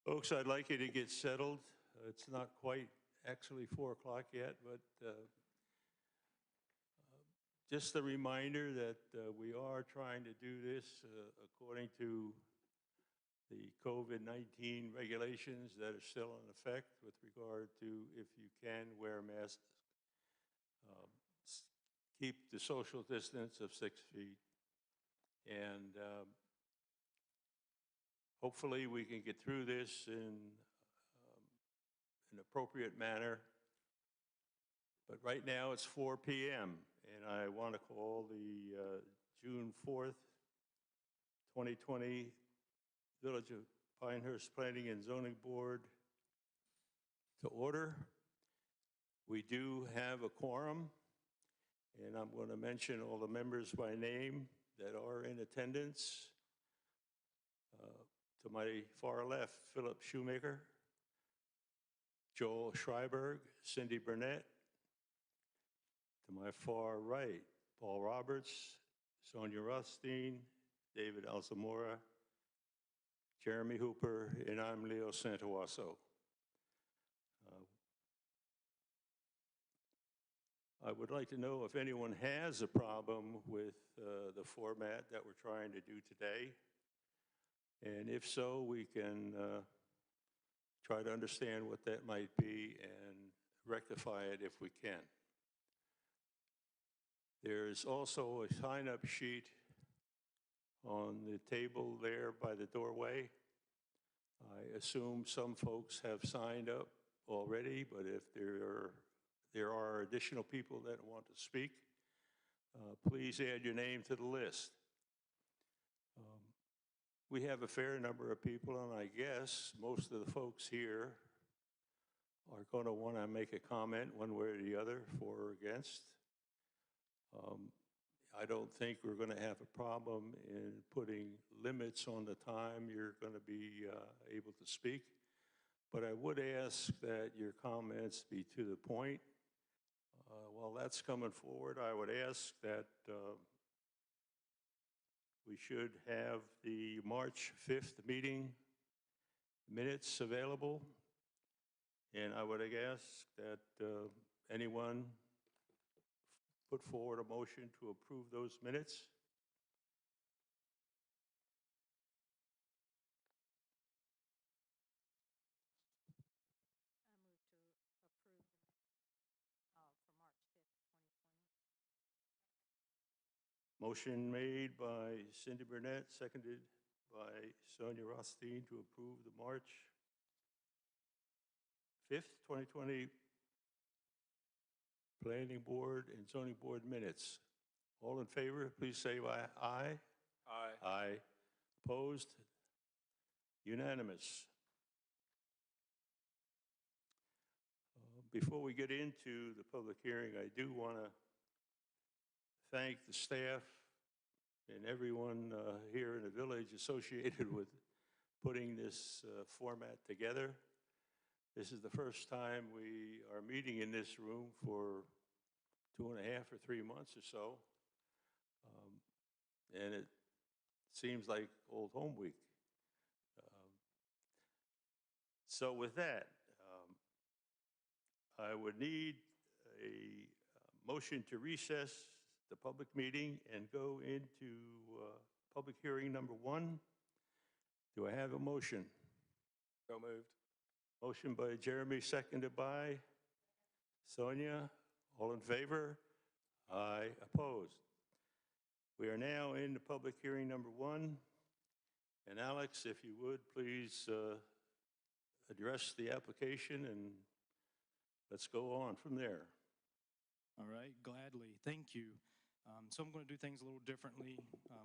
Folks, I'd like you to get settled. It's not quite actually 4 o'clock yet, but just a reminder that we are trying to do this according to the COVID-19 regulations that are still in effect with regard to if you can wear masks, um, keep the social distance of 6 feet, and hopefully we can get through this in an appropriate manner. But right now it's 4 p.m. and I want to call the June 4th, 2020 Village of Pinehurst Planning and Zoning Board to order. We do have a quorum, and I'm going to mention all the members by name that are in attendance. To my far left, Philip Shoemaker, Joel Schreiberg, Cindy Burnett. To my far right, Paul Roberts, Sonia Rothstein, David Alzamora, Jeremy Hooper, and I'm Leo Santowasso. I would like to know if anyone has a problem with the format that we're trying to do today. And if so, we can try to understand what that might be and rectify it if we can. There's also a sign-up sheet on the table there by the doorway. I assume some folks have signed up already, but if there are additional people that want to speak, please add your name to the list. We have a fair number of people, and I guess most of the folks here are going to want to make a comment one way or the other, for or against. I don't think we're going to have a problem in putting limits on the time you're going to be able to speak, but I would ask that your comments be to the point. While that's coming forward, I would ask that we should have the March 5th meeting minutes available, and I would ask that anyone put forward a motion to approve those minutes. Motion made by Cindy Burnett, seconded by Sonia Rothstein to approve the March 5th, 2020 Planning Board and Zoning Board minutes. All in favor, please say aye. Aye. Aye. Opposed? Unanimous. Before we get into the public hearing, I do want to thank the staff and everyone here in the village associated with putting this format together. This is the first time we are meeting in this room for 2.5 or 3 months or so. And it seems like old home week. So with that, I would need a motion to recess the public meeting and go into public hearing number 1. Do I have a motion? So moved. Motion by Jeremy, seconded by Sonia. All in favor? Aye. Opposed? We are now in the public hearing number 1. And Alex, if you would, please address the application and let's go on from there. All right, gladly. Thank you. So I'm going to do things a little differently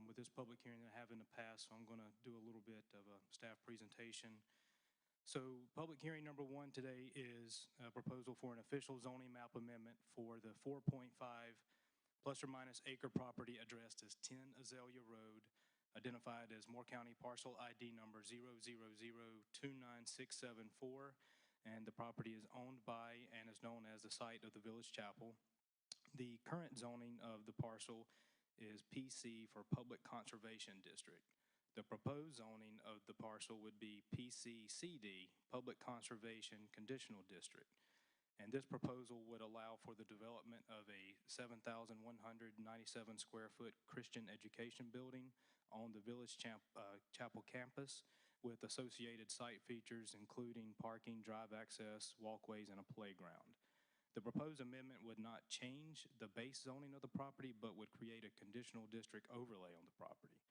with this public hearing than I have in the past. So I'm going to do a little bit of a staff presentation. So public hearing number 1 today is a proposal for an official zoning map amendment for the 4.5 plus or minus acre property addressed as 10 Azalea Road, identified as Moore County parcel ID number 000-29674, and the property is owned by and is known as the site of the Village Chapel. The current zoning of the parcel is PC for Public Conservation District. The proposed zoning of the parcel would be PCCD, Public Conservation Conditional District. And this proposal would allow for the development of a 7,197 square foot Christian education building on the Village Chapel campus with associated site features including parking, drive access, walkways, and a playground. The proposed amendment would not change the base zoning of the property, but would create a conditional district overlay on the property.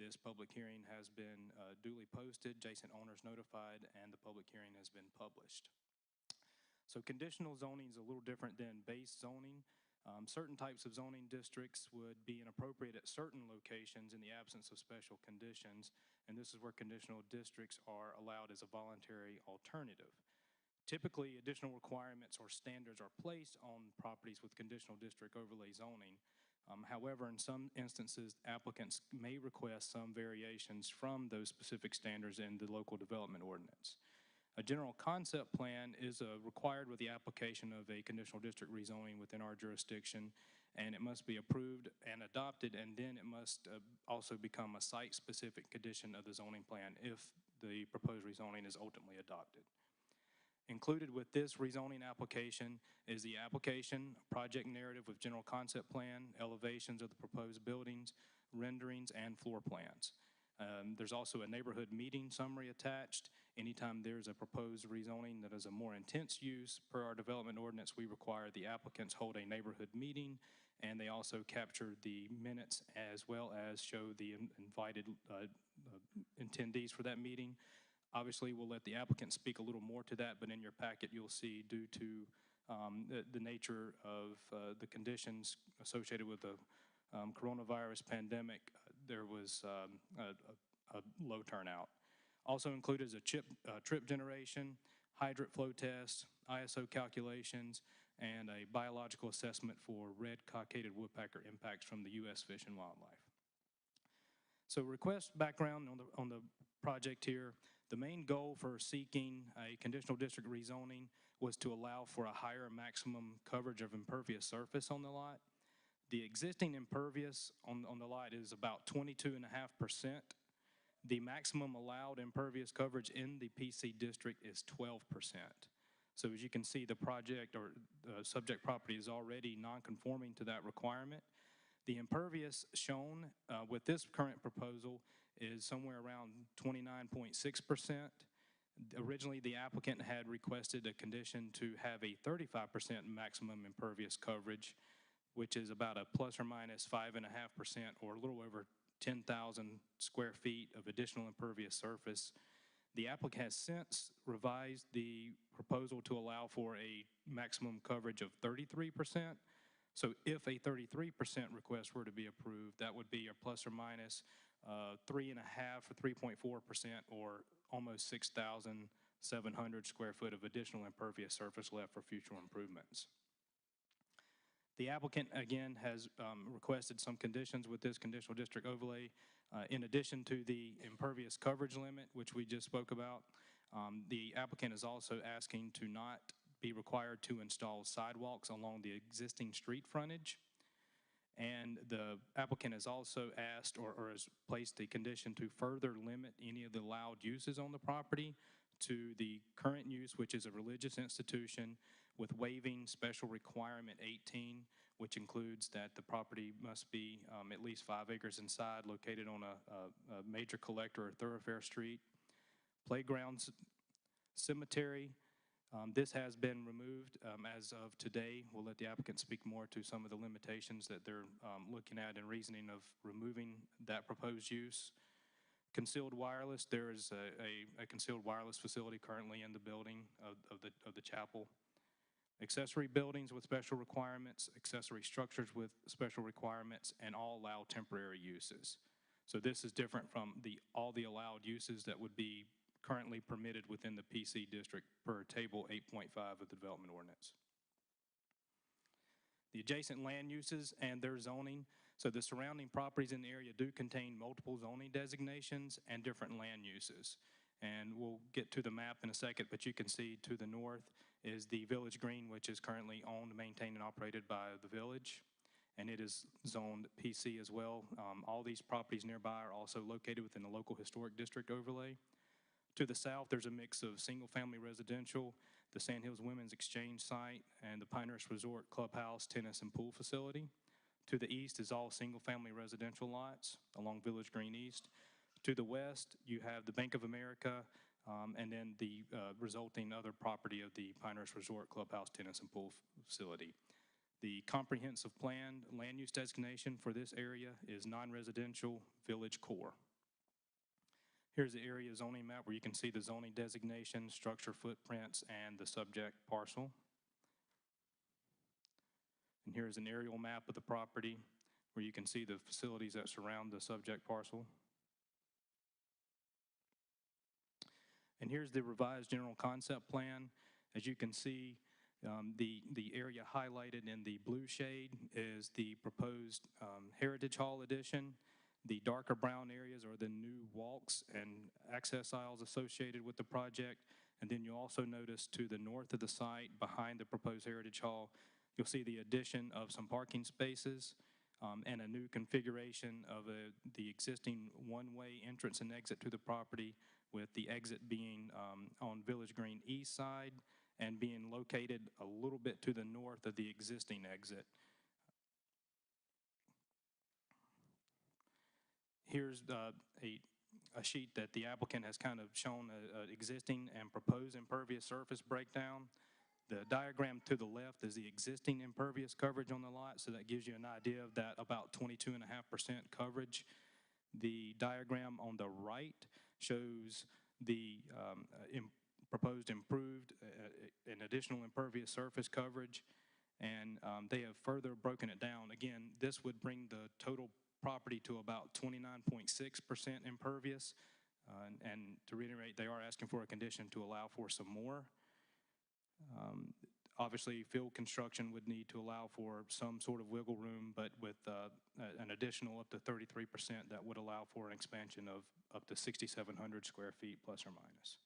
This public hearing has been duly posted, adjacent owners notified, and the public hearing has been published. So conditional zoning is a little different than base zoning. Certain types of zoning districts would be inappropriate at certain locations in the absence of special conditions, and this is where conditional districts are allowed as a voluntary alternative. Typically, additional requirements or standards are placed on properties with conditional district overlay zoning. However, in some instances, applicants may request some variations from those specific standards in the local development ordinance. A general concept plan is required with the application of a conditional district rezoning within our jurisdiction, and it must be approved and adopted, and then it must also become a site-specific condition of the zoning plan if the proposed rezoning is ultimately adopted. Included with this rezoning application is the application, project narrative with general concept plan, elevations of the proposed buildings, renderings, and floor plans. There's also a neighborhood meeting summary attached. Anytime there's a proposed rezoning that is a more intense use, per our development ordinance, we require the applicants hold a neighborhood meeting, and they also capture the minutes as well as show the invited attendees for that meeting. Obviously, we'll let the applicant speak a little more to that, but in your packet, you'll see due to the nature of the conditions associated with the coronavirus pandemic, there was a low turnout. Also included is a trip generation, hydrant flow test, ISO calculations, and a biological assessment for red cockaded woodpecker impacts from the U.S. Fish and Wildlife. So request background on the project here. The main goal for seeking a conditional district rezoning was to allow for a higher maximum coverage of impervious surface on the lot. The existing impervious on the lot is about 22.5%. The maximum allowed impervious coverage in the PC district is 12%. So as you can see, the project or the subject property is already non-conforming to that requirement. The impervious shown with this current proposal is somewhere around 29.6%. Originally, the applicant had requested a condition to have a 35% maximum impervious coverage, which is about a plus or minus 5.5% or a little over 10,000 square feet of additional impervious surface. The applicant has since revised the proposal to allow for a maximum coverage of 33%. So if a 33% request were to be approved, that would be a plus or minus 3.5 or 3.4% or almost 6,700 square foot of additional impervious surface left for future improvements. The applicant, again, has requested some conditions with this conditional district overlay. In addition to the impervious coverage limit, which we just spoke about, the applicant is also asking to not be required to install sidewalks along the existing street frontage. And the applicant has also asked or has placed the condition to further limit any of the allowed uses on the property to the current use, which is a religious institution, with waiving special requirement 18, which includes that the property must be at least 5 acres inside, located on a major collector or thoroughfare street. Playgrounds, cemetery. This has been removed as of today. We'll let the applicant speak more to some of the limitations that they're looking at and reasoning of removing that proposed use. Concealed wireless, there is a concealed wireless facility currently in the building of the chapel. Accessory buildings with special requirements, accessory structures with special requirements, and all allow temporary uses. So this is different from all the allowed uses that would be currently permitted within the PC district per table 8.5 of the development ordinance. The adjacent land uses and their zoning. So the surrounding properties in the area do contain multiple zoning designations and different land uses. And we'll get to the map in a second, but you can see to the north is the Village Green, which is currently owned, maintained, and operated by the village. and it is zoned PC as well. All these properties nearby are also located within the local historic district overlay. To the south, there's a mix of single-family residential, the Sand Hills Women's Exchange site, and the Pinehurst Resort Clubhouse, tennis, and pool facility. To the east is all single-family residential lots along Village Green East. To the west, you have the Bank of America, and then the resulting other property of the Pinehurst Resort Clubhouse, tennis, and pool facility. The comprehensive plan land use designation for this area is non-residential village core. Here's the area zoning map where you can see the zoning designation, structure footprints, and the subject parcel. And here's an aerial map of the property where you can see the facilities that surround the subject parcel. And here's the revised general concept plan. As you can see, the area highlighted in the blue shade is the proposed Heritage Hall addition. The darker brown areas are the new walks and access aisles associated with the project. And then you'll also notice to the north of the site, behind the proposed Heritage Hall, you'll see the addition of some parking spaces and a new configuration of the existing one-way entrance and exit to the property, with the exit being on Village Green East side and being located a little bit to the north of the existing exit. Here's a sheet that the applicant has kind of shown an existing and proposed impervious surface breakdown. The diagram to the left is the existing impervious coverage on the lot, so that gives you an idea of that about 22.5% coverage. The diagram on the right shows the proposed improved and additional impervious surface coverage, and they have further broken it down. Again, this would bring the total property to about 29.6% impervious, and to reiterate, they are asking for a condition to allow for some more. Obviously, field construction would need to allow for some sort of wiggle room, but with an additional up to 33%, that would allow for an expansion of up to 6,700 square feet plus or minus.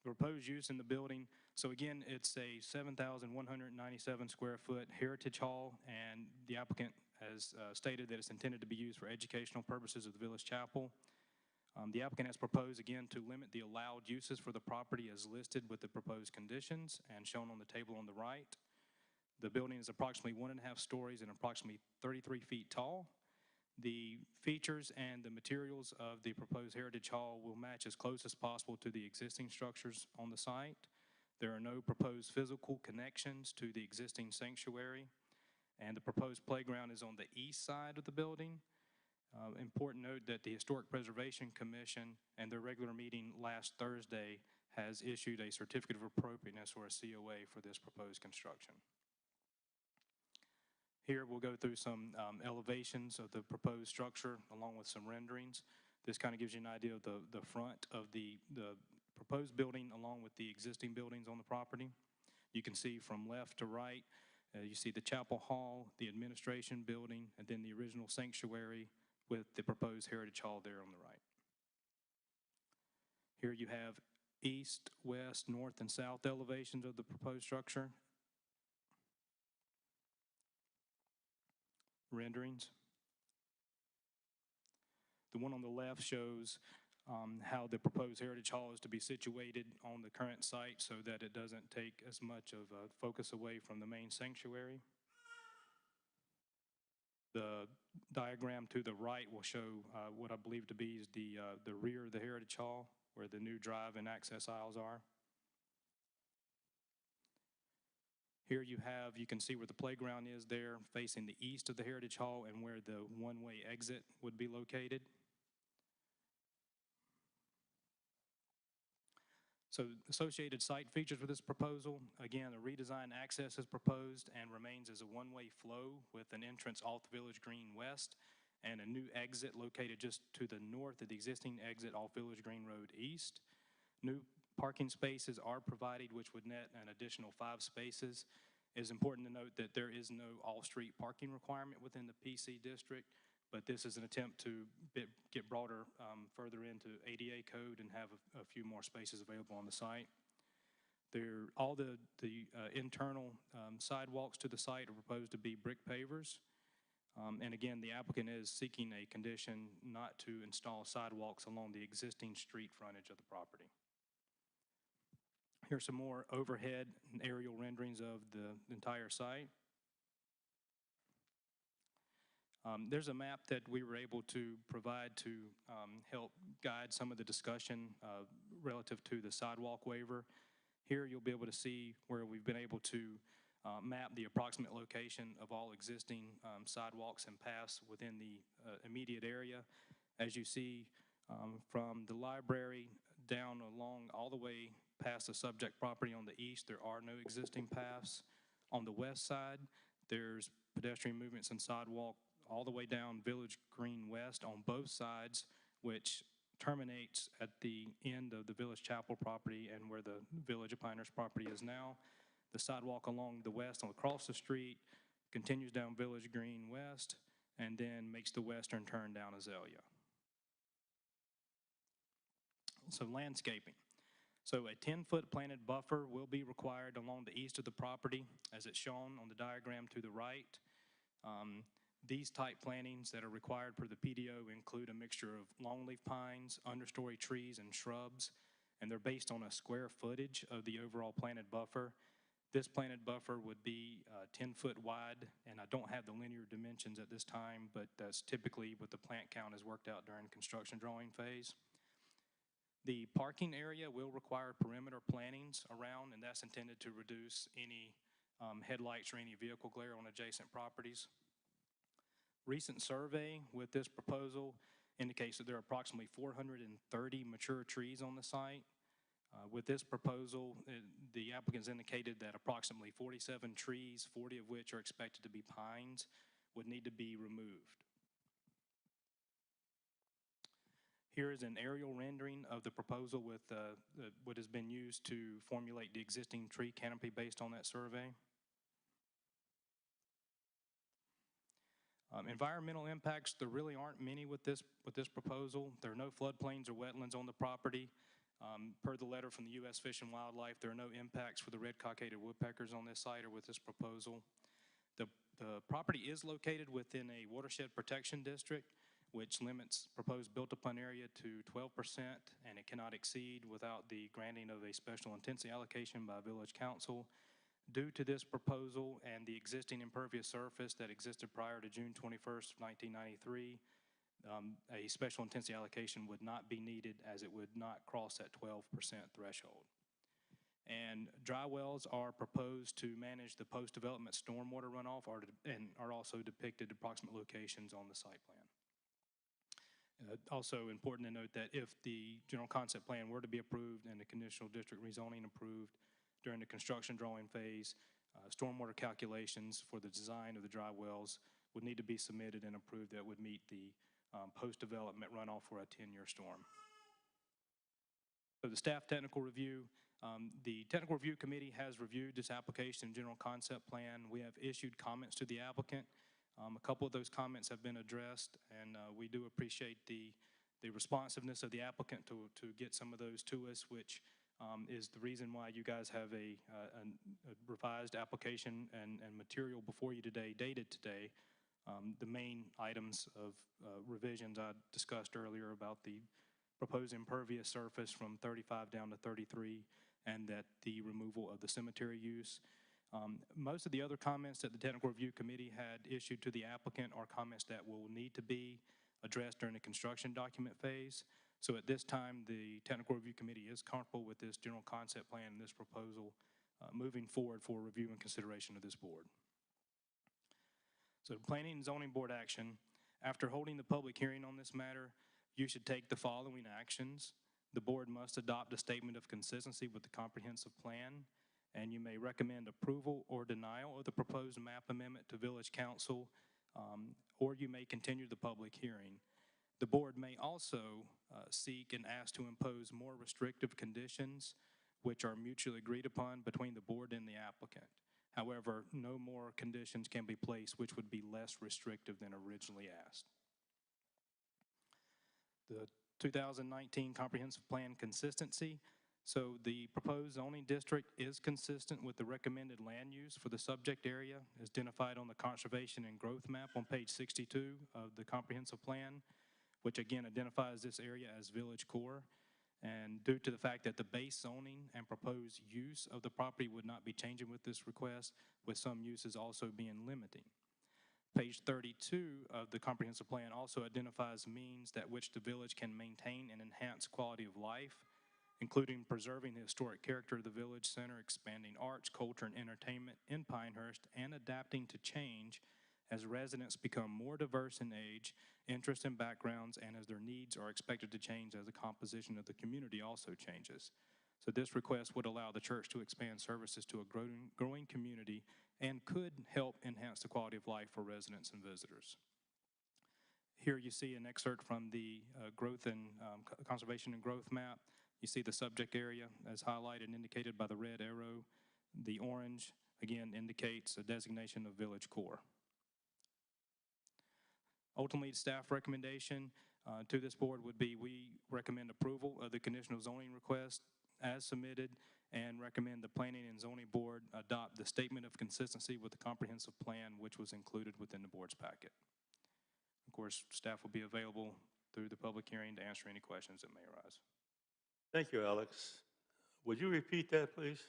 The proposed use in the building, so again, it's a 7,197 square foot Heritage Hall, and the applicant has stated that it's intended to be used for educational purposes of the Village Chapel. The applicant has proposed, again, to limit the allowed uses for the property as listed with the proposed conditions and shown on the table on the right. The building is approximately 1.5 stories and approximately 33 feet tall. The features and the materials of the proposed Heritage Hall will match as close as possible to the existing structures on the site. There are no proposed physical connections to the existing sanctuary, and the proposed playground is on the east side of the building. Important note that the Historic Preservation Commission and their regular meeting last Thursday has issued a certificate of appropriateness, or a COA, for this proposed construction. Here we'll go through some elevations of the proposed structure along with some renderings. This kind of gives you an idea of the front of the proposed building along with the existing buildings on the property. You can see from left to right, you see the Chapel Hall, the administration building, and then the original sanctuary with the proposed Heritage Hall there on the right. Here you have east, west, north, and south elevations of the proposed structure. Renderings. The one on the left shows how the proposed Heritage Hall is to be situated on the current site so that it doesn't take as much of a focus away from the main sanctuary. The diagram to the right will show what I believe to be is the rear of the Heritage Hall, where the new drive and access aisles are. Here you can see where the playground is there, facing the east of the Heritage Hall, and where the one-way exit would be located. So associated site features with this proposal, again, a redesigned access is proposed and remains as a one-way flow with an entrance off Village Green West and a new exit located just to the north of the existing exit off Village Green Road East. New parking spaces are provided, which would net an additional 5 spaces. It is important to note that there is no all-street parking requirement within the PC district, but this is an attempt to get broader further into ADA code and have a few more spaces available on the site. All the internal sidewalks to the site are proposed to be brick pavers. And again, the applicant is seeking a condition not to install sidewalks along the existing street frontage of the property. Here's some more overhead and aerial renderings of the entire site. There's a map that we were able to provide to help guide some of the discussion relative to the sidewalk waiver. Here you'll be able to see where we've been able to map the approximate location of all existing sidewalks and paths within the immediate area. As you see, from the library down along all the way past the subject property on the east, there are no existing paths. On the west side, there's pedestrian movements and sidewalk all the way down Village Green West on both sides, which terminates at the end of the Village Chapel property and where the Village of Pinehurst property is now. The sidewalk along the west and across the street continues down Village Green West and then makes the western turn down Azalea. So landscaping. So a 10-foot planted buffer will be required along the east of the property as it's shown on the diagram to the right. These type plantings that are required per the PDO include a mixture of longleaf pines, understory trees, and shrubs, and they're based on a square footage of the overall planted buffer. This planted buffer would be 10 foot wide, and I don't have the linear dimensions at this time, but that's typically what the plant count is worked out during the construction drawing phase. The parking area will require perimeter plantings around, and that's intended to reduce any headlights or any vehicle glare on adjacent properties. Recent survey with this proposal indicates that there are approximately 430 mature trees on the site. With this proposal, the applicants indicated that approximately 47 trees, 40 of which are expected to be pines, would need to be removed. Here is an aerial rendering of the proposal with what has been used to formulate the existing tree canopy based on that survey. Environmental impacts, there really aren't many with this proposal. There are no floodplains or wetlands on the property. Per the letter from the U.S. Fish and Wildlife, there are no impacts for the red cockaded woodpeckers on this site or with this proposal. The property is located within a watershed protection district, which limits proposed built-upon area to 12%, and it cannot exceed without the granting of a special intensity allocation by Village Council. Due to this proposal and the existing impervious surface that existed prior to June 21st, 1993, a special intensity allocation would not be needed as it would not cross that 12% threshold. And dry wells are proposed to manage the post-development stormwater runoff and are also depicted approximate locations on the site plan. Also important to note that if the general concept plan were to be approved and the conditional district rezoning approved during the construction drawing phase, stormwater calculations for the design of the dry wells would need to be submitted and approved that would meet the post-development runoff for a 10-year storm. So the staff technical review, the technical review committee has reviewed this application and general concept plan. We have issued comments to the applicant. A couple of those comments have been addressed, and we do appreciate the responsiveness of the applicant to get some of those to us, which is the reason why you guys have a revised application and material before you today, dated today. The main items of revisions I discussed earlier about the proposed impervious surface from 35 down to 33, and that the removal of the cemetery use. Most of the other comments that the technical review committee had issued to the applicant are comments that will need to be addressed during the construction document phase. So at this time, the technical review committee is comfortable with this general concept plan and this proposal moving forward for review and consideration of this board. So planning and zoning board action. After holding the public hearing on this matter, you should take the following actions. The board must adopt a statement of consistency with the comprehensive plan, and you may recommend approval or denial of the proposed map amendment to Village Council, or you may continue the public hearing. The board may also seek and ask to impose more restrictive conditions which are mutually agreed upon between the board and the applicant. However, no more conditions can be placed which would be less restrictive than originally asked. The 2019 Comprehensive Plan consistency. So the proposed zoning district is consistent with the recommended land use for the subject area as identified on the conservation and growth map on page 62 of the comprehensive plan, which again identifies this area as village core. And due to the fact that the base zoning and proposed use of the property would not be changing with this request, with some uses also being limiting. Page 32 of the comprehensive plan also identifies means that which the village can maintain and enhance quality of life, including preserving the historic character of the village center, expanding arts, culture, and entertainment in Pinehurst, and adapting to change as residents become more diverse in age, interests, and backgrounds, and as their needs are expected to change as the composition of the community also changes. So this request would allow the church to expand services to a growing community and could help enhance the quality of life for residents and visitors. Here you see an excerpt from the growth and conservation and growth map. You see the subject area as highlighted and indicated by the red arrow. The orange, again, indicates a designation of village core. Ultimately, staff recommendation to this board would be we recommend approval of the conditional zoning request as submitted and recommend the Planning and Zoning Board adopt the statement of consistency with the comprehensive plan which was included within the board's packet. Of course, staff will be available through the public hearing to answer any questions that may arise. Thank you, Alex. Would you repeat that, please?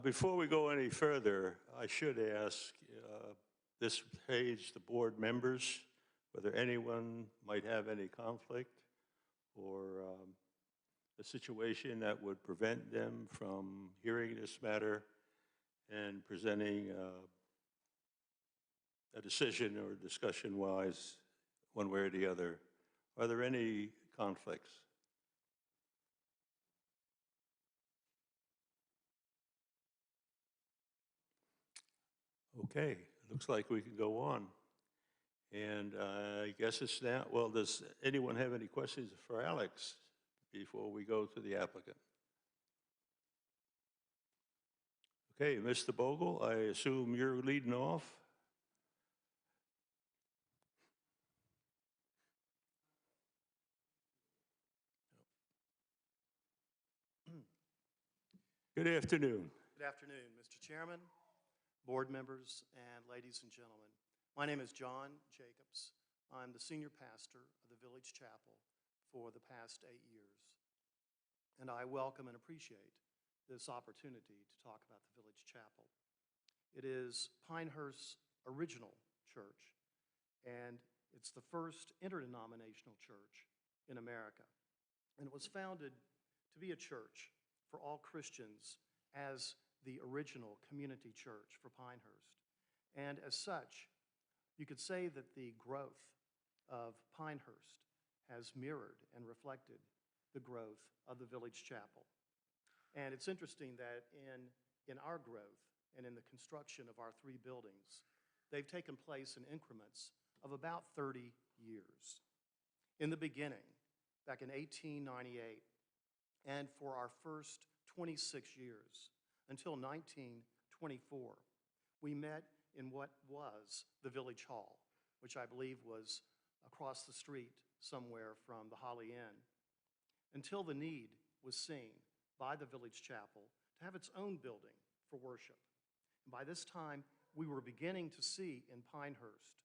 Before we go any further, I should ask this page, the board members, whether anyone might have any conflict or a situation that would prevent them from hearing this matter and presenting a decision or discussion-wise one way or the other. Are there any conflicts? Okay, looks like we can go on. And I guess it's now, well, does anyone have any questions for Alex before we go to the applicant? Okay, Mr. Bogle, I assume you're leading off? Good afternoon. Good afternoon, Mr. Chairman, board members, and ladies and gentlemen. My name is John Jacobs. I'm the senior pastor of the Village Chapel for the past 8 years. And I welcome and appreciate this opportunity to talk about the Village Chapel. It is Pinehurst's original church, and it's the first interdenominational church in America. And it was founded to be a church for all Christians as the original community church for Pinehurst. And as such, you could say that the growth of Pinehurst has mirrored and reflected the growth of the Village Chapel. And it's interesting that in our growth and in the construction of our 3 buildings, they've taken place in increments of about 30 years. In the beginning, back in 1898, and for our first 26 years, until 1924, we met in what was the Village Hall, which I believe was across the street somewhere from the Holly Inn, until the need was seen by the Village Chapel to have its own building for worship. And by this time, we were beginning to see in Pinehurst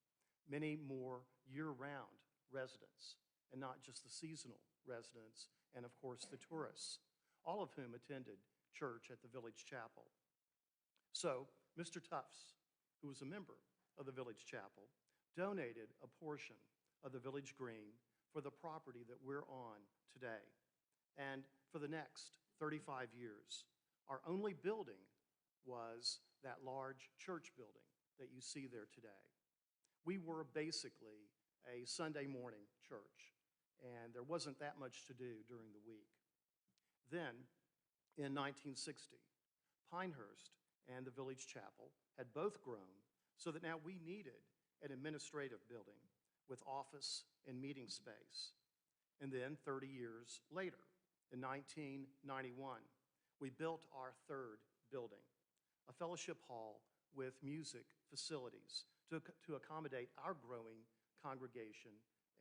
many more year-round residents, and not just the seasonal residents, and of course the tourists, all of whom attended church at the Village Chapel. So, Mr. Tufts, who was a member of the Village Chapel, donated a portion of the Village Green for the property that we're on today. And for the next 35 years, our only building was that large church building that you see there today. We were basically a Sunday morning church, and there wasn't that much to do during the week. Then, in 1960, Pinehurst and the Village Chapel had both grown so that now we needed an administrative building with office and meeting space. And then 30 years later, in 1991, we built our 3rd building, a fellowship hall with music facilities to accommodate our growing congregation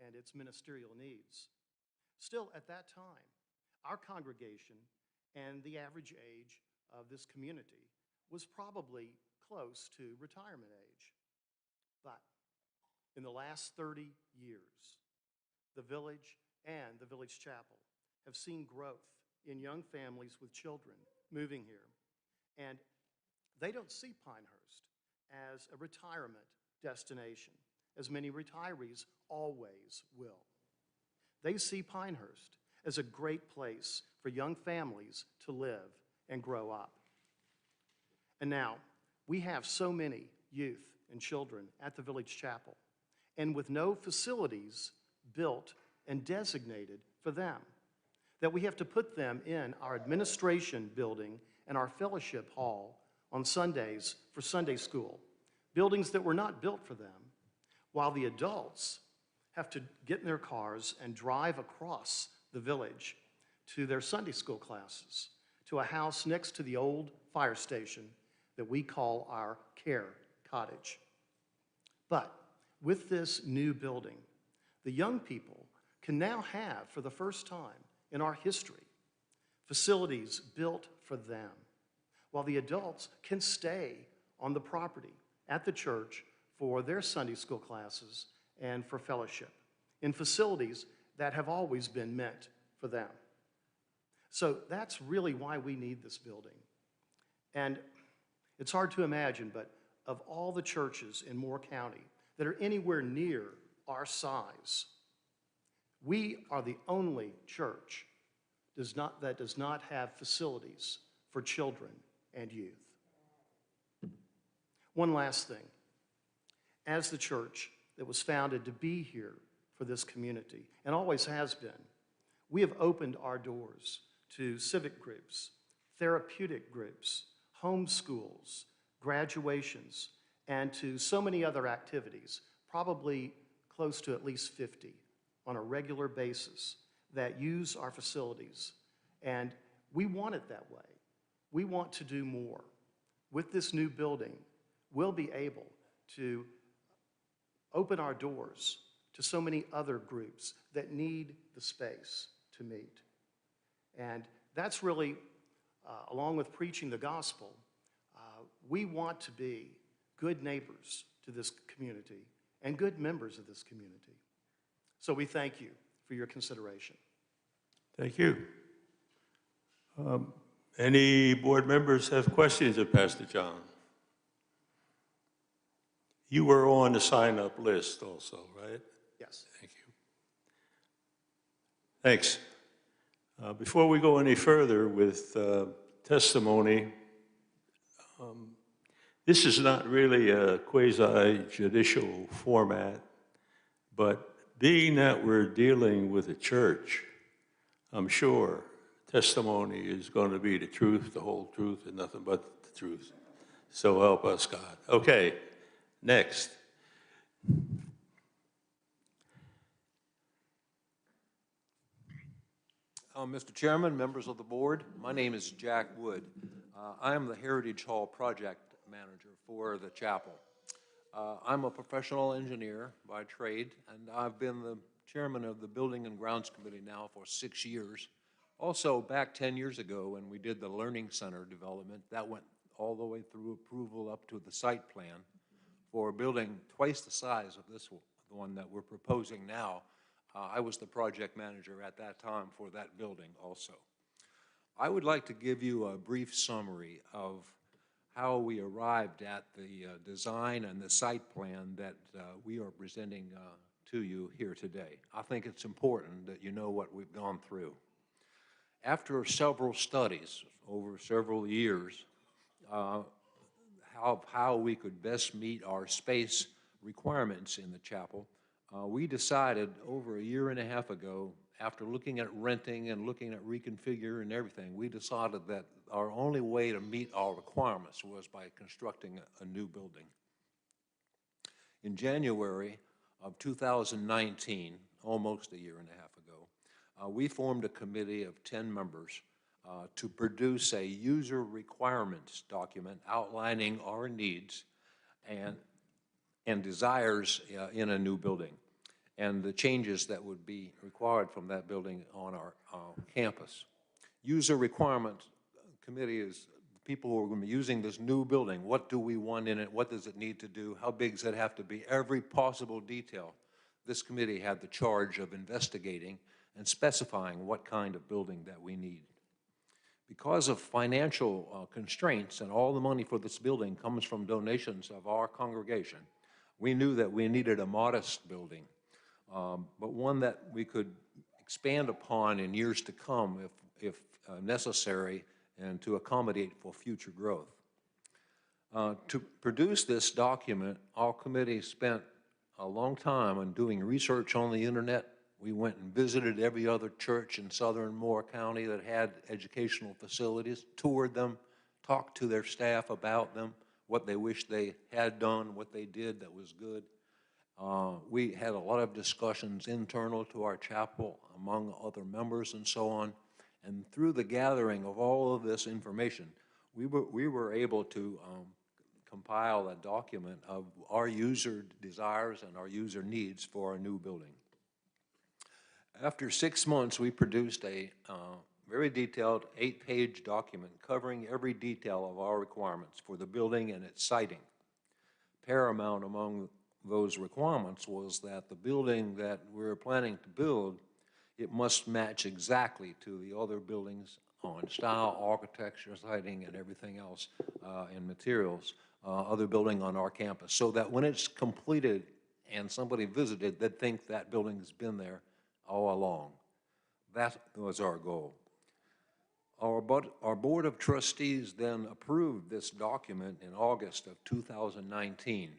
and its ministerial needs. Still, at that time, our congregation and the average age of this community was probably close to retirement age. But in the last 30 years, the village and the village chapel have seen growth in young families with children moving here. And they don't see Pinehurst as a retirement destination, as many retirees always will. They see Pinehurst as a great place for young families to live and grow up. And now, we have so many youth and children at the village chapel, and with no facilities built and designated for them, that we have to put them in our administration building and our fellowship hall on Sundays for Sunday school, buildings that were not built for them, while the adults have to get in their cars and drive across the village to their Sunday school classes, to a house next to the old fire station that we call our care cottage. But with this new building, the young people can now have, for the first time in our history, facilities built for them, while the adults can stay on the property at the church for their Sunday school classes and for fellowship in facilities that have always been meant for them. So that's really why we need this building. And it's hard to imagine, but of all the churches in Moore County that are anywhere near our size, we are the only church that does not have facilities for children and youth. One last thing. As the church that was founded to be here for this community, and always has been, we have opened our doors to civic groups, therapeutic groups, homeschools, graduations, and to so many other activities, probably close to at least 50 on a regular basis that use our facilities. And we want it that way. We want to do more. With this new building, we'll be able to open our doors to so many other groups that need the space to meet. And that's really, along with preaching the gospel, we want to be good neighbors to this community and good members of this community. So we thank you for your consideration. Thank you. Any board members have questions of Pastor John? You were on the sign-up list also, right? Yes. Thank you. Thanks. Before we go any further with testimony, this is not really a quasi-judicial format, but being that we're dealing with a church, I'm sure testimony is going to be the truth, the whole truth, and nothing but the truth. So help us God. Okay, next. Mr. Chairman, members of the board, my name is Jack Wood. I am the Heritage Hall project manager for the chapel. I'm a professional engineer by trade, and I've been the chairman of the Building and Grounds Committee now for 6 years. Also, back 10 years ago when we did the Learning Center development, that went all the way through approval up to the site plan for a building twice the size of this one that we're proposing now. I was the project manager at that time for that building also. I would like to give you a brief summary of how we arrived at the design and the site plan that we are presenting to you here today. I think it's important that you know what we've gone through. After several studies over several years, how we could best meet our space requirements in the chapel, we decided over 1.5 years ago, after looking at renting and looking at reconfigure and everything, we decided that our only way to meet our requirements was by constructing a new building. In January of 2019, almost 1.5 years ago, we formed a committee of 10 members to produce a user requirements document outlining our needs and desires in a new building, and the changes that would be required from that building on our campus. User requirement committee is people who are going to be using this new building. What do we want in it? What does it need to do? How big does it have to be? Every possible detail. This committee had the charge of investigating and specifying what kind of building that we need. Because of financial constraints, and all the money for this building comes from donations of our congregation, we knew that we needed a modest building, but one that we could expand upon in years to come if necessary, and to accommodate for future growth. To produce this document, our committee spent a long time on doing research on the internet. We went and visited every other church in southern Moore County that had educational facilities, toured them, talked to their staff about them, what they wished they had done, what they did that was good. We had a lot of discussions internal to our chapel among other members and so on. And through the gathering of all of this information, we were able to compile a document of our user desires and our user needs for our new building. After 6 months, we produced a very detailed 8-page document covering every detail of our requirements for the building and its siting. Paramount among those requirements was that the building that we're planning to build, it must match exactly to the other buildings on style, architecture, siting, and everything else, and materials, other building on our campus, so that when it's completed and somebody visited, they'd think that building's been there all along. That was our goal. Our Board of Trustees then approved this document in August of 2019.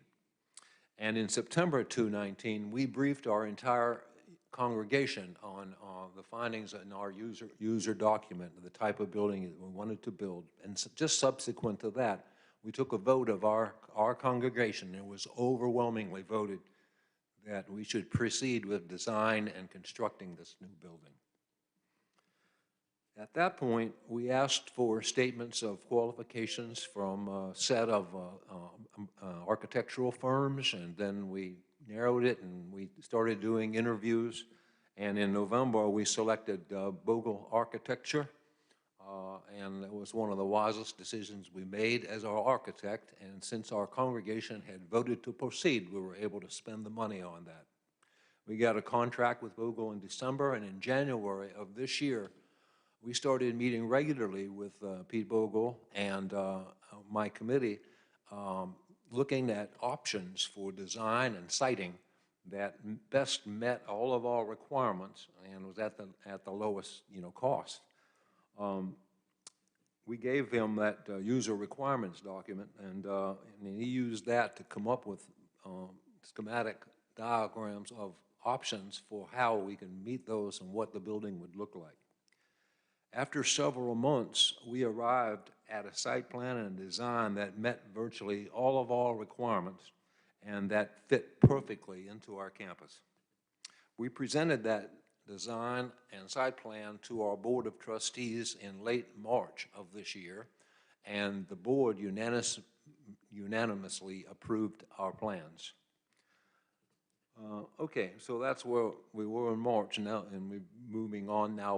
And in September 2019, we briefed our entire congregation on the findings in our user document, the type of building that we wanted to build. And just subsequent to that, we took a vote of our congregation, and it was overwhelmingly voted that we should proceed with design and constructing this new building. At that point, we asked for statements of qualifications from a set of architectural firms, and then we narrowed it and we started doing interviews. And in November, we selected Bogle Architecture, and it was one of the wisest decisions we made as our architect. And since our congregation had voted to proceed, we were able to spend the money on that. We got a contract with Bogle in December, and in January of this year, we started meeting regularly with Pete Bogle and my committee, looking at options for design and siting that best met all of our requirements and was at the lowest, cost. We gave him that user requirements document, and he used that to come up with schematic diagrams of options for how we can meet those and what the building would look like. After several months, we arrived at a site plan and design that met virtually all of our requirements and that fit perfectly into our campus. We presented that design and site plan to our Board of Trustees in late March of this year, and the board unanimously approved our plans. Okay, so that's where we were in March now, and we're moving on now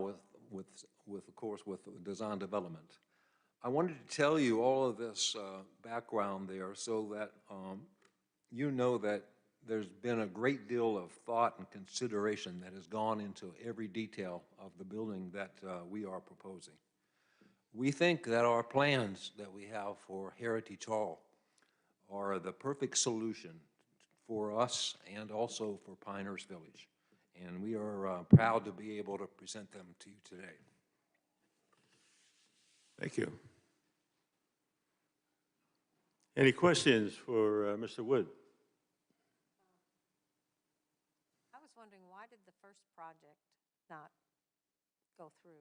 with of course, with design development. I wanted to tell you all of this background there so that you know that there's been a great deal of thought and consideration that has gone into every detail of the building that we are proposing. We think that our plans that we have for Heritage Hall are the perfect solution for us and also for Pinehurst Village. And we are proud to be able to present them to you today. Thank you. Any questions for Mr. Wood? I was wondering, why did the first project not go through?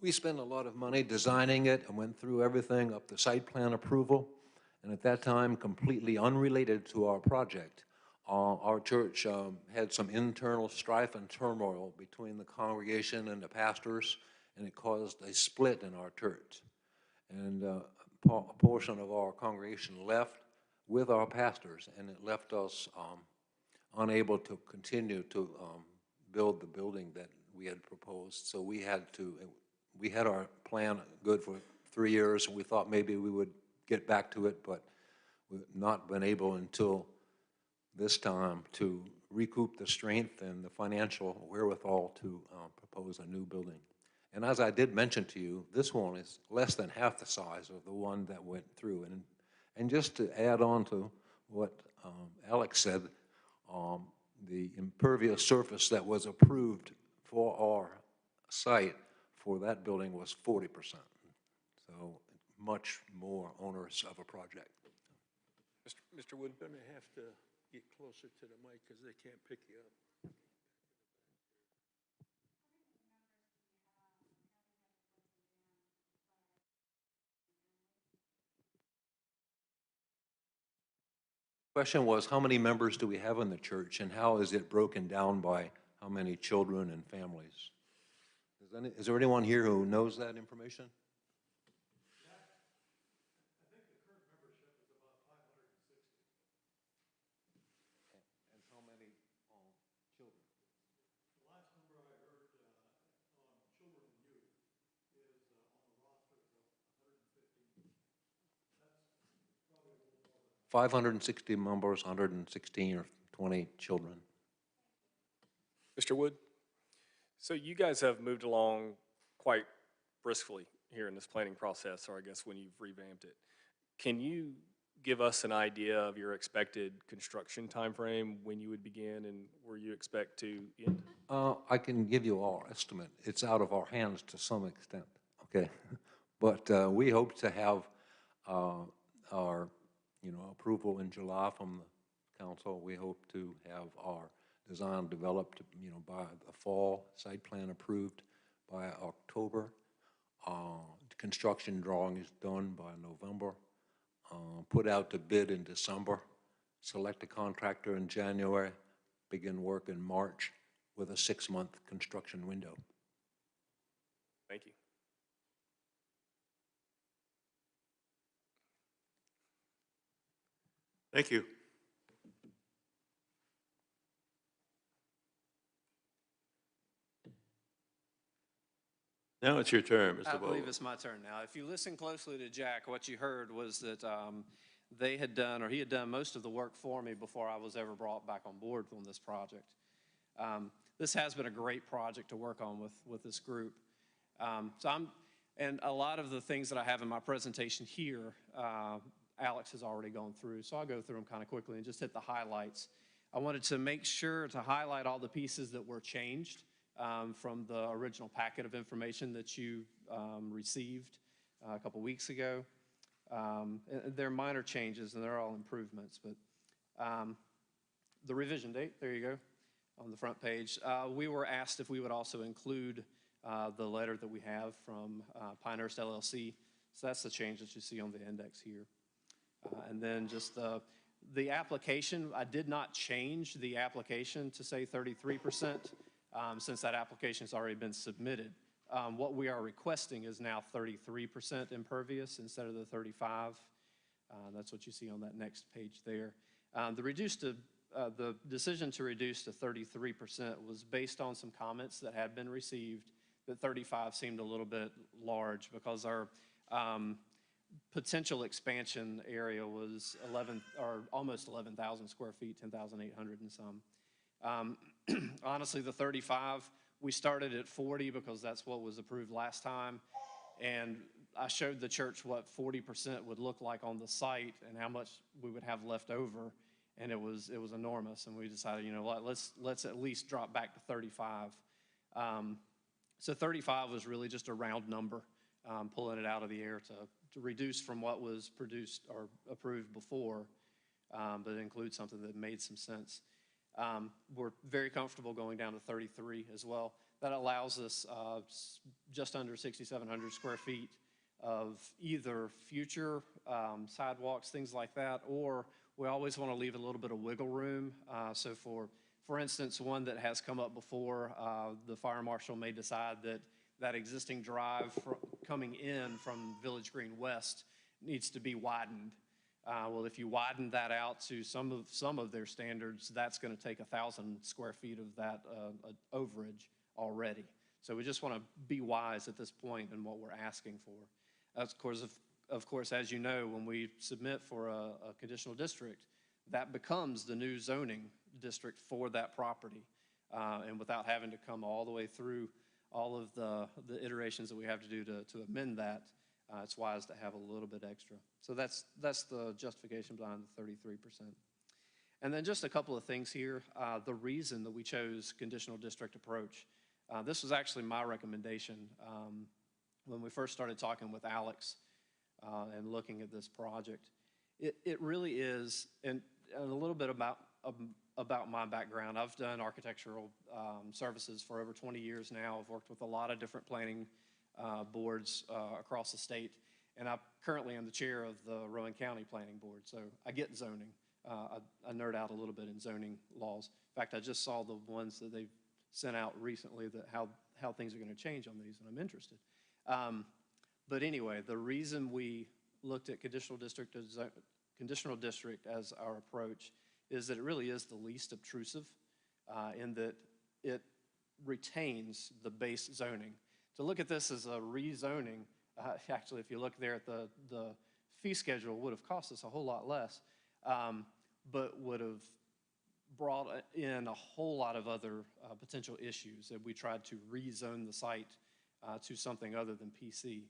We spent a lot of money designing it and went through everything up to site plan approval. And at that time, completely unrelated to our project, our church had some internal strife and turmoil between the congregation and the pastors, and it caused a split in our church. And a portion of our congregation left with our pastors, and it left us unable to continue to build the building that we had proposed. So we had our plan good for 3 years, and we thought maybe we would get back to it, but we've not been able until this time to recoup the strength and the financial wherewithal to propose a new building. And as I did mention to you, this one is less than half the size of the one that went through. And just to add on to what Alex said, the impervious surface that was approved for our site for that building was 40%. So much more onerous of a project. Mr. Wood? You're going to have to get closer to the mic because they can't pick you up. Question was, how many members do we have in the church, and how is it broken down by how many children and families? Is there anyone here who knows that information? Uh, 560 members, 116 or 20 children. Mr. Wood? So you guys have moved along quite briskly here in this planning process, or I guess when you've revamped it. Can you give us an idea of your expected construction timeframe, when you would begin and where you expect to end? I can give you our estimate. It's out of our hands to some extent, okay? But we hope to have our approval in July from the council. We hope to have our design developed, by the fall, site plan approved by October. Construction drawing is done by November. Put out to bid in December. Select a contractor in January. Begin work in March with a 6-month construction window. Thank you. Thank you. Now it's your turn, Mr. I Vogel. believe it's my turn now. If you listen closely to Jack, what you heard was that they had done, or he had done most of the work for me before I was ever brought back on board on this project. This has been a great project to work on with this group. And a lot of the things that I have in my presentation here, Alex has already gone through, so I'll go through them kind of quickly and just hit the highlights. I wanted to make sure to highlight all the pieces that were changed from the original packet of information that you received a couple weeks ago. They're minor changes and they're all improvements, but the revision date, there you go, on the front page. We were asked if we would also include the letter that we have from Pinehurst LLC. So that's the change that you see on the index here. And then just the application, I did not change the application to say 33%. Since that application has already been submitted. What we are requesting is now 33% impervious instead of the 35. That's what you see on that next page there. The decision to reduce to 33% was based on some comments that had been received that 35 seemed a little bit large because our potential expansion area was almost 11,000 square feet, 10,800 and some. Honestly, the 35, we started at 40 because that's what was approved last time. And I showed the church what 40% would look like on the site and how much we would have left over. And it was enormous. And we decided, you know what, let's at least drop back to 35. So 35 was really just a round number, pulling it out of the air to reduce from what was produced or approved before, but include something that made some sense. We're very comfortable going down to 33 as well. That allows us just under 6,700 square feet of either future sidewalks, things like that, or we always want to leave a little bit of wiggle room. So for instance, one that has come up before, the fire marshal may decide that existing drive coming in from Village Green West needs to be widened. Well, if you widen that out to some of their standards, that's going to take 1,000 square feet of that overage already. So we just want to be wise at this point in what we're asking for. Of course, as you know, when we submit for a conditional district, that becomes the new zoning district for that property. And without having to come all the way through all of the iterations that we have to do to amend that, it's wise to have a little bit extra. So that's the justification behind the 33%. And then just a couple of things here. The reason that we chose conditional district approach. This was actually my recommendation when we first started talking with Alex and looking at this project. It really is, and a little bit about my background. I've done architectural services for over 20 years now. I've worked with a lot of different planning boards across the state, and I currently am the chair of the Rowan County Planning Board, so I get zoning. I nerd out a little bit in zoning laws. In fact, I just saw the ones that they've sent out recently, that how things are going to change on these, and I'm interested. But anyway, the reason we looked at conditional district as our approach is that it really is the least obtrusive in that it retains the base zoning. To look at this as a rezoning, actually, if you look there at the fee schedule, would have cost us a whole lot less, but would have brought in a whole lot of other potential issues if we tried to rezone the site to something other than PC.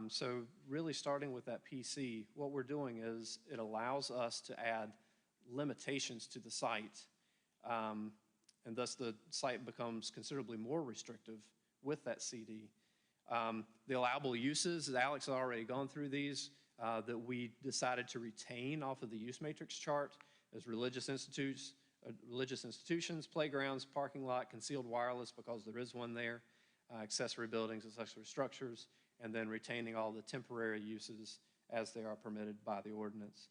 So really starting with that PC, what we're doing is it allows us to add limitations to the site, and thus the site becomes considerably more restrictive with that CD. The allowable uses, as Alex has already gone through these, that we decided to retain off of the use matrix chart as religious institutions, playgrounds, parking lot, concealed wireless, because there is one there, accessory buildings, accessory structures, and then retaining all the temporary uses as they are permitted by the ordinance.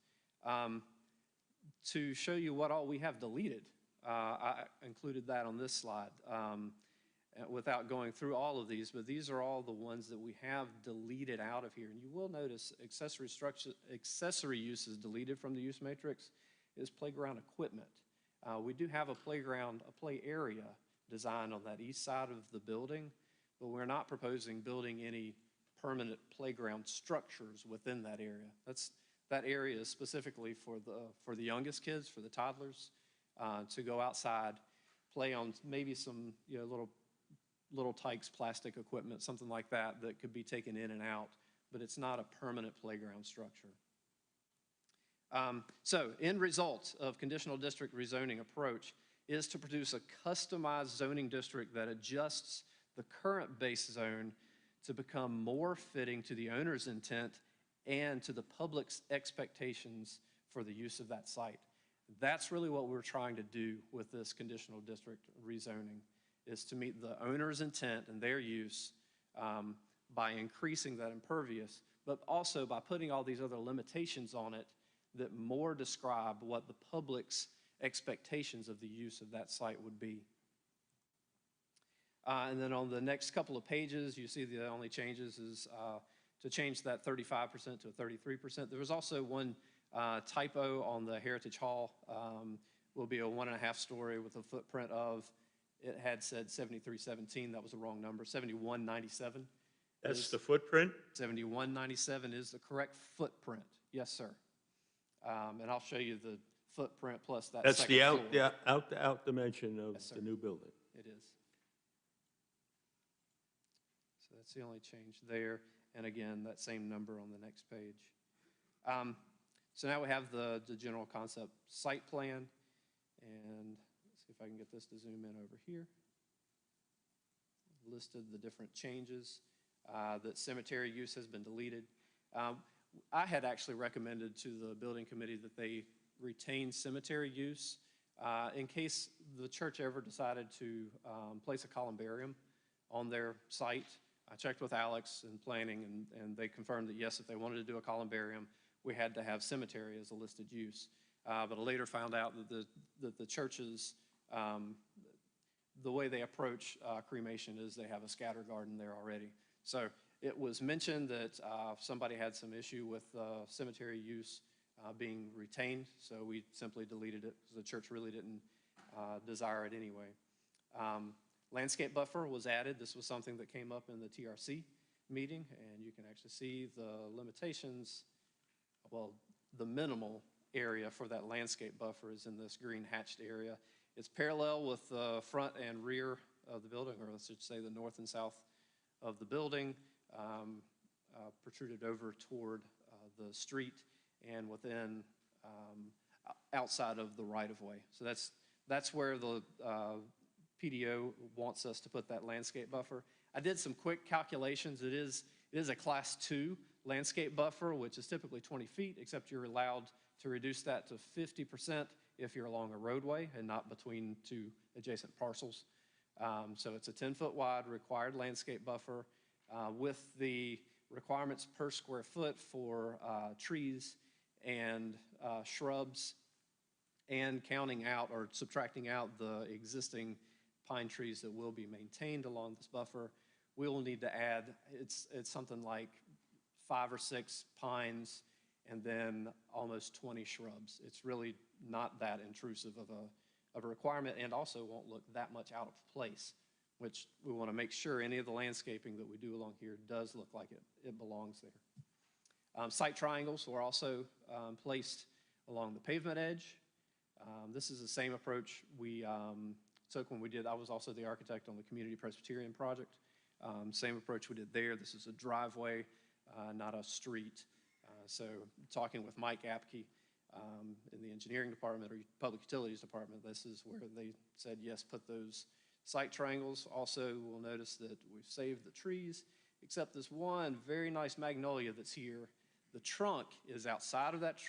To show you what all we have deleted, I included that on this slide without going through all of these, but these are all the ones that we have deleted out of here. And you will notice accessory uses deleted from the use matrix is playground equipment. We do have a play area designed on that east side of the building, but we're not proposing building any permanent playground structures within that area. That area is specifically for the youngest kids, for the toddlers, to go outside, play on maybe some little Tykes plastic equipment, something like that could be taken in and out, but it's not a permanent playground structure. So end result of conditional district rezoning approach is to produce a customized zoning district that adjusts the current base zone to become more fitting to the owner's intent and to the public's expectations for the use of that site. That's really what we're trying to do with this conditional district rezoning, is to meet the owner's intent and their use by increasing that impervious, but also by putting all these other limitations on it that more describe what the public's expectations of the use of that site would be. And then on the next couple of pages, you see the only changes is to change that 35% to 33%. There was also one typo on the Heritage Hall. Will be a 1.5 story with a footprint of, it had said 7317, that was the wrong number, 7197. That's the footprint? 7197 is the correct footprint, yes, sir. And I'll show you the footprint plus that That's second the floor. out dimension of Yes, sir. the new building. It is. So that's the only change there. And again, that same number on the next page. So now we have the general concept site plan. And let's see if I can get this to zoom in over here. Listed the different changes. That cemetery use has been deleted. I had actually recommended to the building committee that they retain cemetery use in case the church ever decided to place a columbarium on their site. I checked with Alex in planning, and they confirmed that yes, if they wanted to do a columbarium, we had to have cemetery as a listed use. But I later found out that the churches, the way they approach cremation is they have a scatter garden there already. So it was mentioned that somebody had some issue with cemetery use being retained, so we simply deleted it because the church really didn't desire it anyway. Landscape buffer was added. This was something that came up in the TRC meeting, and you can actually see the limitations. Well, the minimal area for that landscape buffer is in this green hatched area. It's parallel with the front and rear of the building, or I should say the north and south of the building, protruded over toward the street and within, outside of the right-of-way. So that's where the PDO wants us to put that landscape buffer. I did some quick calculations. It is a Class 2 landscape buffer, which is typically 20 feet, except you're allowed to reduce that to 50% if you're along a roadway and not between two adjacent parcels. So it's a 10-foot wide required landscape buffer with the requirements per square foot for trees and shrubs, and counting out or subtracting out the existing pine trees that will be maintained along this buffer. We will need to add, it's something like 5 or 6 pines and then almost 20 shrubs. It's really not that intrusive of a requirement, and also won't look that much out of place, which we want to make sure any of the landscaping that we do along here does look like it belongs there. Site triangles were also placed along the pavement edge. This is the same approach we took when we did, I was also the architect on the Community Presbyterian project. Same approach we did there. This is a driveway, not a street. So talking with Mike Apke in the engineering department or public utilities department, this is where they said, yes, put those site triangles. Also, we'll notice that we've saved the trees, except this one very nice magnolia that's here. The trunk is outside of that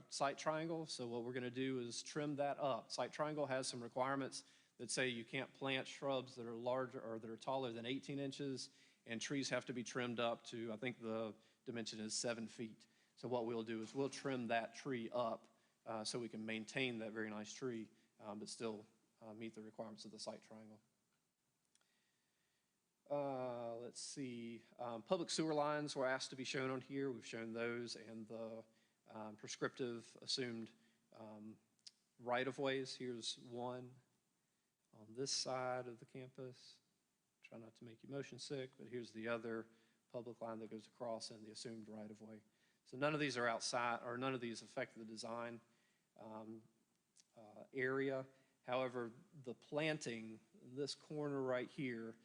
site triangle, so what we're going to do is trim that up. Site triangle has some requirements that say you can't plant shrubs that are larger or that are taller than 18 inches, and trees have to be trimmed up to, I think the dimension is 7 feet. So what we'll do is we'll trim that tree up so we can maintain that very nice tree, but still meet the requirements of the site triangle. Let's see, public sewer lines were asked to be shown on here. We've shown those, and the prescriptive assumed right-of-ways. Here's one on this side of the campus. Try not to make you motion sick, but here's the other public line that goes across in the assumed right-of-way. So none of these are outside, or none of these affect the design area. However, the planting, this corner right here,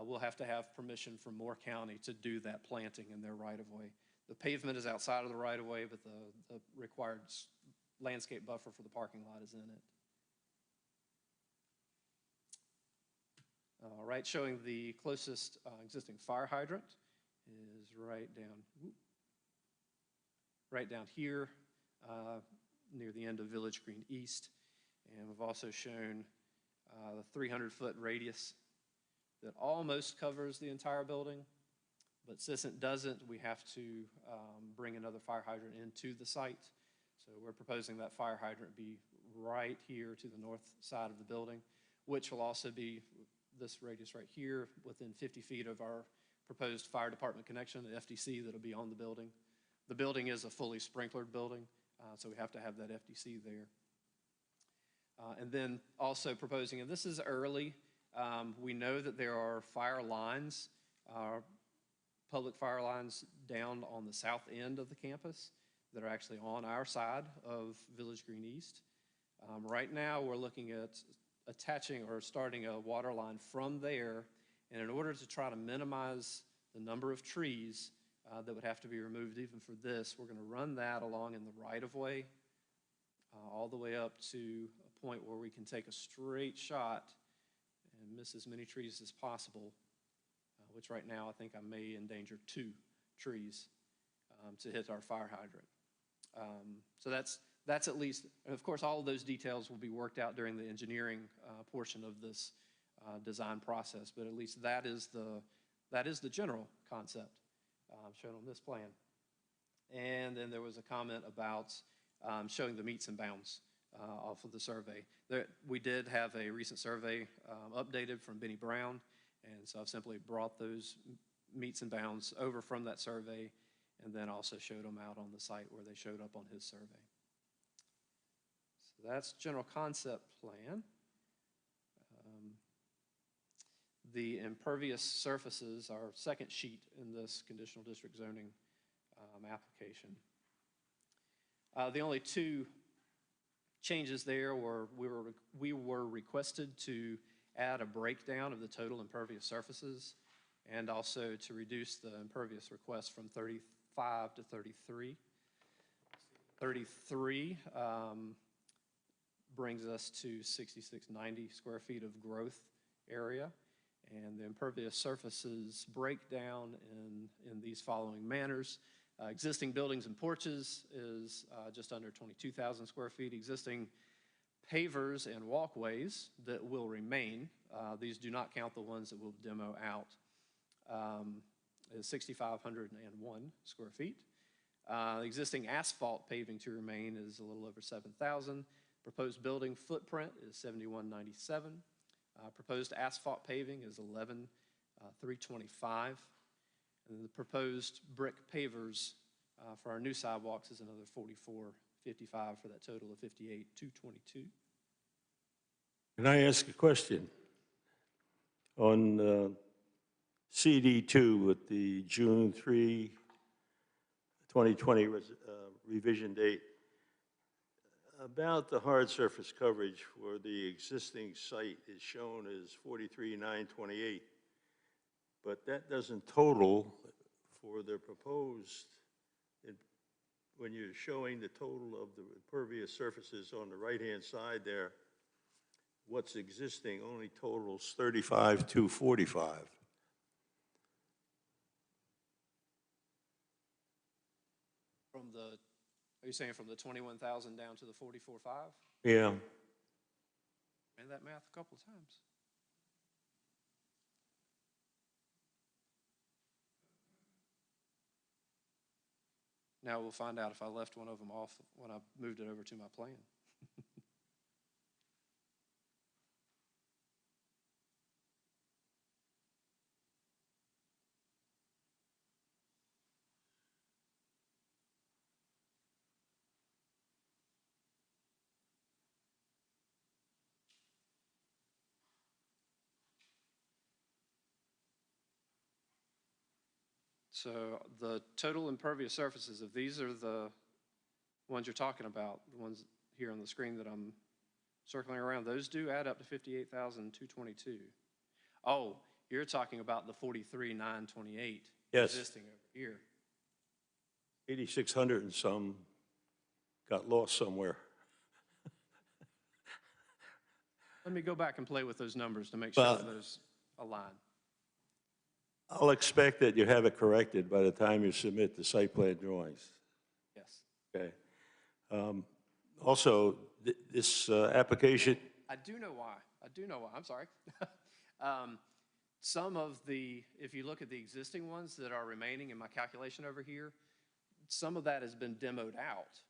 we'll have to have permission from Moore County to do that planting in their right-of-way. The pavement is outside of the right-of-way, but the required landscape buffer for the parking lot is in it. All right, showing the closest existing fire hydrant is right down here near the end of Village Green East. And we've also shown the 300-foot radius that almost covers the entire building, but since it doesn't, we have to bring another fire hydrant into the site. So we're proposing that fire hydrant be right here to the north side of the building, which will also be this radius right here within 50 feet of our proposed fire department connection, the FDC that'll be on the building. The building is a fully sprinklered building, so we have to have that FDC there. And then also proposing, and this is early, we know that there are fire lines, public fire lines down on the south end of the campus that are actually on our side of Village Green East. Right now, we're looking at attaching or starting a water line from there, and in order to try to minimize the number of trees that would have to be removed even for this, we're going to run that along in the right-of-way all the way up to a point where we can take a straight shot and miss as many trees as possible, which right now I think I may endanger 2 trees to hit our fire hydrant. So that's at least, and of course all of those details will be worked out during the engineering portion of this design process, but at least that is the general concept shown on this plan. And then there was a comment about showing the meets and bounds off of the survey. We did have a recent survey updated from Benny Brown, and so I've simply brought those meets and bounds over from that survey and then also showed them out on the site where they showed up on his survey. So that's general concept plan. the impervious surfaces, our second sheet in this conditional district zoning application. The only two changes there were we were requested to add a breakdown of the total impervious surfaces and also to reduce the impervious request from 35 to 33. 33 brings us to 6690 square feet of growth area. And the impervious surfaces break down in these following manners. Existing buildings and porches is just under 22,000 square feet. Existing pavers and walkways that will remain, these do not count the ones that we'll demo out, is 6,501 square feet. Existing asphalt paving to remain is a little over 7,000. Proposed building footprint is 7,197. Proposed asphalt paving is 11,325. And the proposed brick pavers for our new sidewalks is another 4,455 for that total of 58,222. Can I ask a question? On CD2 with the June 3, 2020 revision date, about the hard surface coverage for the existing site is shown as 43,928, but that doesn't total for the proposed, when you're showing the total of the impervious surfaces on the right-hand side there, what's existing only totals 35,245. Are you saying from the 21,000 down to the 44,500? Yeah. Ran that math a couple of times. Now we'll find out if I left one of them off when I moved it over to my plan. So the total impervious surfaces, if these are the ones you're talking about, the ones here on the screen that I'm circling around, those do add up to 58,222. Oh, you're talking about the 43,928 Yes. existing over here. 8,600 and some got lost somewhere. Let me go back and play with those numbers to make sure Well, those align. I'll expect that you have it corrected by the time you submit the site plan drawings. Yes. Okay. Also, this application, I do know why. I do know why. I'm sorry. Some of the, if you look at the existing ones that are remaining in my calculation over here, some of that has been demoed out.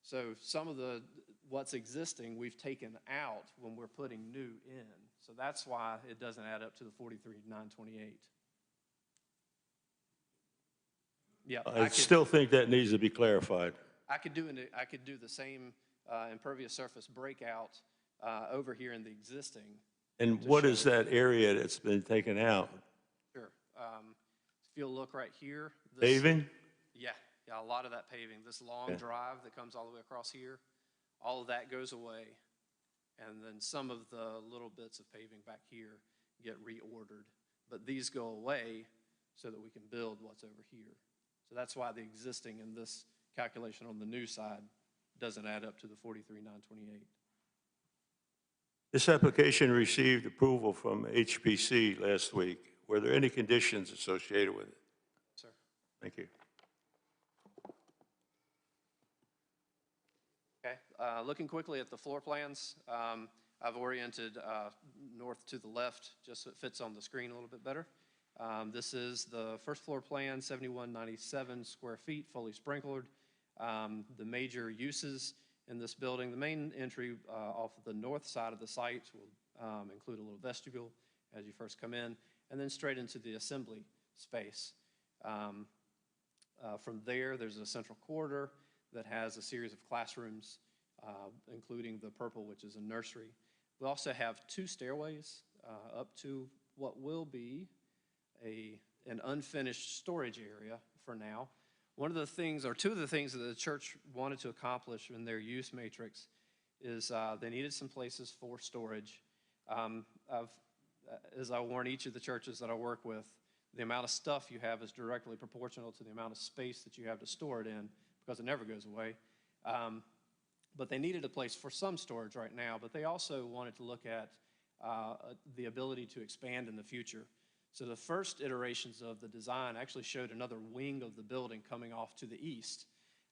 So some of what's existing we've taken out when we're putting new in. So that's why it doesn't add up to the 43,928. Yeah, I still think that needs to be clarified. I could do the same impervious surface breakout over here in the existing. And what is that area that's been taken out? Sure. If you'll look right here. Paving? Yeah, a lot of that paving. This long drive that comes all the way across here, all of that goes away. And then some of the little bits of paving back here get reordered. But these go away so that we can build what's over here. So that's why the existing in this calculation on the new side doesn't add up to the 43,928. This application received approval from HPC last week. Were there any conditions associated with it? Sir. Thank you. Okay, looking quickly at the floor plans, I've oriented north to the left just so it fits on the screen a little bit better. This is the first floor plan, 7,197 square feet, fully sprinkled. The major uses in this building, the main entry off of the north side of the site will include a little vestibule as you first come in, and then straight into the assembly space. From there, there's a central corridor that has a series of classrooms, including the purple, which is a nursery. We also have two stairways up to what will be an unfinished storage area for now. One of the things, or two of the things that the church wanted to accomplish in their use matrix is they needed some places for storage. As I warn each of the churches that I work with, the amount of stuff you have is directly proportional to the amount of space that you have to store it in, because it never goes away. But they needed a place for some storage right now, but they also wanted to look at the ability to expand in the future. So the first iterations of the design actually showed another wing of the building coming off to the east.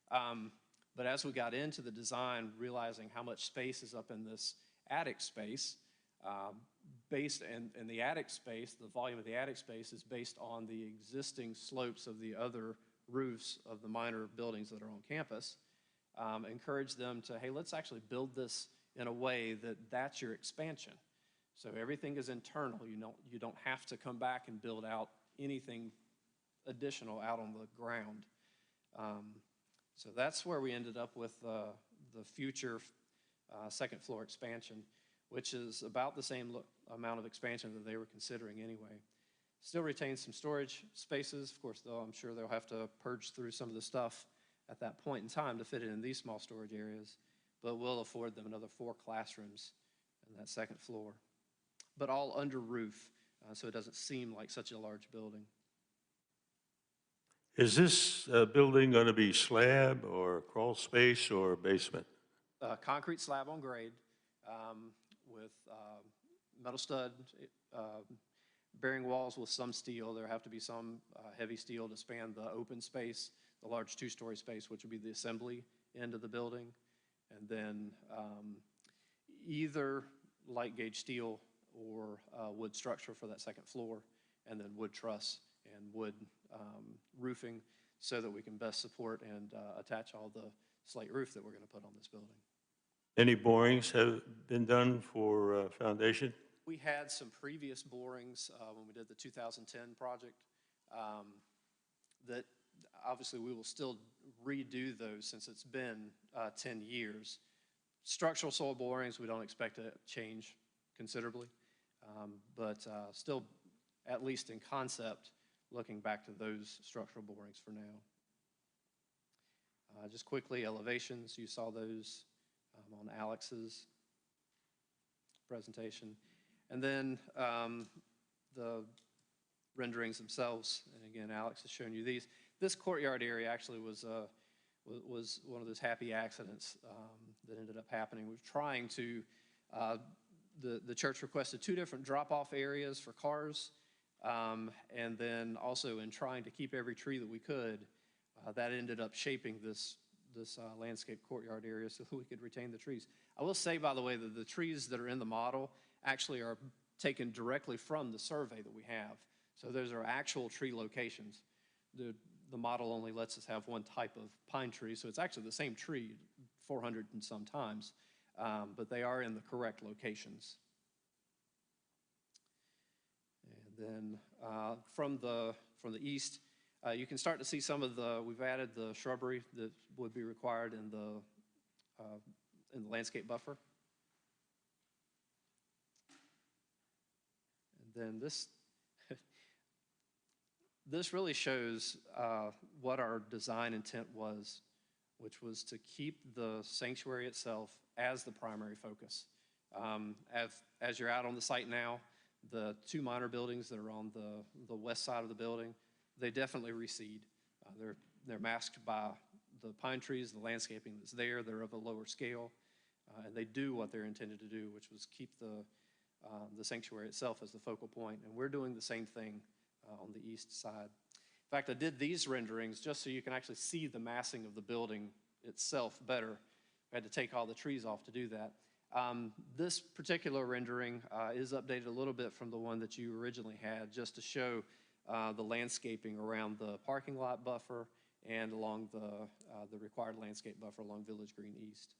But as we got into the design, realizing how much space is up in this attic space, and the attic space, the volume of the attic space is based on the existing slopes of the other roofs of the minor buildings that are on campus, encourage them to, hey, let's actually build this in a way that that's your expansion. So everything is internal. You don't have to come back and build out anything additional out on the ground. So that's where we ended up with the future second floor expansion, which is about the same amount of expansion that they were considering anyway. Still retains some storage spaces. Of course, though, I'm sure they'll have to purge through some of the stuff at that point in time to fit it in these small storage areas, but will afford them another 4 classrooms in that second floor, but all under roof, so it doesn't seem like such a large building. Is this building going to be slab or crawl space or basement? Concrete slab on grade with metal stud bearing walls with some steel. There have to be some heavy steel to span the open space, the large 2-story space, which would be the assembly end of the building. And then either light gauge steel or wood structure for that second floor, and then wood truss and wood roofing so that we can best support and attach all the slate roof that we're going to put on this building. Any borings have been done for foundation? We had some previous borings when we did the 2010 project that obviously we will still redo those since it's been 10 years. Structural soil borings, we don't expect to change considerably, but still, at least in concept, looking back to those structural borings for now. Just quickly, elevations, you saw those on Alex's presentation. And then the renderings themselves, and again, Alex has shown you these. This courtyard area actually was one of those happy accidents that ended up happening. We're trying to, the church requested 2 different drop-off areas for cars, and then also in trying to keep every tree that we could, that ended up shaping this landscape courtyard area so that we could retain the trees. I will say, by the way, that the trees that are in the model actually are taken directly from the survey that we have. So those are actual tree locations. The model only lets us have one type of pine tree, so it's actually the same tree 400 and some times, but they are in the correct locations. And then from the east, you can start to see some of we've added the shrubbery that would be required in the landscape buffer. And then this really shows what our design intent was, which was to keep the sanctuary itself as the primary focus. As you're out on the site now, the 2 minor buildings that are on the west side of the building, they definitely recede. They're masked by the pine trees, the landscaping that's there. They're of a lower scale, and they do what they're intended to do, which was keep the sanctuary itself as the focal point. And we're doing the same thing on the east side. In fact, I did these renderings just so you can actually see the massing of the building itself better. I had to take all the trees off to do that. This particular rendering is updated a little bit from the one that you originally had, just to show the landscaping around the parking lot buffer and along the required landscape buffer along Village Green East.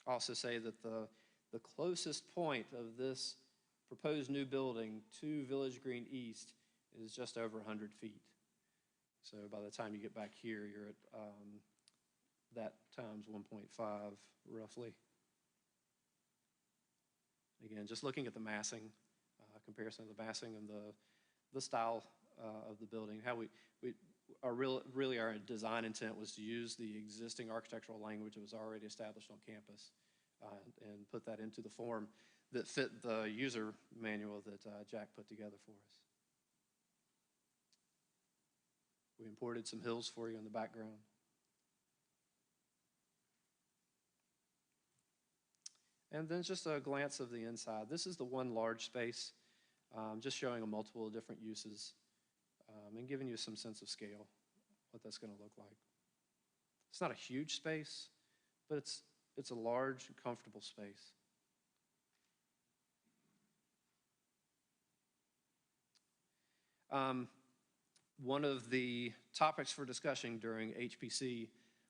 Also say that the closest point of this proposed new building to Village Green East is just over 100 feet. So by the time you get back here, you're at that times 1.5 roughly. Again, just looking at the massing, comparison of the massing and the style of the building, how really our design intent was to use the existing architectural language that was already established on campus and put that into the form that fit the user manual that Jack put together for us. We imported some hills for you in the background. And then just a glance of the inside. This is the one large space, just showing a multiple of different uses and giving you some sense of scale, what that's going to look like. It's not a huge space, but it's a large and comfortable space. One of the topics for discussion during HPC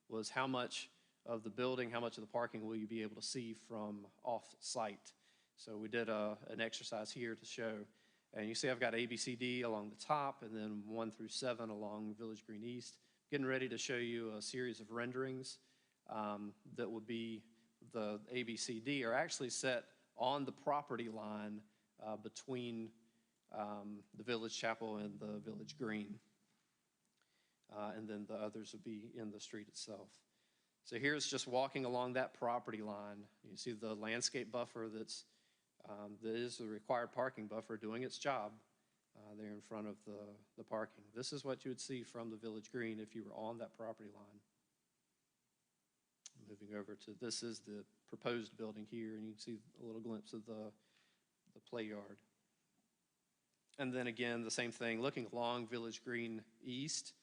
was how much of the building, how much of the parking will you be able to see from off-site. So we did an exercise here to show, and you see I've got ABCD along the top and then 1 through 7 along Village Green East. Getting ready to show you a series of renderings that would be the ABCD are actually set on the property line between the Village Chapel and the Village Green. And then the others would be in the street itself. So here's just walking along that property line. You see the landscape buffer that is the required parking buffer doing its job there in front of the parking. This is what you would see from the Village Green if you were on that property line. Moving over to, this is the proposed building here, and you can see a little glimpse of the play yard. And then again, the same thing, looking along Village Green East,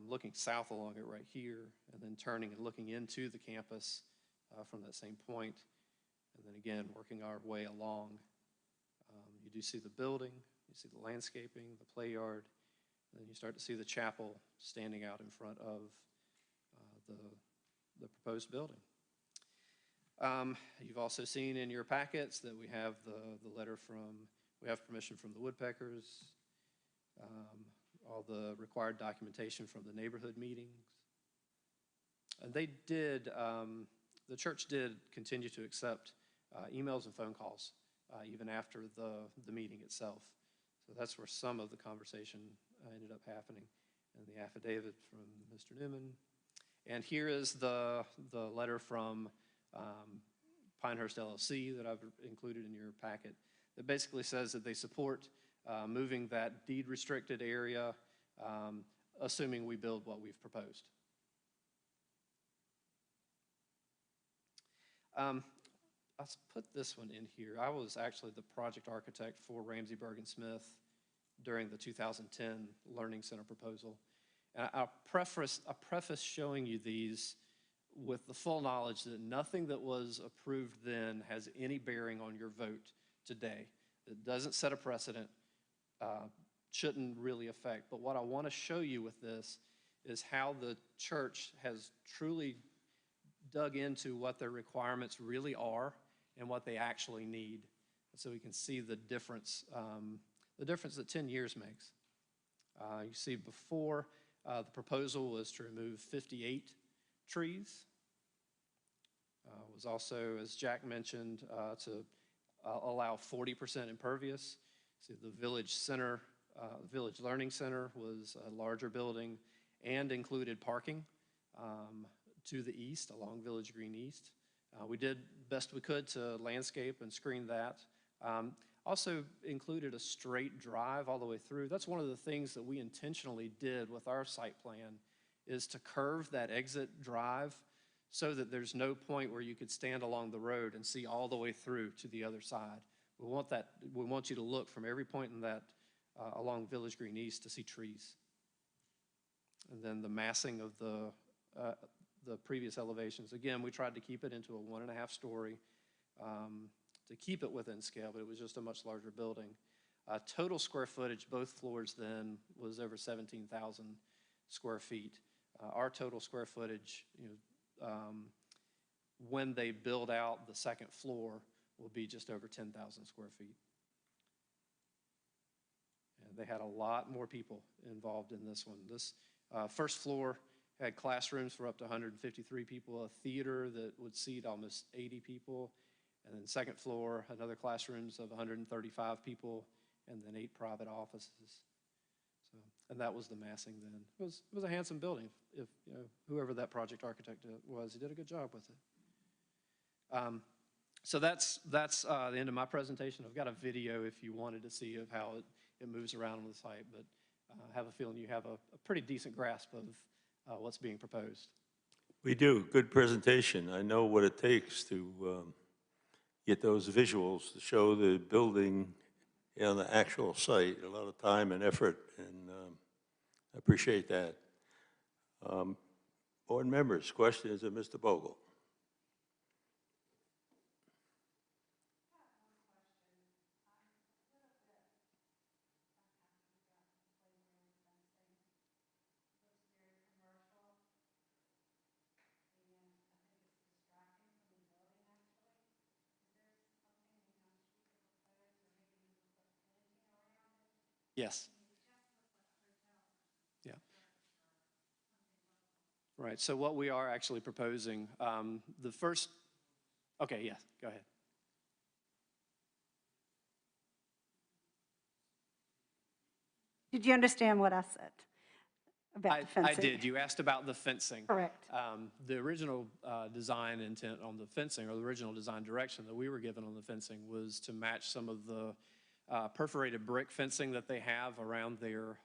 looking south along it right here, and then turning and looking into the campus from that same point. And then again, working our way along. You do see the building, you see the landscaping, the play yard, and then you start to see the chapel standing out in front of the proposed building. You've also seen in your packets that we have the letter we have permission from the Woodpeckers, all the required documentation from the neighborhood meetings. And they did, the church did continue to accept emails and phone calls even after the meeting itself. So that's where some of the conversation ended up happening. And the affidavit from Mr. Newman. And here is the letter from Pinehurst LLC that I've included in your packet that basically says that they support moving that deed restricted area, assuming we build what we've proposed. I'll put this one in here. I was actually the project architect for Ramsey Bergen Smith during the 2010 Learning Center proposal. And I'll preface showing you these with the full knowledge that nothing that was approved then has any bearing on your vote today. It doesn't set a precedent, shouldn't really affect. But what I want to show you with this is how the church has truly dug into what their requirements really are and what they actually need. So we can see the difference that 10 years makes. You see before, the proposal was to remove 58 trees. Was also, as Jack mentioned, to allow 40% impervious. See, the Village Center, Village Learning Center was a larger building and included parking to the east along Village Green East. We did best we could to landscape and screen that. Also included a straight drive all the way through. That's one of the things that we intentionally did with our site plan, is to curve that exit drive so that there's no point where you could stand along the road and see all the way through to the other side. We want you to look from every point in that along Village Green East to see trees. And then the massing of the previous elevations. Again, we tried to keep it into a 1.5 story to keep it within scale, but it was just a much larger building. Total square footage, both floors then, was over 17,000 square feet. Our total square footage, when they build out the second floor, will be just over 10,000 square feet. And they had a lot more people involved in this one. This first floor had classrooms for up to 153 people, a theater that would seat almost 80 people, And then second floor, another classrooms of 135 people, and then 8 private offices. So, and that was the massing then. It was a handsome building. If you know, whoever that project architect was, he did a good job with it. So that's the end of my presentation. I've got a video if you wanted to see of how it moves around on the site, but I have a feeling you have a pretty decent grasp of what's being proposed. We do. Good presentation. I know what it takes to get those visuals to show the building on the actual site. A lot of time and effort, and I appreciate that. Board members, questions of Mr. Bogle? Yes. Yeah. Right, so what we are actually proposing, the first, okay, yes, go ahead. Did you understand what I said about the fencing? I did. You asked about the fencing. Correct. The original design intent on the fencing, or the original design direction that we were given on the fencing, was to match some of the perforated brick fencing that they have around their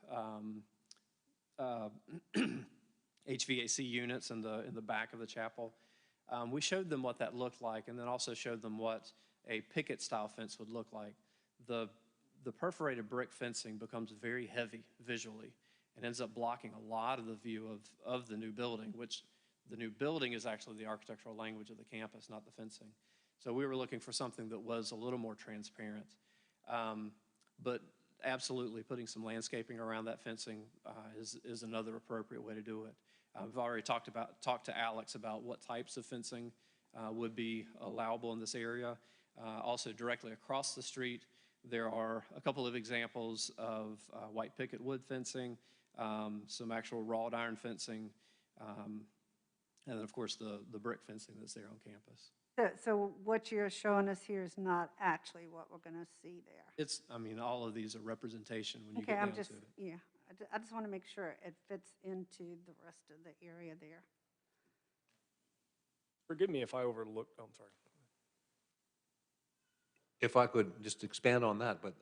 HVAC units in the back of the chapel. We showed them what that looked like, and then also showed them what a picket-style fence would look like. The perforated brick fencing becomes very heavy visually and ends up blocking a lot of the view of the new building, which the new building is actually the architectural language of the campus, not the fencing. So we were looking for something that was a little more transparent. But absolutely, putting some landscaping around that fencing is another appropriate way to do it. I've already talked to Alex about what types of fencing would be allowable in this area. Also, directly across the street, there are a couple of examples of white picket wood fencing, some actual wrought iron fencing, and then, of course, the brick fencing that's there on campus. So what you're showing us here is not actually what we're going to see there. I mean, all of these are representation when you Okay, get down I'm just, to it. yeah, I just want to make sure it fits into the rest of the area there. Forgive me if I overlooked, oh, I'm sorry. If I could just expand on that, but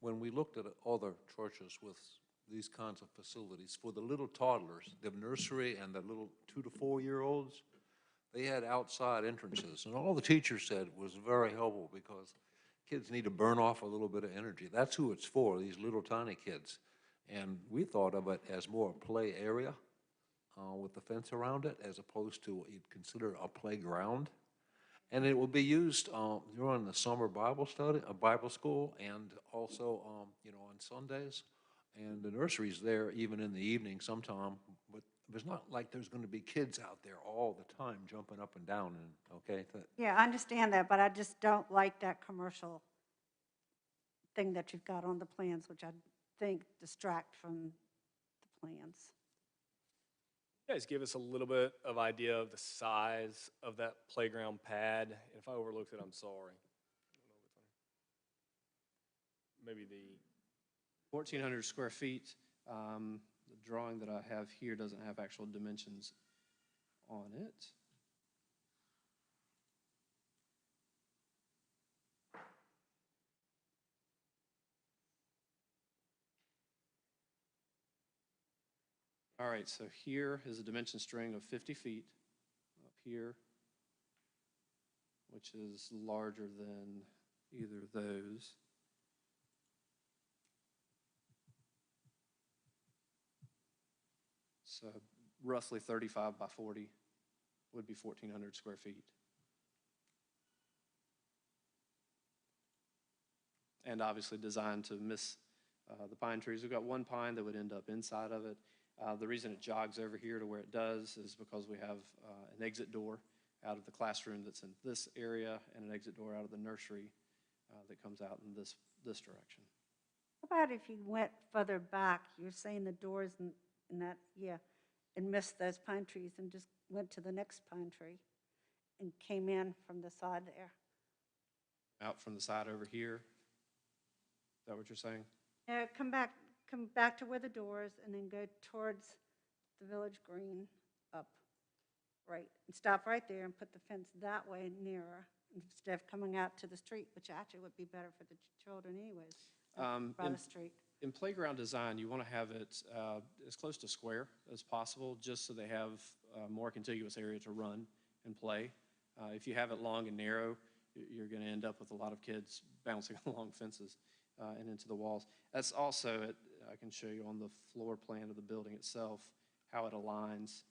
when we looked at other churches with these kinds of facilities, for the little toddlers, the nursery and the little 2 to 4 year olds, they had outside entrances, and all the teachers said was very helpful because kids need to burn off a little bit of energy. That's who it's for, these little tiny kids. And we thought of it as more a play area with the fence around it, as opposed to what you'd consider a playground. And it will be used during the summer Bible study, Bible school, and also, on Sundays. And the nursery's there even in the evening sometime, but it's not like there's going to be kids out there all the time jumping up and down. And okay, Yeah, I understand that, but I just don't like that commercial thing that you've got on the plans, which I think distract from the plans. You guys give us a little bit of idea of the size of that playground pad. If I overlooked it, I'm sorry. Maybe the 1,400 square feet. The drawing that I have here doesn't have actual dimensions on it. All right, so here is a dimension string of 50 feet up here, which is larger than either of those. So roughly 35 by 40 would be 1,400 square feet. And obviously designed to miss the pine trees. We've got one pine that would end up inside of it. The reason it jogs over here to where it does is because we have an exit door out of the classroom that's in this area and an exit door out of the nursery that comes out in this direction. How about if you went further back, you're saying the doors and that, yeah, and missed those pine trees and just went to the next pine tree and came in from the side there. Out from the side over here? Is that what you're saying? Yeah, come back to where the door is, and then go towards the Village Green up, right, and stop right there and put the fence that way nearer, instead of coming out to the street, which actually would be better for the children anyways, by the street. In playground design, you want to have it as close to square as possible, just so they have a more contiguous area to run and play. If you have it long and narrow, you're going to end up with a lot of kids bouncing along fences and into the walls. That's also, I can show you on the floor plan of the building itself, how it aligns.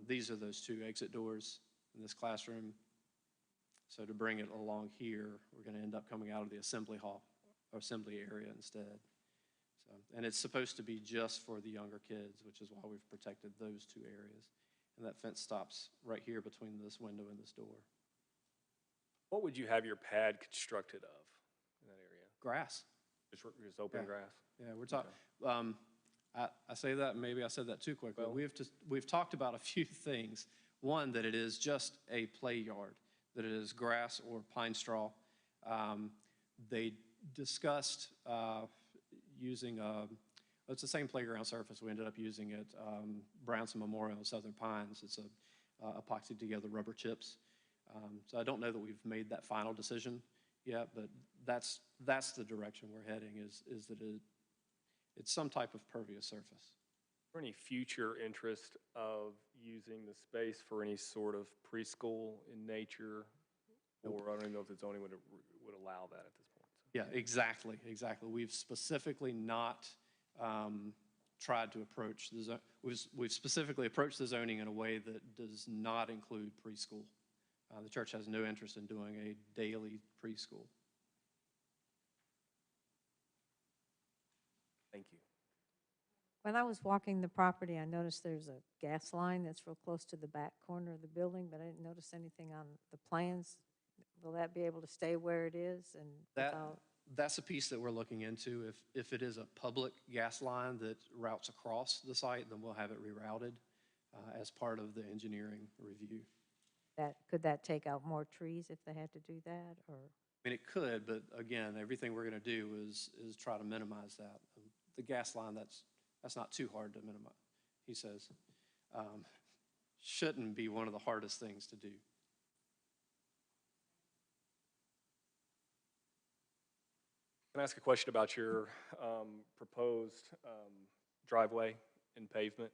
These are those two exit doors in this classroom. So to bring it along here, we're going to end up coming out of the assembly hall or assembly area instead. So, and it's supposed to be just for the younger kids, which is why we've protected those two areas. And that fence stops right here between this window and this door. What would you have your pad constructed of in that area? Grass. Just open Yeah. grass? Yeah, we're talking, I say that, and maybe I said that too quickly. Well- We've talked about a few things. One, that it is just a play yard, that it is grass or pine straw. They discussed using, it's the same playground surface we ended up using at Brownson Memorial and Southern Pines. It's a epoxy together rubber chips. So I don't know that we've made that final decision yet, but that's the direction we're heading, is that it's some type of pervious surface. Is there any future interest of using the space for any sort of preschool in nature? Or I don't even know if the zoning would allow that at this point. Yeah, exactly. We've specifically not tried to approach the we've specifically approached the zoning in a way that does not include preschool. The church has no interest in doing a daily preschool. Thank you. When I was walking the property, I noticed there's a gas line that's real close to the back corner of the building, but I didn't notice anything on the plans. Will that be able to stay where it is and without? That's a piece that we're looking into. If it is a public gas line that routes across the site, then we'll have it rerouted as part of the engineering review. Could that take out more trees if they had to do that, or? I mean, it could, but again, everything we're going to do is try to minimize that. The gas line, that's not too hard to minimize, he says. Shouldn't be one of the hardest things to do. Can I ask a question about your proposed driveway and pavement?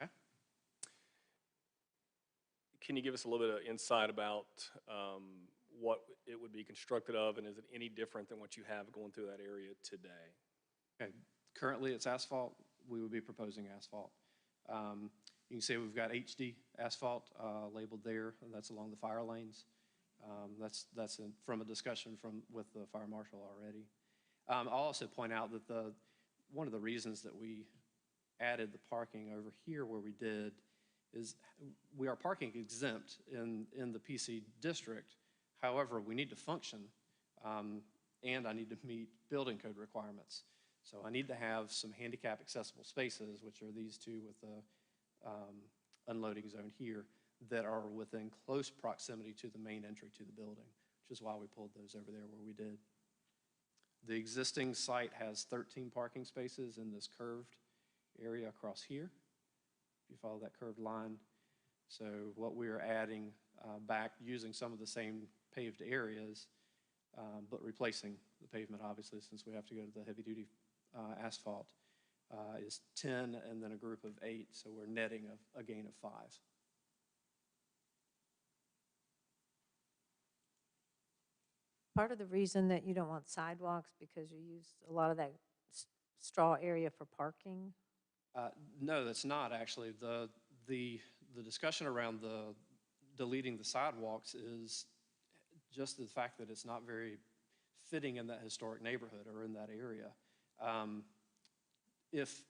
Okay. Can you give us a little bit of insight about what it would be constructed of, and is it any different than what you have going through that area today? Okay. Currently, it's asphalt. We would be proposing asphalt. You can see we've got HD asphalt labeled there. That's along the fire lanes. That's from a discussion with the fire marshal already. I'll also point out that one of the reasons that we added the parking over here where we did is we are parking exempt in the PC district. However, we need to function, and I need to meet building code requirements. So I need to have some handicap accessible spaces, which are these two with the unloading zone here, that are within close proximity to the main entry to the building, which is why we pulled those over there where we did. The existing site has 13 parking spaces in this curved area across here, if you follow that curved line. So what we're adding back, using some of the same paved areas, but replacing the pavement, obviously, since we have to go to the heavy-duty asphalt, is 10 and then a group of 8, so we're netting a gain of 5. Part of the reason that you don't want sidewalks because you use a lot of that straw area for parking? No, that's not actually. The discussion around deleting the sidewalks is just the fact that it's not very fitting in that historic neighborhood or in that area. If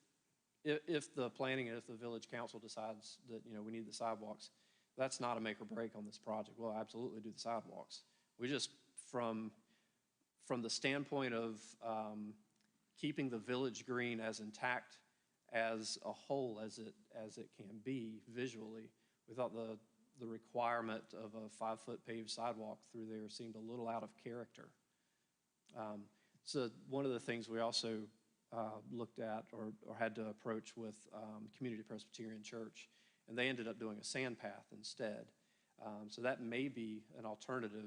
the planning and if the village council decides that, we need the sidewalks, that's not a make or break on this project. We'll absolutely do the sidewalks. We just, from from the standpoint of keeping the village green as intact as a whole as it can be visually, we thought the requirement of a 5-foot paved sidewalk through there seemed a little out of character. So one of the things we also looked at or had to approach with Community Presbyterian Church, and they ended up doing a sand path instead. So that may be an alternative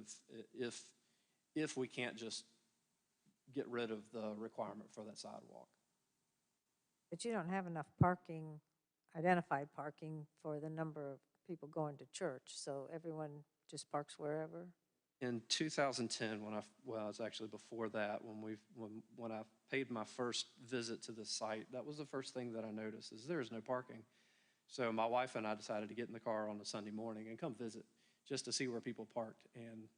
if we can't just get rid of the requirement for that sidewalk. But you don't have enough parking, identified parking for the number of people going to church, so everyone just parks wherever? In 2010, well, it's actually before that, when I paid my first visit to the site, that was the first thing that I noticed, is there's no parking. So my wife and I decided to get in the car on a Sunday morning and come visit, just to see where people parked. And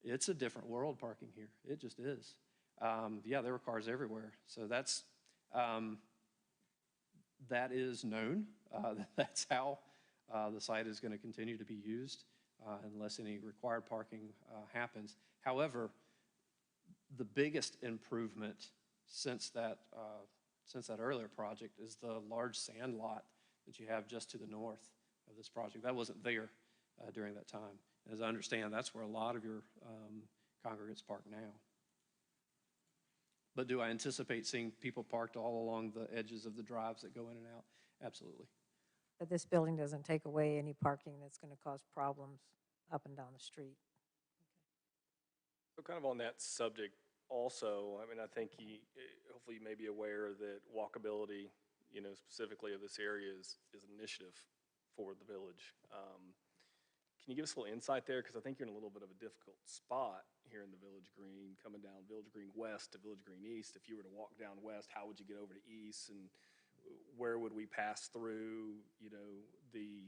it's a different world parking here. It just is. Yeah, there were cars everywhere. So that is known. That's how the site is going to continue to be used unless any required parking happens. However, the biggest improvement since that earlier project is the large sand lot that you have just to the north of this project. That wasn't there during that time. As I understand, that's where a lot of your congregants park now. But do I anticipate seeing people parked all along the edges of the drives that go in and out? Absolutely. But this building doesn't take away any parking that's going to cause problems up and down the street. So kind of on that subject also, I mean, I think hopefully you may be aware that walkability, specifically of this area is an initiative for the village. Can you give us a little insight there? Because I think you're in a little bit of a difficult spot here in the Village Green, coming down Village Green West to Village Green East. If you were to walk down west, how would you get over to east, and where would we pass through, the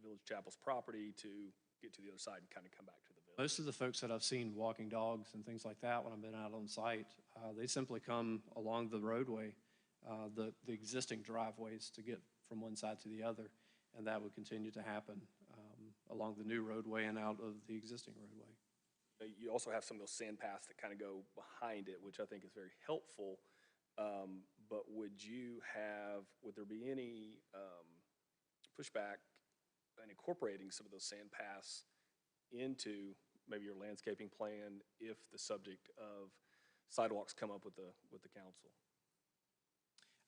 Village Chapel's property to get to the other side and kind of come back to the village? Most of the folks that I've seen walking dogs and things like that when I've been out on site, they simply come along the roadway, the existing driveways to get from one side to the other, and that would continue to happen along the new roadway and out of the existing roadway. You also have some of those sand paths that kind of go behind it, which I think is very helpful. But would there be any pushback in incorporating some of those sand paths into maybe your landscaping plan if the subject of sidewalks come up with the council?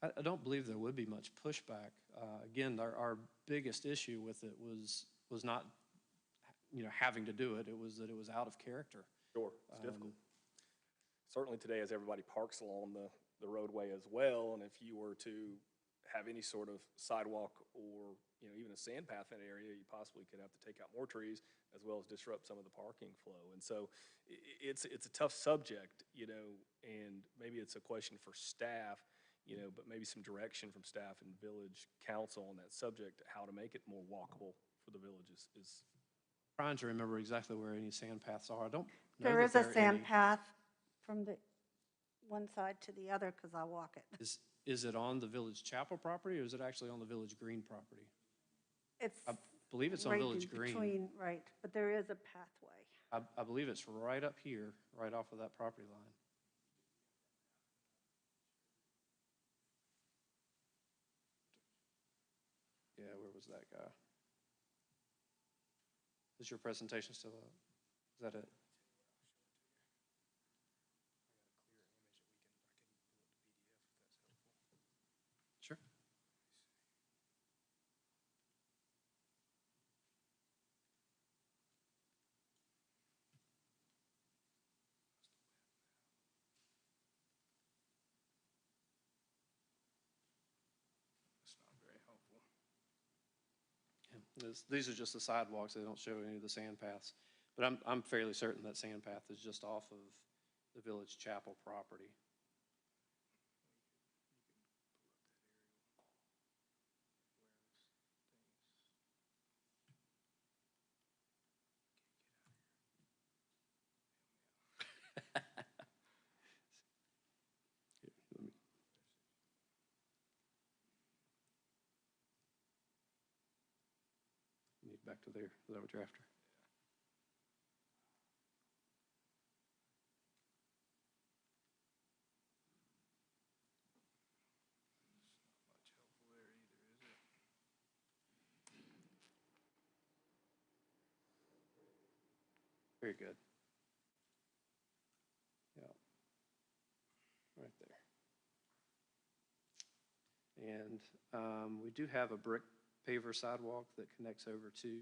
I don't believe there would be much pushback. Again, our biggest issue with it was not, having to do it. It was that it was out of character. Sure, it's difficult. Certainly today, as everybody parks along the roadway as well, and if you were to have any sort of sidewalk or even a sand path in an area, you possibly could have to take out more trees as well as disrupt some of the parking flow. And so it's a tough subject, and maybe it's a question for staff, but maybe some direction from staff and village council on that subject, how to make it more walkable for the villages is. Trying to remember exactly where any sand paths are. I don't know There that is a are sand any. path from the one side to the other because I walk it. Is it on the Village Chapel property, or is it actually on the Village Green property? It's I believe it's on right Village in Green. between, right, but there is a pathway. I believe it's right up here, right off of that property line. Yeah, where was that guy? Is your presentation still up? Is that it? Sure. That's not very helpful. Yeah, these are just the sidewalks. They don't show any of the sand paths. But I'm fairly certain that sand path is just off of the Village Chapel property. Here, let me. Need back to there. Is that what you're after? Very good. Yeah. Right there. And we do have a brick paver sidewalk that connects over to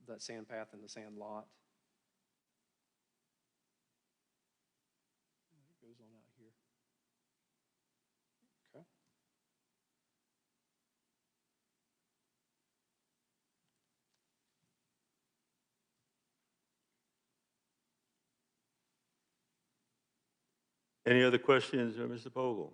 that sand path and the sand lot. It goes on out here. Okay. Any other questions, Mr. Bogle?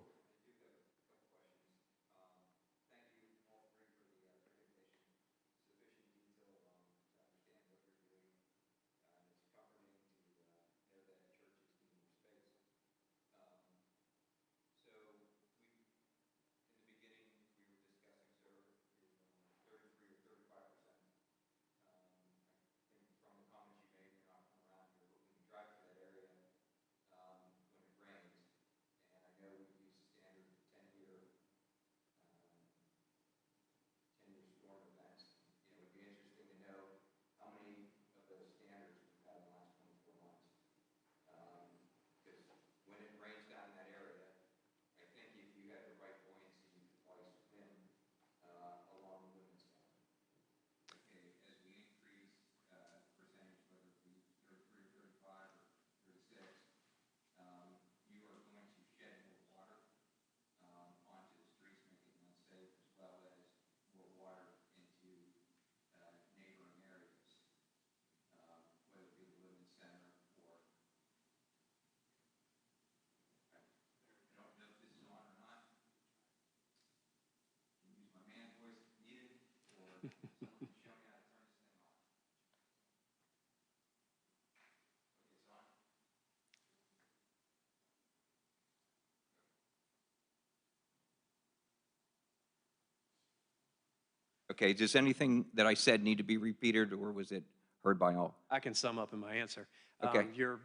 Okay, does anything that I said need to be repeated, or was it heard by all? I can sum up in my answer. Okay. Your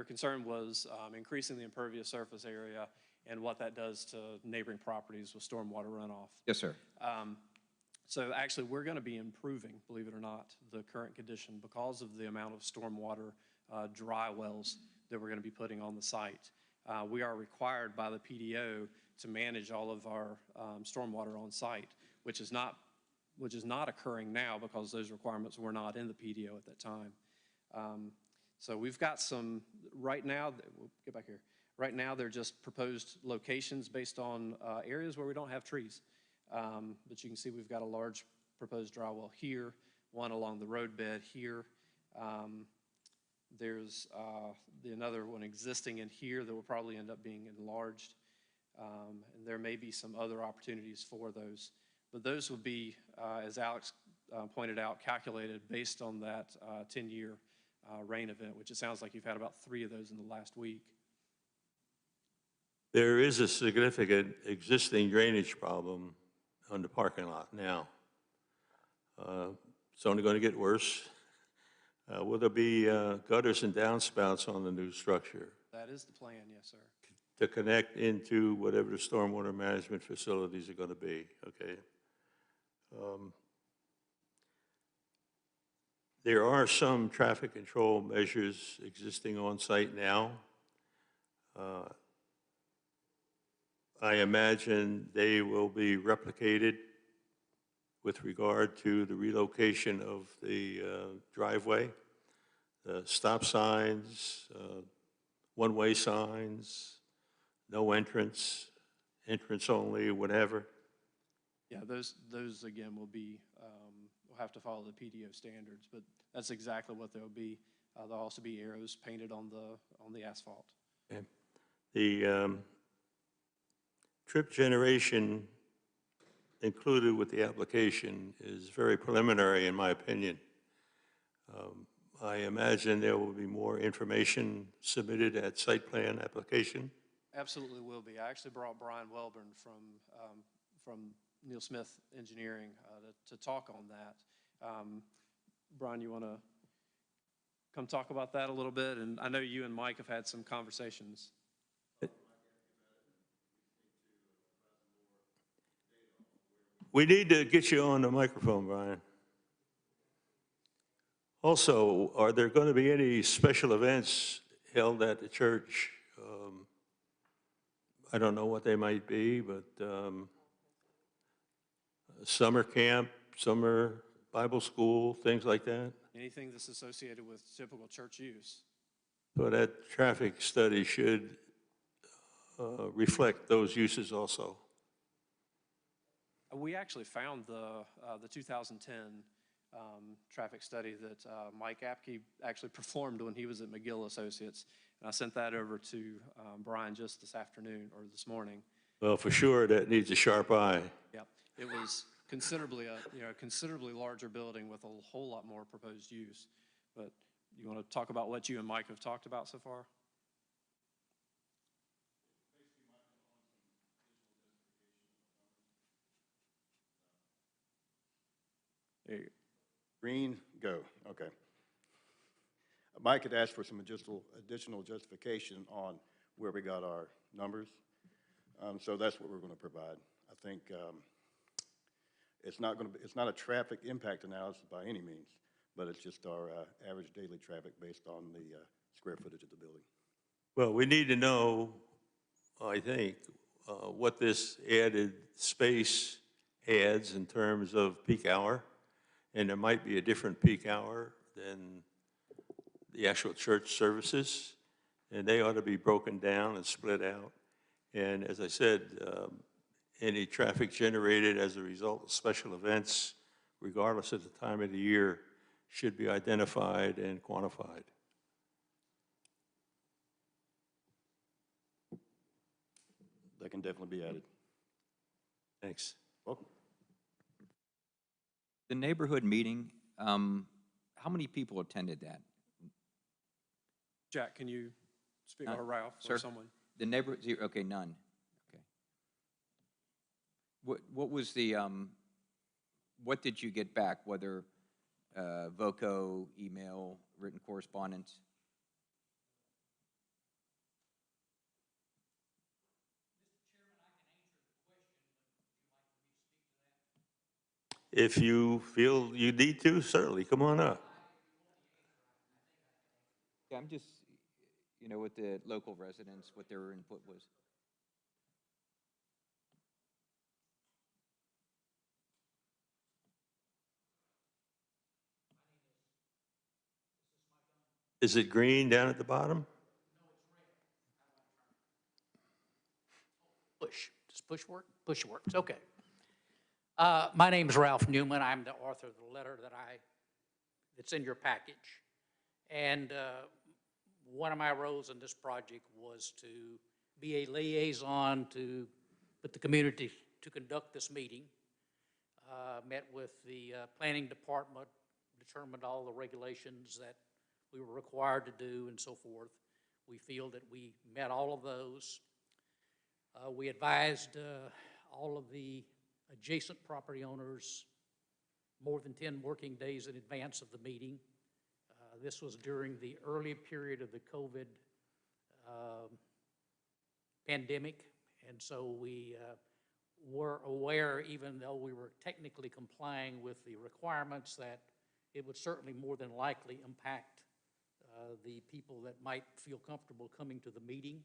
concern was increasing the impervious surface area and what that does to neighboring properties with stormwater runoff. Yes, sir. So actually, we're going to be improving, believe it or not, the current condition because of the amount of stormwater dry wells that we're going to be putting on the site. We are required by the PDO to manage all of our stormwater on site, which is not occurring now because those requirements were not in the PDO at that time. So we've got some, right now, we'll get back here. Right now, they're just proposed locations based on areas where we don't have trees. But you can see we've got a large proposed dry well here, one along the roadbed here. There's another one existing in here that will probably end up being enlarged. And there may be some other opportunities for those. But those would be, as Alex pointed out, calculated based on that 10-year rain event, which it sounds like you've had about 3 of those in the last week. There is a significant existing drainage problem on the parking lot now. It's only going to get worse. Will there be gutters and downspouts on the new structure That is the plan, yes, sir. to connect into whatever the stormwater management facilities are going to be? Okay. There are some traffic control measures existing on site now. I imagine they will be replicated with regard to the relocation of the driveway, stop signs, one-way signs, no entrance, entrance only, whatever. Yeah, those again will be, we'll have to follow the PDO standards, but that's exactly what they'll be. There'll also be arrows painted on the asphalt. Okay. The trip generation included with the application is very preliminary, in my opinion. I imagine there will be more information submitted at site plan application. Absolutely will be. I actually brought Brian Welburn from Neil Smith Engineering to talk on that. Brian, you want to come talk about that a little bit? And I know you and Mike have had some conversations. We need to get you on the microphone, Brian. Also, are there going to be any special events held at the church? I don't know what they might be, but summer camp, summer Bible school, things like that? Anything that's associated with typical church use. So that traffic study should reflect those uses also. We actually found the 2010 traffic study that Mike Apke actually performed when he was at McGill Associates. And I sent that over to Brian just this afternoon or this morning. Well, for sure, that needs a sharp eye. Yep, it was considerably considerably larger building with a whole lot more proposed use. But you want to talk about what you and Mike have talked about so far? There you go. Green, go, okay. Mike had asked for some additional justification on where we got our numbers. So that's what we're going to provide. I think it's not a traffic impact analysis by any means, but it's just our average daily traffic based on the square footage of the building. Well, we need to know, I think, what this added space adds in terms of peak hour. And there might be a different peak hour than the actual church services. And they ought to be broken down and split out. And as I said, any traffic generated as a result of special events, regardless of the time of the year, should be identified and quantified. That can definitely be added. Thanks. Welcome. The neighborhood meeting, how many people attended that? Jack, can you speak, or Ralph, Sir? or someone? The neighborhood, okay, none. Okay. What was the, what did you get back, whether VOCO, email, written correspondence? If you feel you need to, certainly, come on up. Yeah, I'm just, with the local residents, what their input was. Is it green down at the bottom? Push. Does push work? Push works, okay. My name is Ralph Newman. I'm the author of the letter that's in your package. And one of my roles in this project was to be a liaison with the community to conduct this meeting. Met with the planning department, determined all the regulations that we were required to do and so forth. We feel that we met all of those. We advised all of the adjacent property owners more than 10 working days in advance of the meeting. This was during the early period of the COVID pandemic, and so we were aware, even though we were technically complying with the requirements, that it would certainly more than likely impact the people that might feel comfortable coming to the meeting.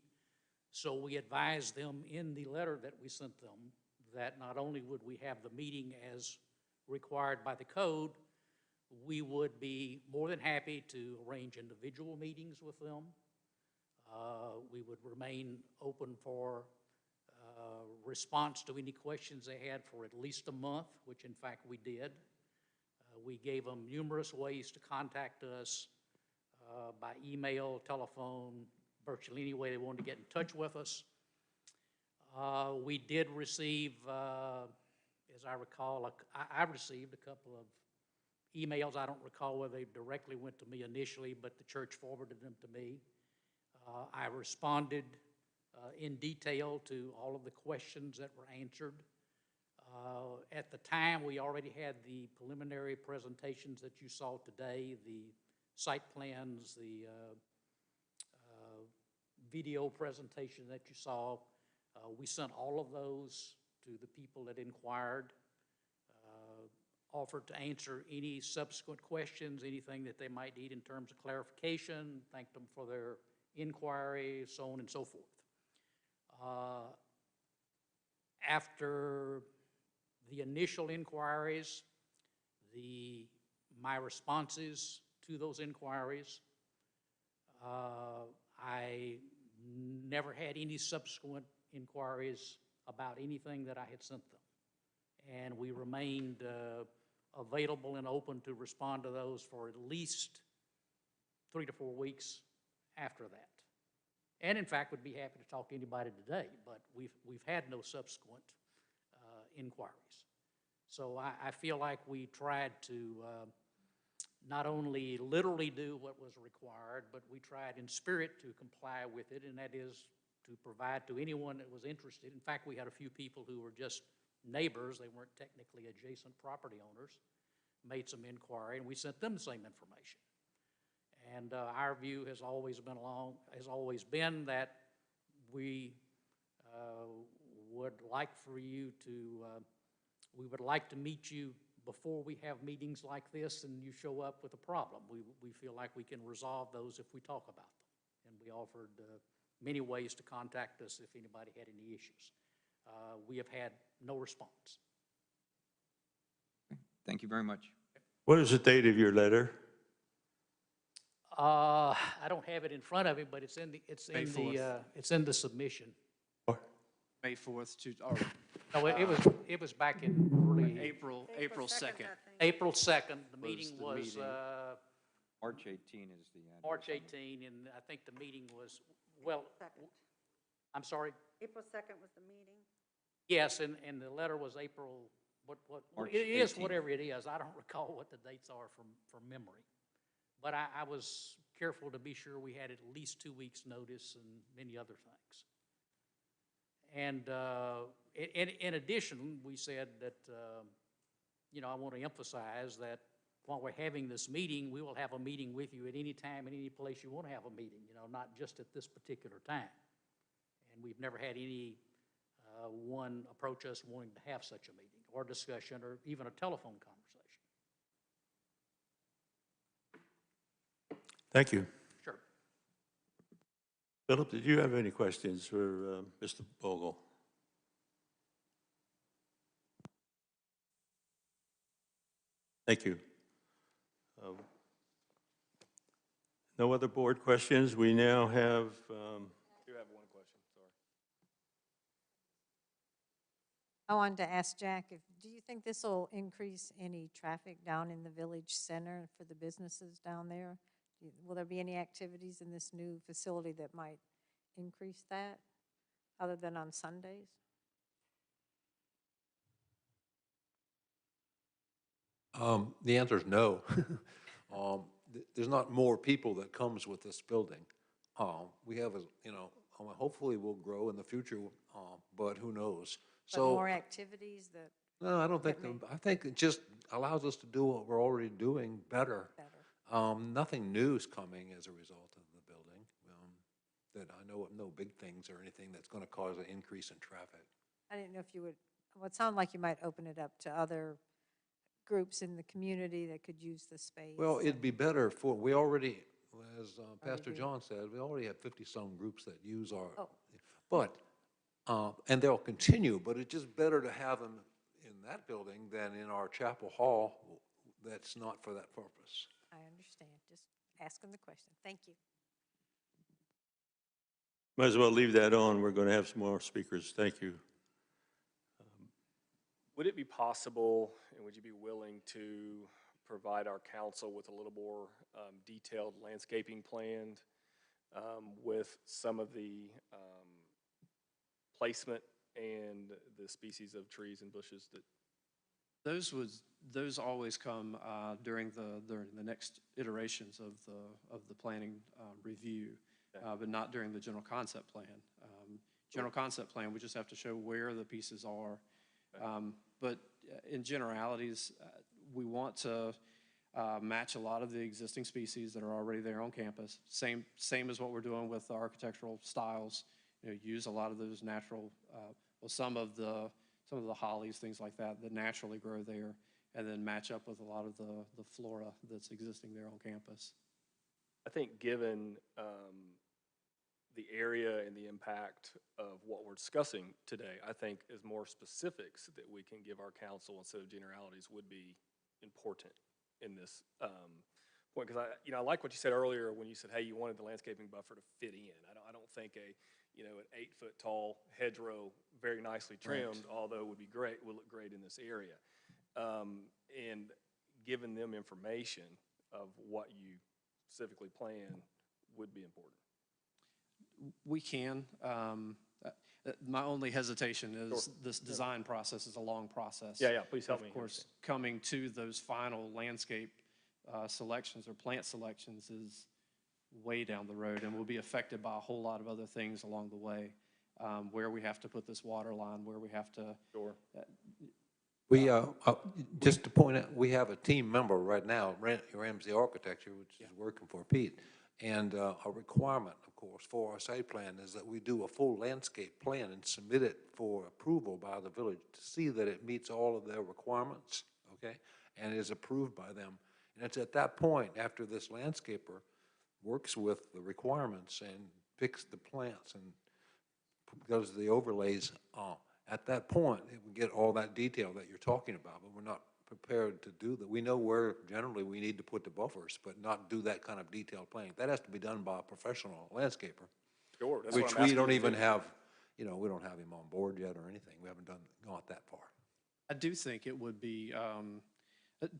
So we advised them in the letter that we sent them that not only would we have the meeting as required by the code, we would be more than happy to arrange individual meetings with them. We would remain open for response to any questions they had for at least a month, which in fact we did. We gave them numerous ways to contact us by email, telephone, virtually any way they wanted to get in touch with us. We did receive, as I recall, I received a couple of emails. I don't recall whether they directly went to me initially, but the church forwarded them to me. I responded in detail to all of the questions that were answered. At the time, we already had the preliminary presentations that you saw today, the site plans, the video presentation that you saw. We sent all of those to the people that inquired. offered to answer any subsequent questions, anything that they might need in terms of clarification, thanked them for their inquiry, so on and so forth. After the initial inquiries, my responses to those inquiries, I never had any subsequent inquiries about anything that I had sent them. And we remained available and open to respond to those for at least 3 to 4 weeks after that. And in fact, would be happy to talk to anybody today, but we've had no subsequent inquiries. So I feel like we tried to not only literally do what was required, but we tried in spirit to comply with it, and that is to provide to anyone that was interested. In fact, we had a few people who were just neighbors, they weren't technically adjacent property owners, made some inquiry, and we sent them the same information. And our view has always been that we would like for you to, we would like to meet you before we have meetings like this and you show up with a problem. We feel like we can resolve those if we talk about them. And we offered many ways to contact us if anybody had any issues. We have had no response. Thank you very much. What is the date of your letter? I don't have it in front of me, but it's in the submission. May 4th to, No, it was back in early April 2nd. April 2nd. The Was meeting the was meeting. March 18 is the address. March 18, and I think the meeting was, well, I'm sorry? April 2nd was the meeting. Yes, and the letter was April, March it is 18th. whatever it is. I don't recall what the dates are from memory. But I was careful to be sure we had at least 2 weeks' notice and many other things. And in addition, we said that, I want to emphasize that while we're having this meeting, we will have a meeting with you at any time, in any place you want to have a meeting, not just at this particular time. And we've never had any one approach us wanting to have such a meeting or discussion or even a telephone conversation. Thank you. Sure. Philip, did you have any questions for Mr. Bogle? Thank you. No other board questions? We now have, I do have one question, sorry. I wanted to ask Jack, do you think this will increase any traffic down in the village center for the businesses down there? Will there be any activities in this new facility that might increase that, other than on Sundays? The answer is no. There's not more people that comes with this building. We have, hopefully we'll grow in the future, but who knows? But more activities that. No, I don't think, I think it just allows us to do what we're already doing better. Nothing new is coming as a result of the building, that I know of, no big things or anything that's going to cause an increase in traffic. I didn't know if you would, well, it sounded like you might open it up to other groups in the community that could use the space. Well, it'd be better for, we already, as Pastor do. John said, we already have 50-some groups that use our, Oh. but, and they'll continue, but it's just better to have them in that building than in our chapel hall that's not for that purpose. I understand, just asking the question. Thank you. might as well leave that on. We're going to have some more speakers. Thank you. Would it be possible, and would you be willing to provide our council with a little more detailed landscaping plan with some of the placement and the species of trees and bushes that? Those always come during the next iterations of the planning review, but not during the general concept plan. General concept plan, we just have to show where the pieces are. But in generalities, we want to match a lot of the existing species that are already there on campus. Same as what we're doing with the architectural styles. Use a lot of those natural, some of the hollies, things like that naturally grow there, and then match up with a lot of the flora that's existing there on campus. I think given the area and the impact of what we're discussing today, I think is more specifics that we can give our council instead of generalities would be important in this point. Because I like what you said earlier when you said, hey, you wanted the landscaping buffer to fit in. I don't think an 8-foot tall hedgerow, very nicely trimmed, although would look great in this area. And giving them information of what you specifically plan would be important. We can. My only hesitation is this design process is a long process. Yeah, please help me. Of course, coming to those final landscape selections or plant selections is way down the road and will be affected by a whole lot of other things along the way. Where we have to put this water line, where we have to. Sure. We, just to point out, we have a team member right now, Ramsey Architecture, which is working for Pete. And a requirement, of course, for our site plan is that we do a full landscape plan and submit it for approval by the village to see that it meets all of their requirements, okay? And is approved by them. And it's at that point, after this landscaper works with the requirements and picks the plants and does the overlays, at that point, it will get all that detail that you're talking about, but we're not prepared to do that. We know where generally we need to put the buffers, but not do that kind of detailed planning. That has to be done by a professional landscaper. Sure, that's which what I'm we asking don't you even to do. have, we don't have him on board yet or anything. We haven't gone that far. I do think it would be,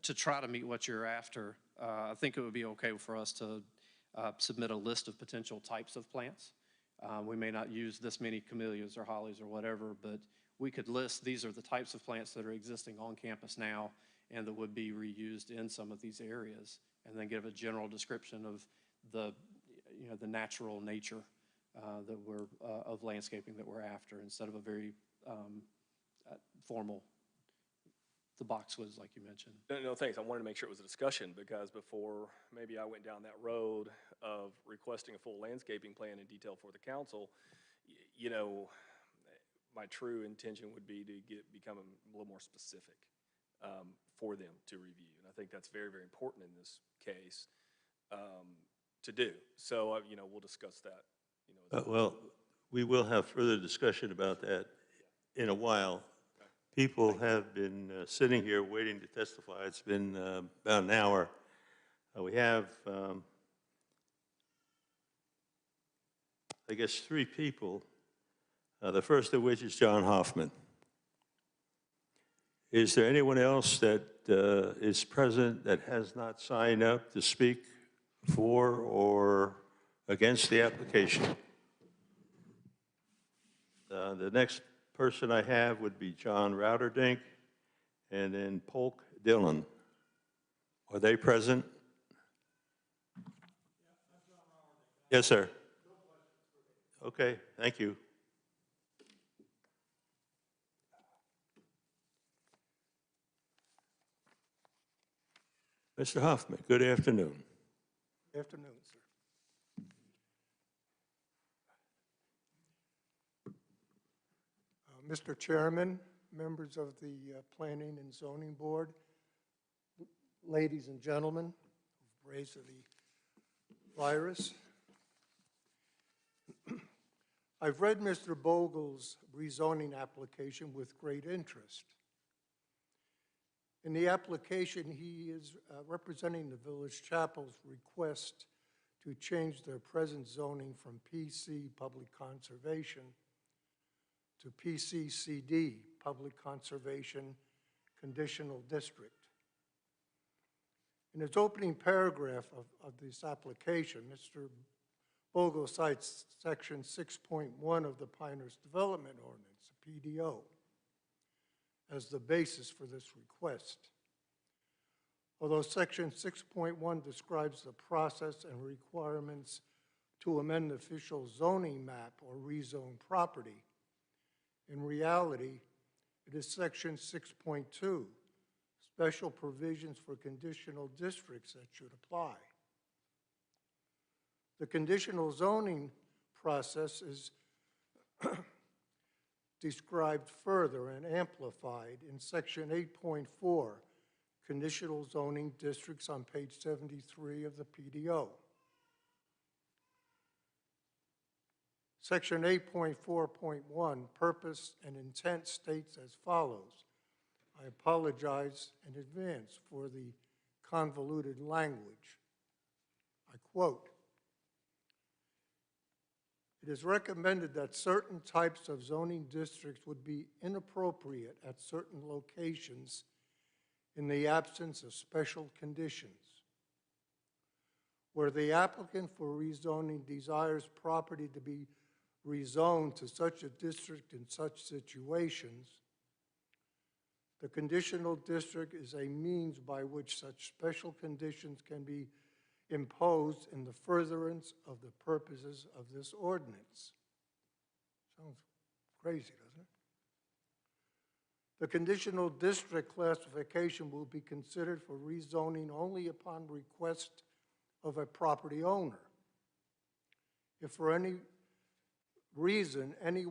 to try to meet what you're after, I think it would be okay for us to submit a list of potential types of plants. We may not use this many camellias or hollies or whatever, but we could list, these are the types of plants that are existing on campus now and that would be reused in some of these areas, and then give a general description of the natural nature that we're, of landscaping that we're after, instead of a very formal, the boxwoods like you mentioned. No, thanks. I wanted to make sure it was a discussion because before maybe I went down that road of requesting a full landscaping plan in detail for the council, my true intention would be to become a little more specific for them to review. And I think that's very, very important in this case to do. So, we'll discuss that. Well, we will have further discussion about that in a while. People have been sitting here waiting to testify. It's been about an hour. We have, I guess, 3 people, the first of which is John Hoffman. Is there anyone else that is present that has not signed up to speak for or against the application? The next person I have would be John Routerdink and then Polk Dillon. Are they present? Yes, sir. Okay, thank you. Mr. Hoffman, good afternoon. Afternoon, sir. Mr. Chairman, members of the Planning and Zoning Board, ladies and gentlemen, raised of the virus. I've read Mr. Bogle's rezoning application with great interest. In the application, he is representing the Village Chapel's request to change their present zoning from PC, Public Conservation, to PCCD, Public Conservation Conditional District. In its opening paragraph of this application, Mr. Bogle cites Section 6.1 of the Pinehurst Development Ordinance, PDO, as the basis for this request. Although Section 6.1 describes the process and requirements to amend the official zoning map or rezone property, in reality, it is Section 6.2, special provisions for conditional districts, that should apply. The conditional zoning process is described further and amplified in Section 8.4, conditional zoning districts on page 73 of the PDO. Section 8.4.1, purpose and intent states as follows. I apologize in advance for the convoluted language. I quote, "It is recommended that certain types of zoning districts would be inappropriate at certain locations in the absence of special conditions. Where the applicant for rezoning desires property to be rezoned to such a district in such situations, the conditional district is a means by which such special conditions can be imposed in the furtherance of the purposes of this ordinance." Sounds crazy, doesn't it? The conditional district classification will be considered for rezoning only upon request of a property owner. If for any reason any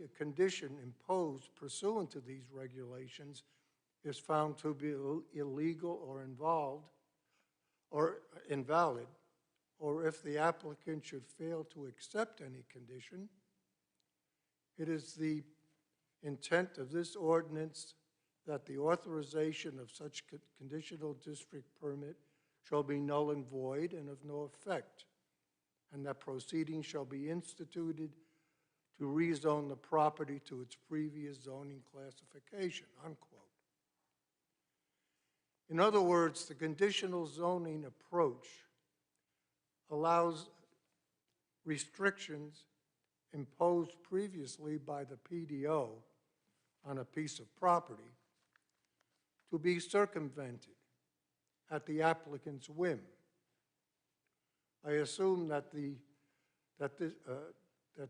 condition imposed pursuant to these regulations is found to be illegal or invalid, or if the applicant should fail to accept any condition, it is the intent of this ordinance that the authorization of such conditional district permit shall be null and void and of no effect, and that proceedings shall be instituted to rezone the property to its previous zoning classification, unquote. In other words, the conditional zoning approach allows restrictions imposed previously by the PDO on a piece of property to be circumvented at the applicant's whim. I assume that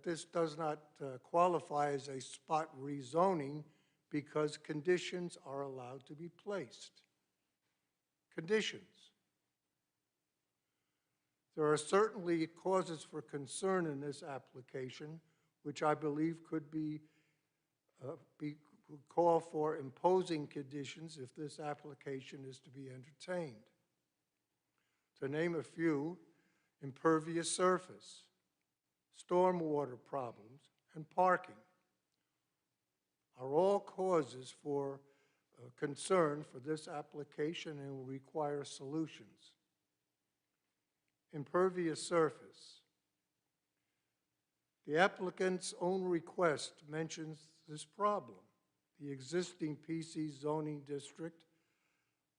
this does not qualify as a spot rezoning because conditions are allowed to be placed. Conditions. There are certainly causes for concern in this application, which I believe could call for imposing conditions if this application is to be entertained. To name a few, impervious surface, stormwater problems, and parking are all causes for concern for this application and will require solutions. Impervious surface. The applicant's own request mentions this problem. The existing PC zoning district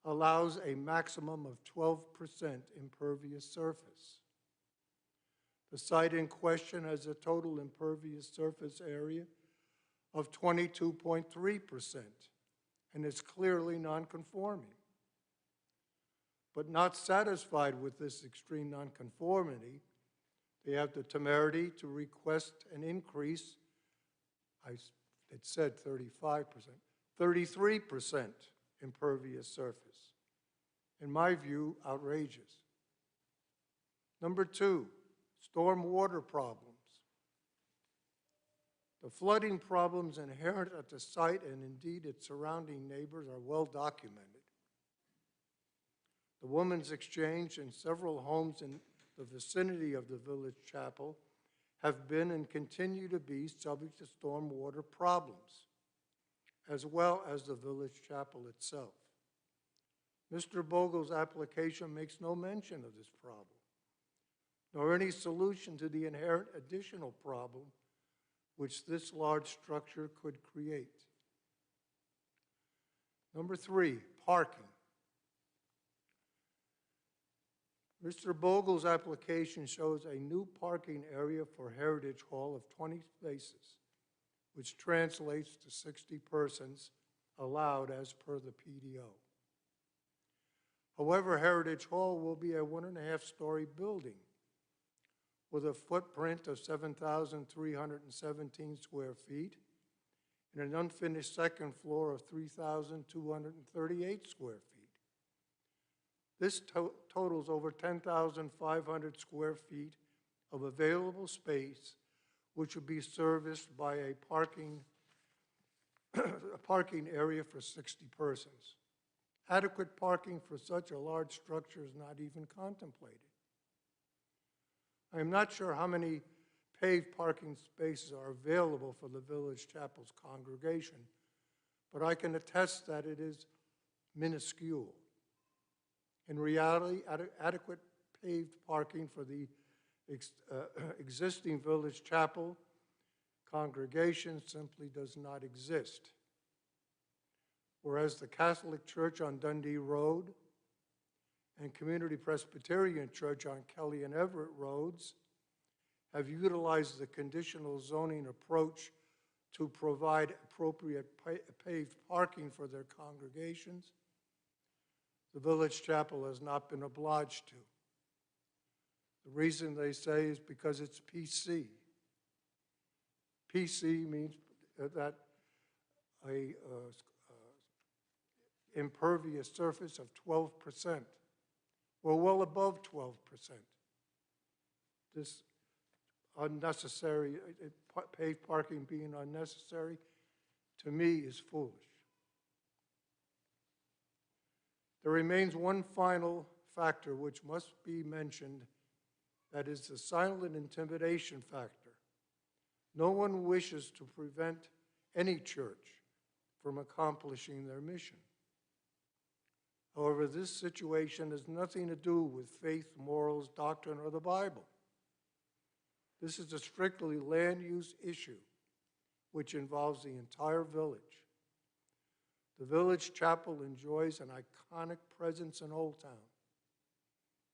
allows a maximum of 12% impervious surface. The site in question has a total impervious surface area of 22.3% and is clearly non-conforming. But not satisfied with this extreme nonconformity, they have the temerity to request an increase, it said 35%, 33% impervious surface. In my view, outrageous. Number two, stormwater problems. The flooding problems inherent at the site and indeed its surrounding neighbors are well documented. The Women's Exchange and several homes in the vicinity of the village chapel have been and continue to be subject to stormwater problems, as well as the village chapel itself. Mr. Bogle's application makes no mention of this problem, nor any solution to the inherent additional problem which this large structure could create. Number three, parking. Mr. Bogle's application shows a new parking area for Heritage Hall of 20 spaces, which translates to 60 persons allowed as per the PDO. However, Heritage Hall will be a 1.5-story building with a footprint of 7,317 square feet and an unfinished second floor of 3,238 square feet. This totals over 10,500 square feet of available space, which would be serviced by a parking area for 60 persons. Adequate parking for such a large structure is not even contemplated. I am not sure how many paved parking spaces are available for the Village Chapel's congregation, but I can attest that it is minuscule. In reality, adequate paved parking for the existing Village Chapel congregation simply does not exist. Whereas the Catholic Church on Dundee Road and Community Presbyterian Church on Kelly and Everett Roads have utilized the conditional zoning approach to provide appropriate paved parking for their congregations, the Village Chapel has not been obliged to. The reason they say is because it's PC. PC means that a impervious surface of 12%. We're well above 12%. This unnecessary, paved parking being unnecessary, to me is foolish. There remains one final factor which must be mentioned, that is the silent intimidation factor. No one wishes to prevent any church from accomplishing their mission. However, this situation has nothing to do with faith, morals, doctrine, or the Bible. This is a strictly land use issue which involves the entire village. The Village Chapel enjoys an iconic presence in Old Town.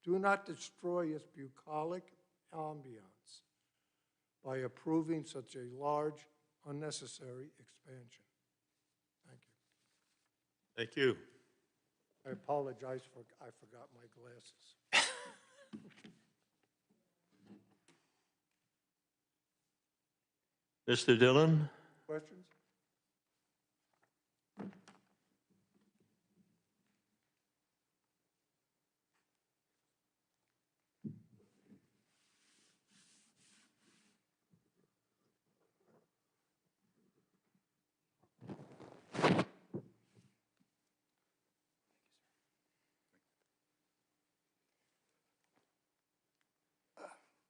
Do not destroy its bucolic ambiance by approving such a large, unnecessary expansion. Thank you. Thank you. I apologize for, I forgot my glasses. Mr. Dillon? Questions?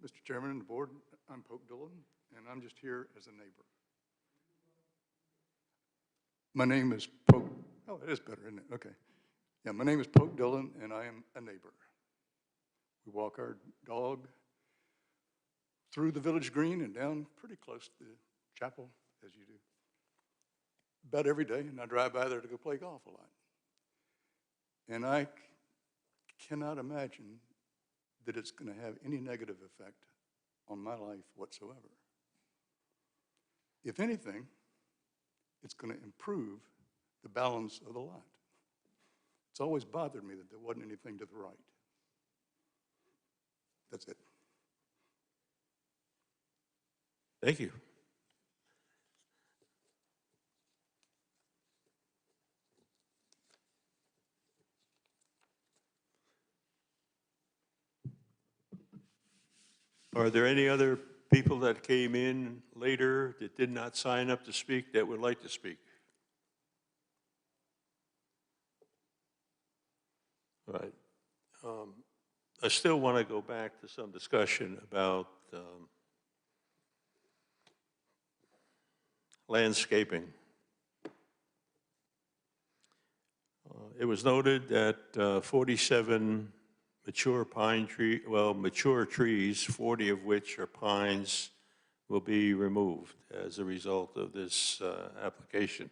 Mr. Chairman and the board, I'm Pope Dillon, and I'm just here as a neighbor. My name is Pope, oh, it is better, isn't it? Okay. Yeah, my name is Pope Dillon, and I am a neighbor. We walk our dog through the village green and down pretty close to the chapel, as you do, about every day, and I drive by there to go play golf a lot. And I cannot imagine that it's going to have any negative effect on my life whatsoever. If anything, it's going to improve the balance of the lot. It's always bothered me that there wasn't anything to the right. That's it. Thank you. Are there any other people that came in later that did not sign up to speak that would like to speak? All right. I still want to go back to some discussion about landscaping. It was noted that 47 mature trees, 40 of which are pines, will be removed as a result of this application.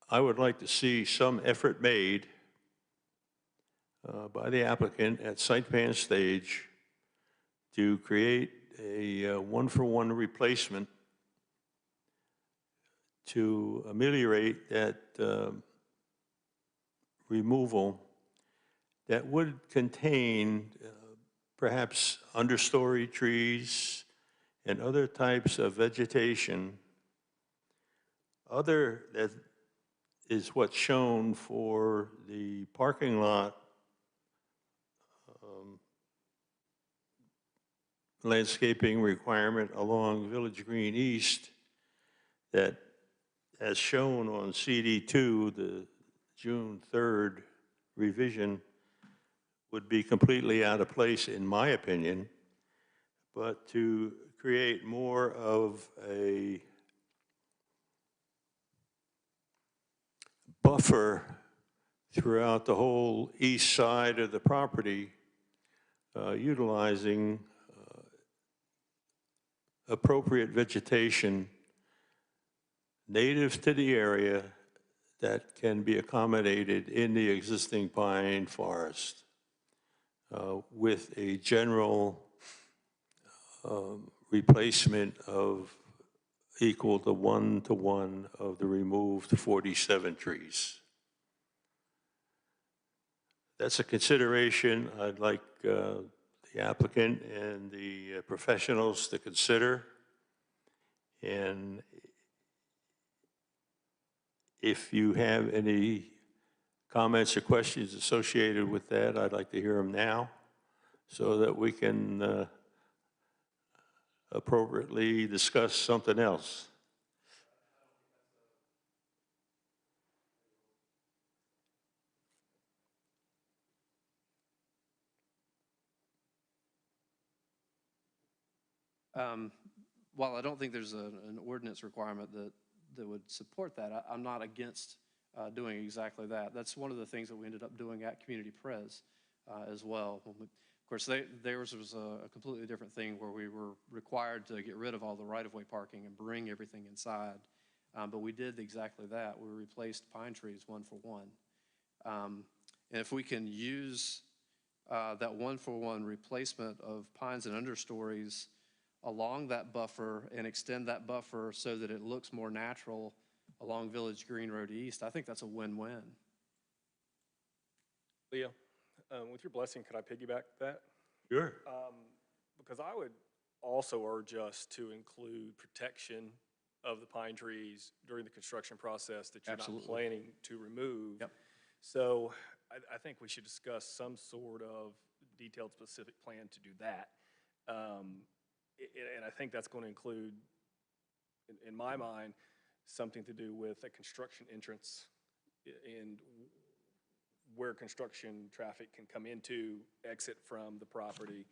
I would like to see some effort made by the applicant at site plan stage to create a one-for-one replacement to ameliorate that removal that would contain perhaps understory trees and other types of vegetation other that is what's shown for the parking lot landscaping requirement along Village Green East that, as shown on CD2, the June 3rd revision, would be completely out of place, in my opinion, but to create more of a buffer throughout the whole east side of the property, utilizing appropriate vegetation native to the area that can be accommodated in the existing pine forest, with a general replacement of equal to 1-to-1 of the removed 47 trees. That's a consideration I'd like the applicant and the professionals to consider. And if you have any comments or questions associated with that, I'd like to hear them now so that we can appropriately discuss something else. While I don't think there's an ordinance requirement that would support that, I'm not against doing exactly that. That's one of the things that we ended up doing at Community Pres as well. Of course, theirs was a completely different thing where we were required to get rid of all the right-of-way parking and bring everything inside. But we did exactly that. We replaced pine trees 1-for-1. And if we can use that 1-for-1 replacement of pines and understories along that buffer and extend that buffer so that it looks more natural along Village Green Road East, I think that's a win-win. Leo, with your blessing, could I piggyback that? Sure. Because I would also urge us to include protection of the pine trees during the construction process that you're Absolutely. not planning to remove. Yep. So I think we should discuss some sort of detailed, specific plan to do that. And I think that's going to include, in my mind, something to do with a construction entrance and where construction traffic can come into, exit from the property.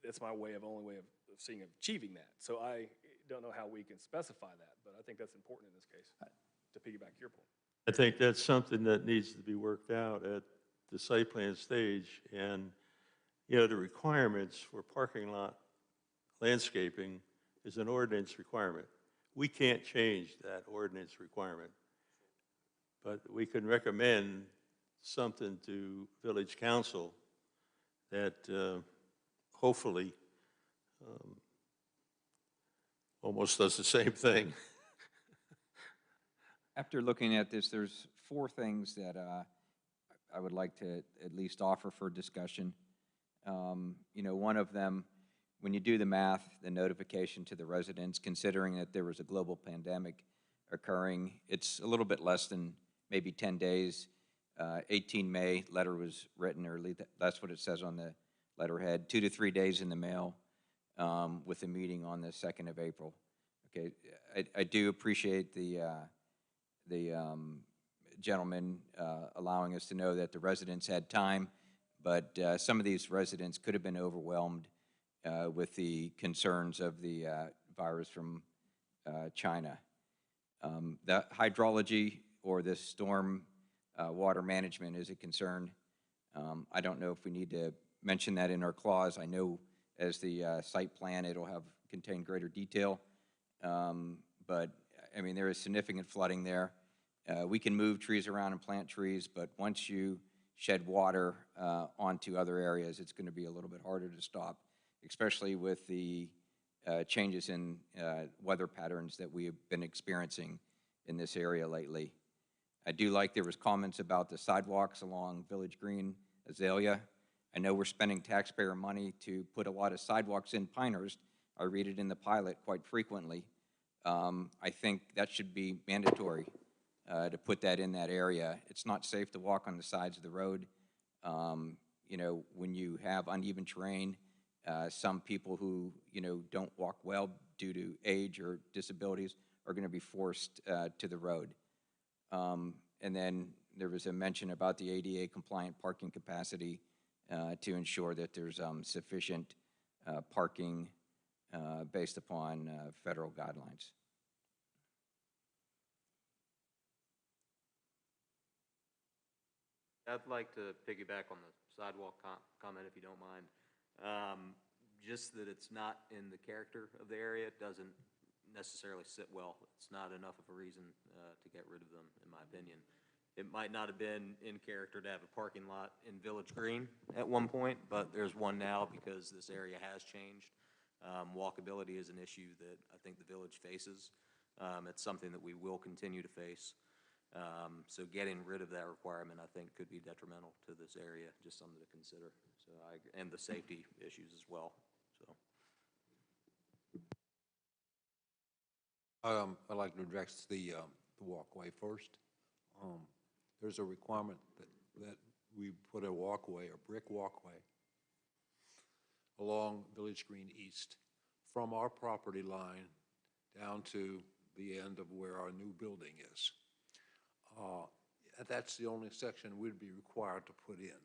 That's my only way of seeing achieving that. So I don't know how we can specify that, but I think that's important in this case, to piggyback your point. I think that's something that needs to be worked out at the site plan stage. And, you know, the requirements for parking lot landscaping is an ordinance requirement. We can't change that ordinance requirement, but we can recommend something to Village Council that hopefully almost does the same thing. After looking at this, there's 4 things that I would like to at least offer for discussion. You know, one of them, when you do the math, the notification to the residents, considering that there was a global pandemic occurring, it's a little bit less than maybe 10 days. 18 May, letter was written, or that's what it says on the letterhead. 2 to 3 days in the mail, with a meeting on the 2nd of April. Okay, I do appreciate the gentleman allowing us to know that the residents had time, but some of these residents could have been overwhelmed with the concerns of the virus from China. The hydrology or the storm water management is a concern. I don't know if we need to mention that in our clause. I know as the site plan, it'll contain greater detail. But I mean, there is significant flooding there. We can move trees around and plant trees, but once you shed water onto other areas, it's going to be a little bit harder to stop, especially with the changes in weather patterns that we have been experiencing in this area lately. I do like there was comments about the sidewalks along Village Green, Azalea. I know we're spending taxpayer money to put a lot of sidewalks in Pinehurst. I read it in the pilot quite frequently. I think that should be mandatory to put that in that area. It's not safe to walk on the sides of the road. You know, when you have uneven terrain, Some people who, don't walk well due to age or disabilities are going to be forced to the road. And then there was a mention about the ADA compliant parking capacity to ensure that there's sufficient parking based upon federal guidelines. I'd like to piggyback on the sidewalk comment, if you don't mind. Just that it's not in the character of the area doesn't necessarily sit well. It's not enough of a reason to get rid of them, in my opinion. It might not have been in character to have a parking lot in Village Green at one point, but there's one now because this area has changed. Walkability is an issue that I think the village faces. It's something that we will continue to face. So getting rid of that requirement, I think, could be detrimental to this area, just something to consider. So and the safety issues as well, so. I'd like to address the walkway first. There's a requirement that we put a walkway, a brick walkway, along Village Green East from our property line down to the end of where our new building is. That's the only section we'd be required to put in.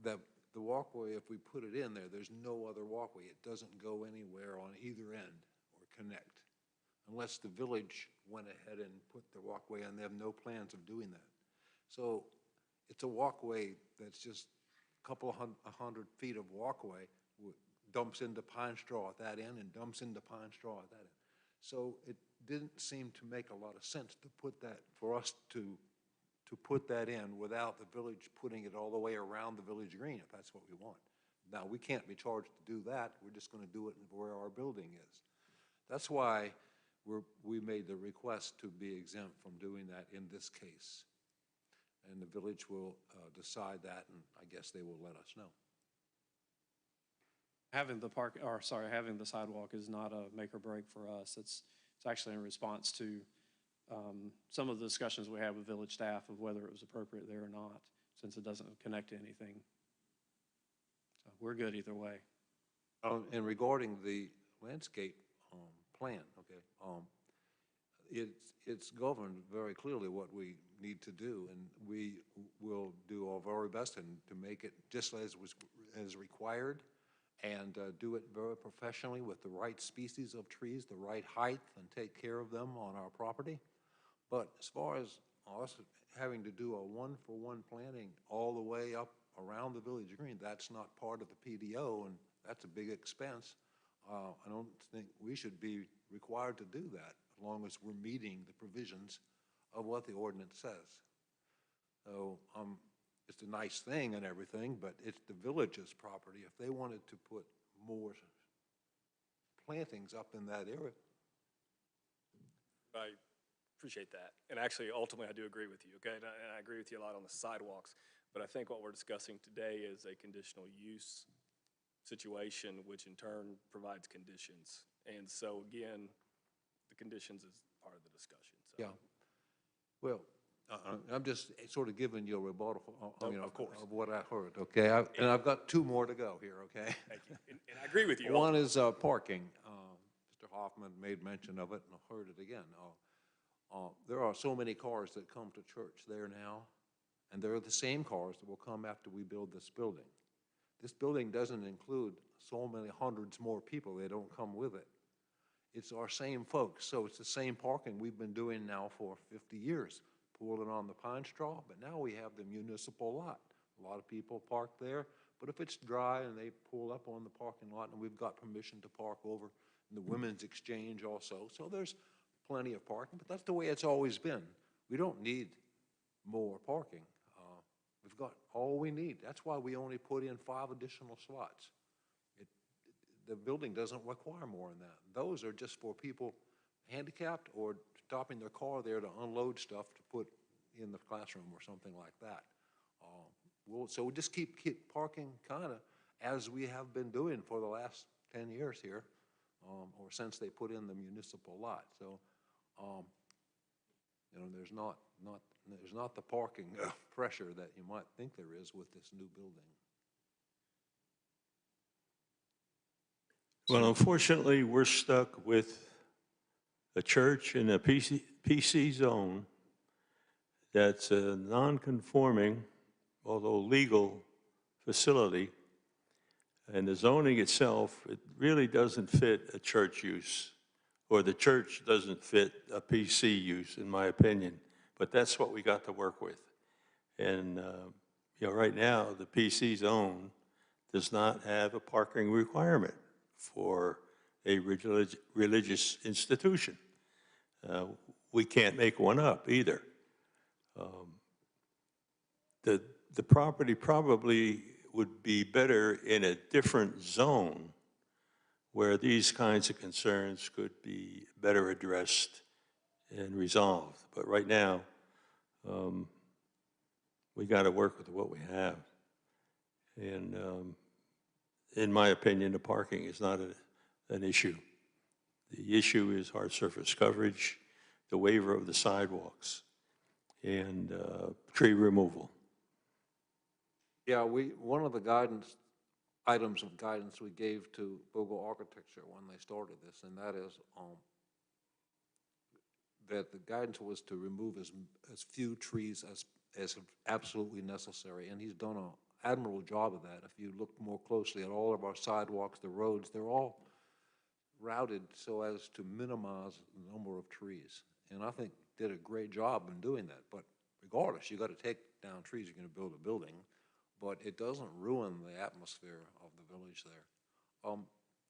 The walkway, if we put it in there, there's no other walkway. It doesn't go anywhere on either end or connect, unless the village went ahead and put the walkway in. They have no plans of doing that. So it's a walkway that's just a couple of hundred feet of walkway, dumps into pine straw at that end and dumps into pine straw at that end. So it didn't seem to make a lot of sense to put that, for us to put that in without the village putting it all the way around the Village Green, if that's what we want. Now, we can't be charged to do that. We're just going to do it where our building is. That's why we made the request to be exempt from doing that in this case. And the village will decide that, and I guess they will let us know. Having the sidewalk is not a make or break for us. It's actually in response to some of the discussions we had with village staff of whether it was appropriate there or not, since it doesn't connect to anything. So we're good either way. And regarding the landscape plan, okay, it's governed very clearly what we need to do, and we will do our very best to make it just as required, and do it very professionally with the right species of trees, the right height, and take care of them on our property. But as far as us having to do a one-for-one planting all the way up around the Village Green, that's not part of the PDO, and that's a big expense. I don't think we should be required to do that as long as we're meeting the provisions of what the ordinance says. So it's a nice thing and everything, but it's the village's property. If they wanted to put more plantings up in that area. I appreciate that. And actually, ultimately, I do agree with you, okay? And I agree with you a lot on the sidewalks. But I think what we're discussing today is a conditional use situation, which in turn provides conditions. And so, again, the conditions is part of the discussion. So. Yeah. Well, I'm just sort of giving you a rebuttal Of course. of what I heard, okay? And I've got two more to go here, okay? Thank you. And I agree with you. One is parking. Mr. Hoffman made mention of it, and I heard it again. There are so many cars that come to church there now, and they're the same cars that will come after we build this building. This building doesn't include so many hundreds more people. They don't come with it. It's our same folks, so it's the same parking we've been doing now for 50 years, pulling on the pine straw, but now we have the municipal lot. A lot of people park there, but if it's dry and they pull up on the parking lot, and we've got permission to park over in the Women's Exchange also, so there's plenty of parking, but that's the way it's always been. We don't need more parking. We've got all we need. That's why we only put in 5 additional slots. The building doesn't require more than that. Those are just for people handicapped or stopping their car there to unload stuff to put in the classroom or something like that. So we'll just keep parking kind of as we have been doing for the last 10 years here, or since they put in the municipal lot. So, there's not the parking pressure that you might think there is with this new building. Well, unfortunately, we're stuck with a church in a PC zone that's a non-conforming, although legal, facility. And the zoning itself, it really doesn't fit a church use, or the church doesn't fit a PC use, in my opinion. But that's what we got to work with. And, right now, the PC zone does not have a parking requirement for a religious institution. We can't make one up either. The property probably would be better in a different zone where these kinds of concerns could be better addressed and resolved. But right now, we got to work with what we have. And in my opinion, the parking is not an issue. The issue is hard surface coverage, the waiver of the sidewalks, and tree removal. Yeah, one of the items of guidance we gave to Bogle Architecture when they started this, and that is that the guidance was to remove as few trees as absolutely necessary, and he's done an admirable job of that. If you look more closely at all of our sidewalks, the roads, they're all routed so as to minimize the number of trees, and I think did a great job in doing that. But regardless, you got to take down trees, you're going to build a building, but it doesn't ruin the atmosphere of the village there.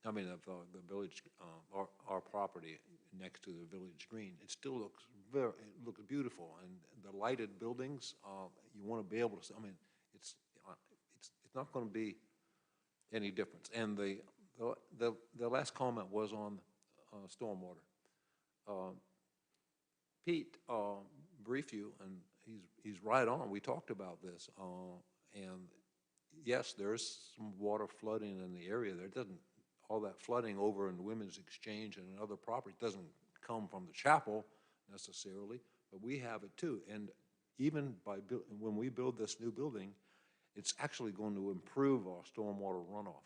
I mean, of the village, our property next to the village green. It still looks beautiful, and the lighted buildings. You want to be able to. I mean, it's not going to be any difference. And the last comment was on stormwater. Pete briefed you, and he's right on. We talked about this. And yes, there's some water flooding in the area. There doesn't, all that flooding over in Women's Exchange and other properties doesn't come from the chapel necessarily, but we have it too. And even when we build this new building, it's actually going to improve our stormwater runoff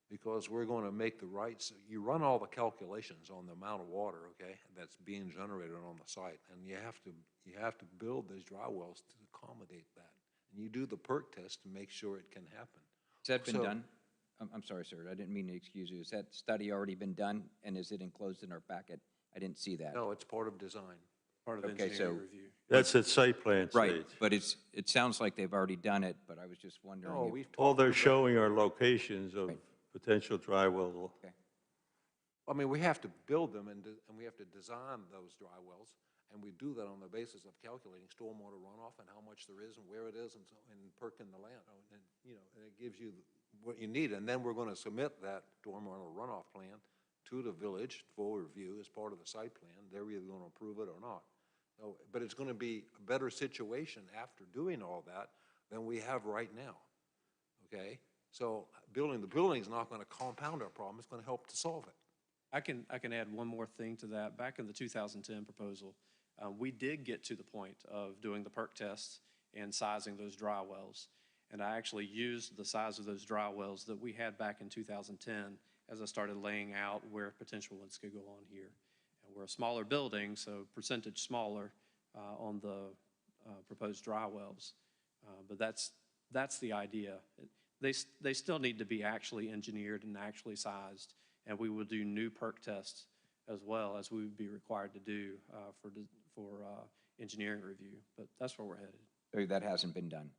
because we're going to make the right, so you run all the calculations on the amount of water, okay, that's being generated on the site, and you have to build these dry wells to accommodate that. And you do the perk test to make sure it can happen. Has that been done? I'm sorry, sir. I didn't mean to excuse you. Has that study already been done, and is it enclosed in our packet? I didn't see that. No, it's part of design. Part of the Okay, engineering so- review. That's at site plan Right, stage. but it sounds like they've already done it, but I was just wondering. No, if- we've All talked they're about- showing are locations of Right. potential dry well. I mean, we have to build them and we have to design those dry wells, and we do that on the basis of calculating stormwater runoff and how much there is and where it is and perking the land, and it gives you what you need. And then we're going to submit that stormwater runoff plan to the village for review as part of the site plan. They're either going to approve it or not. So, but it's going to be a better situation after doing all that than we have right now. Okay, so building the building is not going to compound our problem. It's going to help to solve it. I can add one more thing to that. Back in the 2010 proposal, we did get to the point of doing the perk tests and sizing those dry wells. And I actually used the size of those dry wells that we had back in 2010 as I started laying out where potential ones could go on here. And we're a smaller building, so percentage smaller on the proposed dry wells. But that's the idea. They still need to be actually engineered and actually sized. And we will do new perk tests as well as we would be required to do for engineering review. But that's where we're headed. So that hasn't been done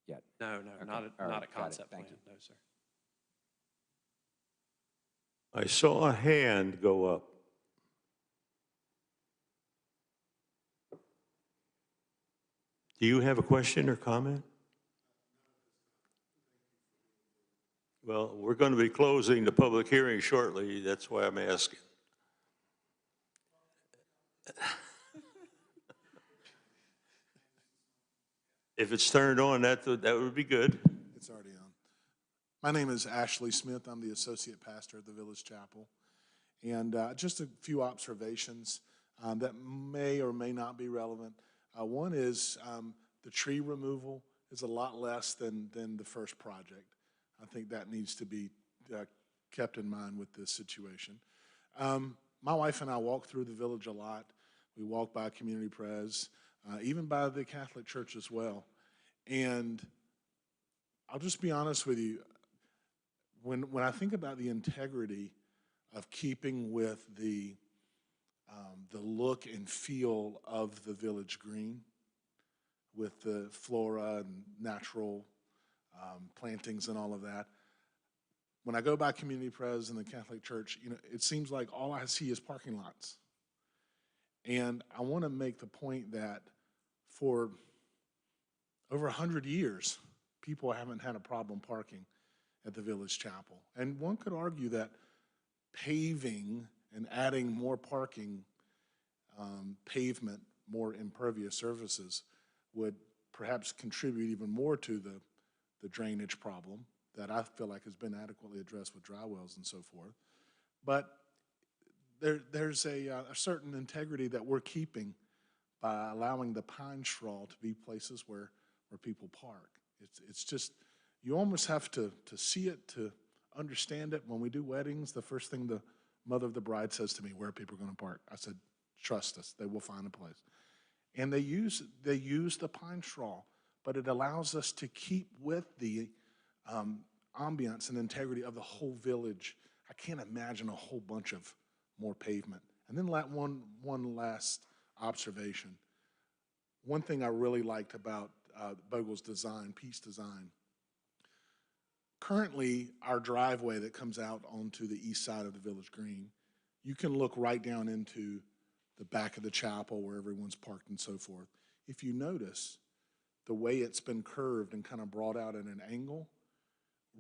yet? No, Okay, not all right, a got it. concept Thank plan, you. no, sir. I saw a hand go up. Do you have a question or comment? Well, we're going to be closing the public hearing shortly. That's why I'm asking. If it's turned on, that would be good. It's already on. My name is Ashley Smith. I'm the associate pastor at the Village Chapel. And just a few observations that may or may not be relevant. One is the tree removal is a lot less than the first project. I think that needs to be kept in mind with this situation. My wife and I walk through the village a lot. We walk by Community Pres, even by the Catholic Church as well. And I'll just be honest with you, when I think about the integrity of keeping with the look and feel of the village green, with the flora and natural plantings and all of that, when I go by Community Pres and the Catholic Church, you know, it seems like all I see is parking lots. And I want to make the point that for over 100 years, people haven't had a problem parking at the Village Chapel. And one could argue that paving and adding more parking, pavement, more impervious surfaces would perhaps contribute even more to the drainage problem that I feel like has been adequately addressed with dry wells and so forth. But there's a certain integrity that we're keeping by allowing the pine straw to be places where people park. It's just, you almost have to see it to understand it. When we do weddings, the first thing the mother of the bride says to me, where are people going to park? I said, trust us, they will find a place. And they use the pine straw, but it allows us to keep with the ambiance and integrity of the whole village. I can't imagine a whole bunch of more pavement. And then one last observation. One thing I really liked about Bogle's design, Pete's design, currently our driveway that comes out onto the east side of the Village Green, you can look right down into the back of the chapel where everyone's parked and so forth. If you notice, the way it's been curved and kind of brought out at an angle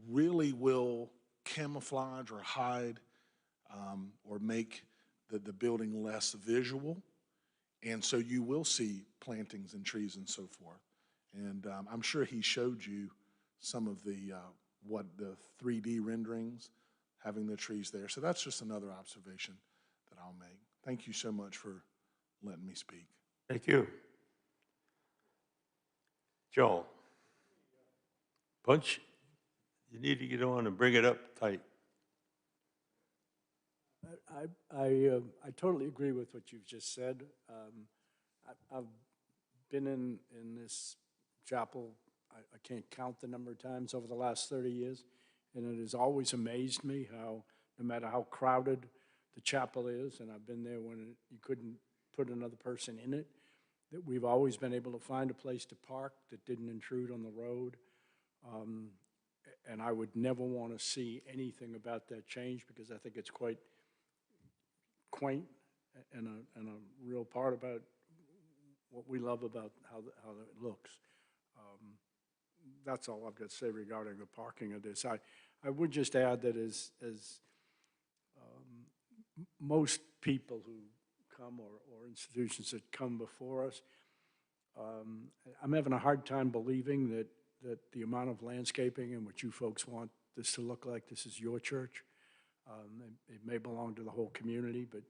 really will camouflage or hide or make the building less visual. And so you will see plantings and trees and so forth. And I'm sure he showed you some of the 3D renderings, having the trees there. So that's just another observation that I'll make. Thank you so much for letting me speak. Thank you. Joel, Punch, you need to get on and bring it up tight. I totally agree with what you've just said. I've been in this chapel, I can't count the number of times over the last 30 years, and it has always amazed me how, no matter how crowded the chapel is, and I've been there when you couldn't put another person in it, that we've always been able to find a place to park that didn't intrude on the road. And I would never want to see anything about that change, because I think it's quite quaint and a real part about what we love about how it looks. That's all I've got to say regarding the parking of this. I would just add that as most people who come or institutions that come before us, I'm having a hard time believing that the amount of landscaping and what you folks want this to look like, this is your church. It may belong to the whole community, but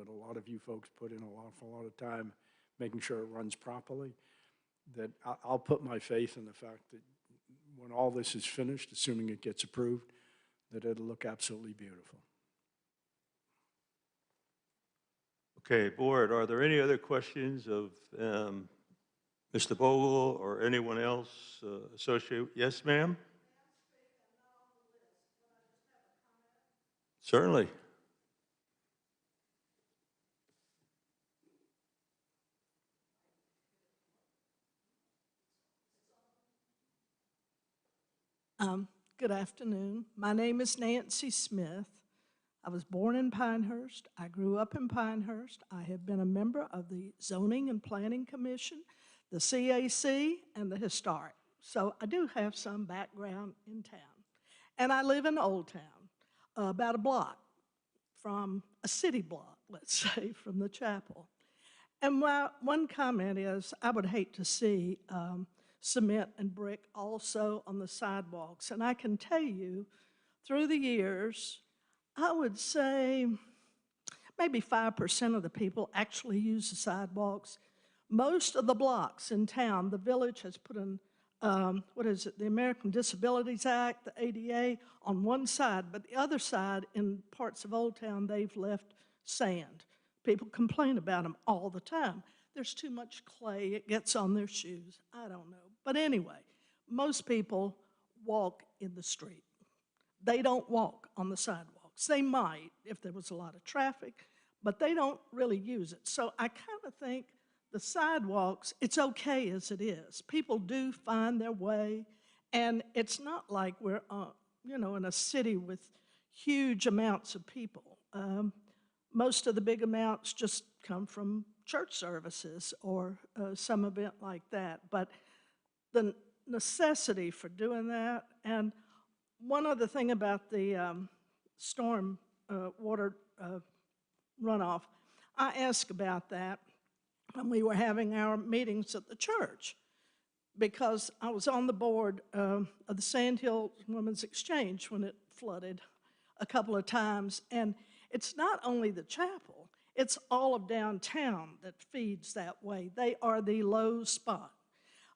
a lot of you folks put in an awful lot of time making sure it runs properly. That I'll put my faith in the fact that when all this is finished, assuming it gets approved, that it'll look absolutely beautiful. Okay, board, are there any other questions of Mr. Bogle or anyone else associated? Yes, ma'am? Certainly. Good afternoon. My name is Nancy Smith. I was born in Pinehurst. I grew up in Pinehurst. I have been a member of the Zoning and Planning Commission, the CAC, and the Historic. So I do have some background in town. And I live in Old Town, about a block from a city block, let's say, from the chapel. And one comment is I would hate to see cement and brick also on the sidewalks. And I can tell you, through the years, I would say maybe 5% of the people actually use the sidewalks. Most of the blocks in town, the village has put in what is it, the American Disabilities Act, the ADA, on one side, but the other side, in parts of Old Town, they've left sand. People complain about them all the time. There's too much clay, it gets on their shoes, I don't know. But anyway, most people walk in the street. They don't walk on the sidewalks. They might if there was a lot of traffic, but they don't really use it. So I kind of think the sidewalks, it's okay as it is. People do find their way, and it's not like we're, in a city with huge amounts of people. Most of the big amounts just come from church services or some event like that. But the necessity for doing that, and one other thing about the storm water runoff, I asked about that when we were having our meetings at the church, because I was on the board of the Sand Hill Women's Exchange when it flooded a couple of times, and it's not only the chapel, it's all of downtown that feeds that way. They are the low spot.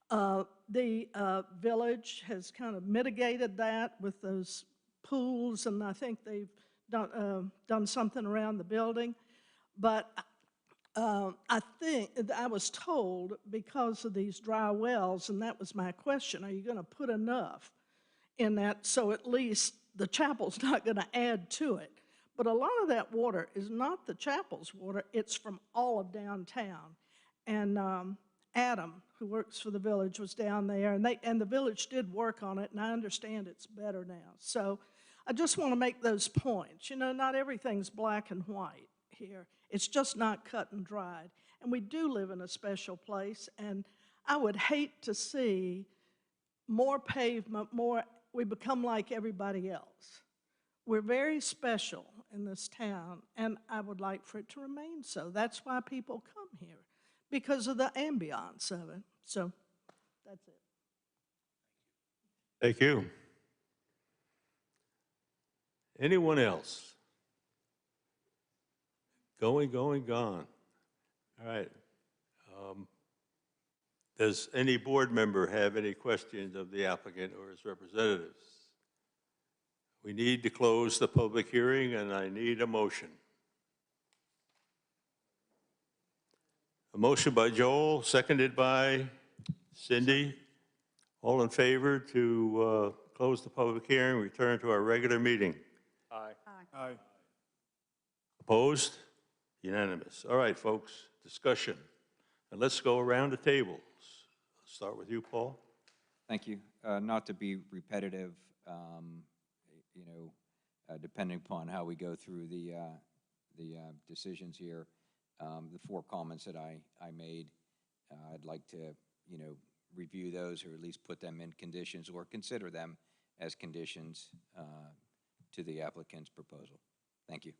The village has kind of mitigated that with those pools, and I think they've done something around the building. But I think, I was told, because of these dry wells, and that was my question, are you going to put enough in that so at least the chapel's not going to add to it? But a lot of that water is not the chapel's water, it's from all of downtown. And Adam, who works for the village, was down there, and the village did work on it, and I understand it's better now. So I just want to make those points. You know, not everything's black and white here. It's just not cut and dried. And we do live in a special place, and I would hate to see more pavement, we become like everybody else. We're very special in this town, and I would like for it to remain so. That's why people come here, because of the ambiance of it. So that's it. Thank you. Anyone else? Going, gone. All right. Does any board member have any questions of the applicant or his representatives? We need to close the public hearing, and I need a motion. A motion by Joel, seconded by Cindy. All in favor to close the public hearing, return to our regular meeting? Aye. Aye. Opposed? Unanimous. All right, folks, discussion. And let's go around the tables. Let's start with you, Paul. Thank you. Not to be repetitive, depending upon how we go through the decisions here, the 4 comments that I made, I'd like to, review those, or at least put them in conditions or consider them as conditions to the applicant's proposal. Thank you.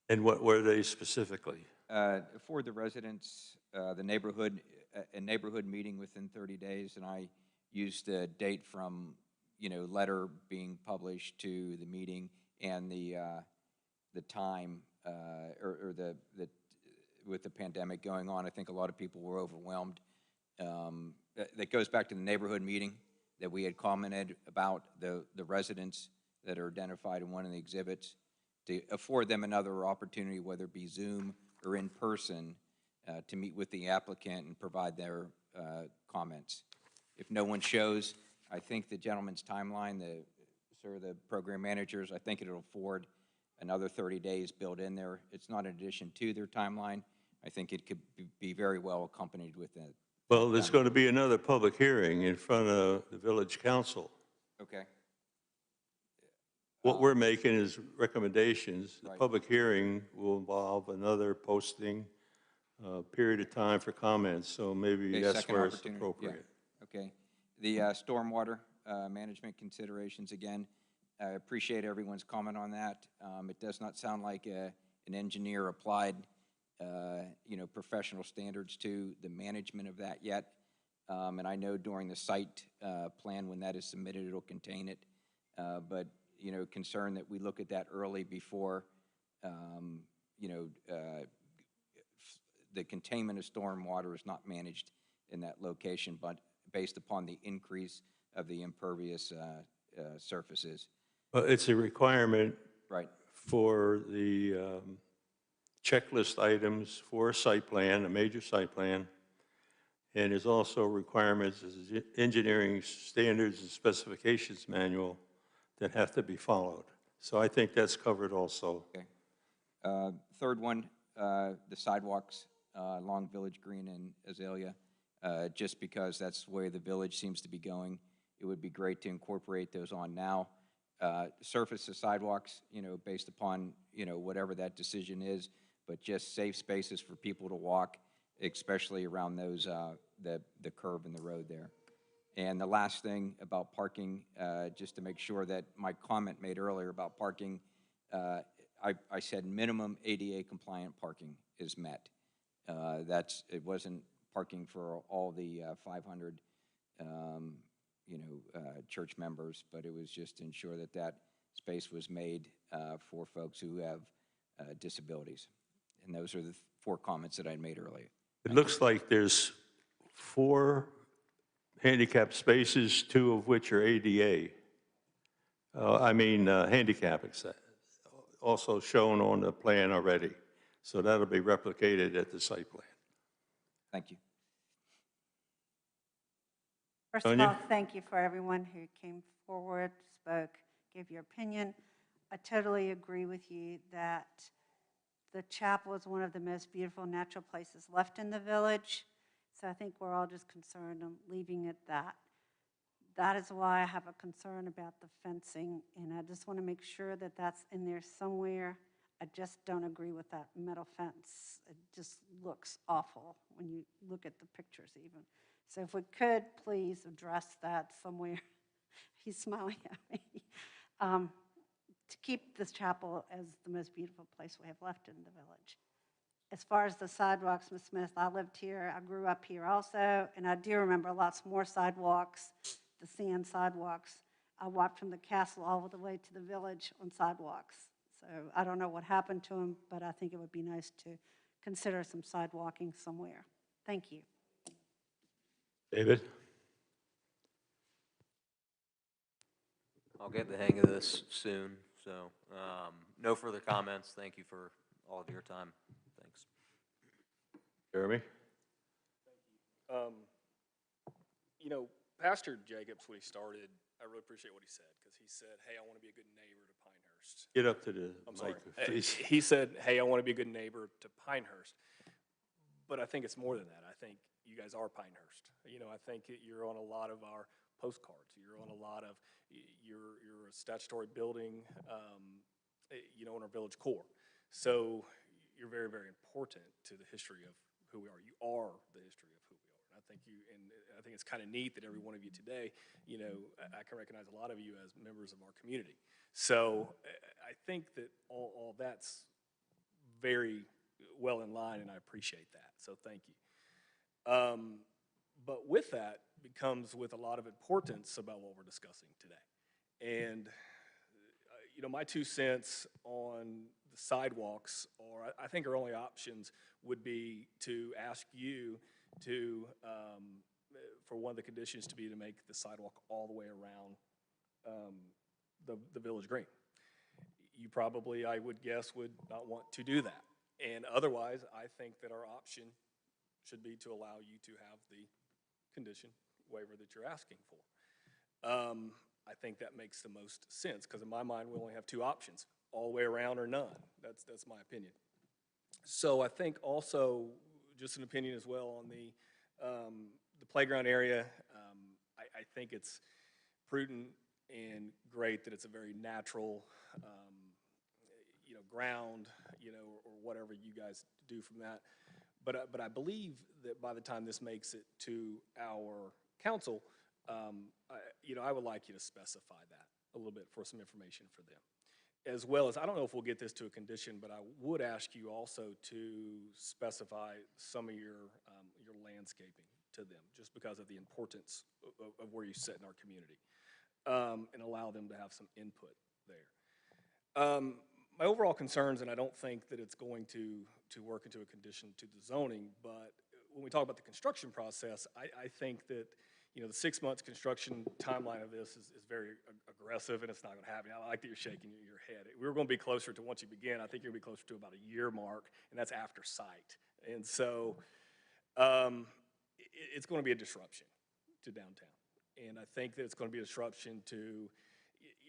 And what were they specifically? For the residents, the neighborhood, a neighborhood meeting within 30 days, and I used the date from, letter being published to the meeting, and the time, or with the pandemic going on, I think a lot of people were overwhelmed. That goes back to the neighborhood meeting that we had commented about the residents that are identified in one of the exhibits, to afford them another opportunity, whether it be Zoom or in person, to meet with the applicant and provide their comments. If no one shows, I think the gentleman's timeline, the program managers, I think it'll afford another 30 days built in there. It's not in addition to their timeline. I think it could be very well accompanied with that. Well, there's going to be another public hearing in front of the village council. Okay. What we're making is recommendations. The Right. public hearing will involve another posting, period of time for comments, so maybe Okay, that's second where it's opportunity. appropriate. Yeah. Okay. The stormwater management considerations, again, I appreciate everyone's comment on that. It does not sound like an engineer applied, professional standards to the management of that yet. And I know during the site plan, when that is submitted, it'll contain it. But, concern that we look at that early before, the containment of stormwater is not managed in that location, but based upon the increase of the impervious surfaces. Well, it's a requirement Right. for the checklist items for a site plan, a major site plan, and there's also requirements as engineering standards and specifications manual that have to be followed. So I think that's covered also. Okay. Third one, the sidewalks along Village Green and Azalea, just because that's the way the village seems to be going. It would be great to incorporate those on now. Surface of sidewalks, based upon, whatever that decision is, but just safe spaces for people to walk, especially around those, the curve in the road there. And the last thing about parking, just to make sure that my comment made earlier about parking, I said minimum ADA compliant parking is met. It wasn't parking for all the 500, church members, but it was just to ensure that that space was made for folks who have disabilities. And those are the 4 comments that I made earlier. It looks like there's 4 handicap spaces, 2 of which are ADA. Handicap also shown on the plan already. So that'll be replicated at the site plan. Thank you. First of Sonia? all, thank you for everyone who came forward, spoke, gave your opinion. I totally agree with you that the chapel is one of the most beautiful natural places left in the village. So I think we're all just concerned on leaving it that. That is why I have a concern about the fencing, and I just want to make sure that that's in there somewhere. I just don't agree with that metal fence. It just looks awful when you look at the pictures even. So if we could, please address that somewhere. He's smiling at me. To keep this chapel as the most beautiful place we have left in the village. As far as the sidewalks, Ms. Smith, I lived here, I grew up here also, and I do remember lots more sidewalks, the sand sidewalks. I walked from the castle all the way to the village on sidewalks. So I don't know what happened to them, but I think it would be nice to consider some sidewalking somewhere. Thank you. David? I'll get the hang of this soon, so no further comments. Thank you for all of your time. Thanks. Jeremy? Pastor Jacobs, when he started, I really appreciate what he said, because he said, hey, I want to be a good neighbor to Pinehurst. Get up to the sorry. mic, please. He said, hey, I want to be a good neighbor to Pinehurst. But I think it's more than that. I think you guys are Pinehurst. I think you're on a lot of our postcards. You're on a lot of, you're a statutory building, in our village core. So you're very, very important to the history of who we are. You are the history of who we are. And I think it's kind of neat that every one of you today, I can recognize a lot of you as members of our community. So I think that all that's very well in line, and I appreciate that. So thank you. But with that becomes with a lot of importance about what we're discussing today. And, my 2 cents on the sidewalks are, I think our only options would be to ask you to, for one of the conditions to be to make the sidewalk all the way around the Village Green. You probably, I would guess, would not want to do that. And otherwise, I think that our option should be to allow you to have the condition waiver that you're asking for. I think that makes the most sense, because in my mind, we only have 2 options, all the way around or none. That's my opinion. So I think also, just an opinion as well on the playground area, I think it's prudent and great that it's a very natural, ground, or whatever you guys do from that. But I believe that by the time this makes it to our council, I would like you to specify that a little bit for some information for them. As well as, I don't know if we'll get this to a condition, but I would ask you also to specify some of your landscaping to them, just because of the importance of where you sit in our community, and allow them to have some input there. My overall concerns, and I don't think that it's going to work into a condition to the zoning. But when we talk about the construction process, I think that, you know, the 6 months construction timeline of this is very aggressive, and it's not gonna happen. I like that you're shaking your head. We were gonna be closer to, once you begin, I think you're gonna be closer to about a year mark, and that's after site. And so, it's gonna be a disruption to downtown. And I think that it's gonna be a disruption to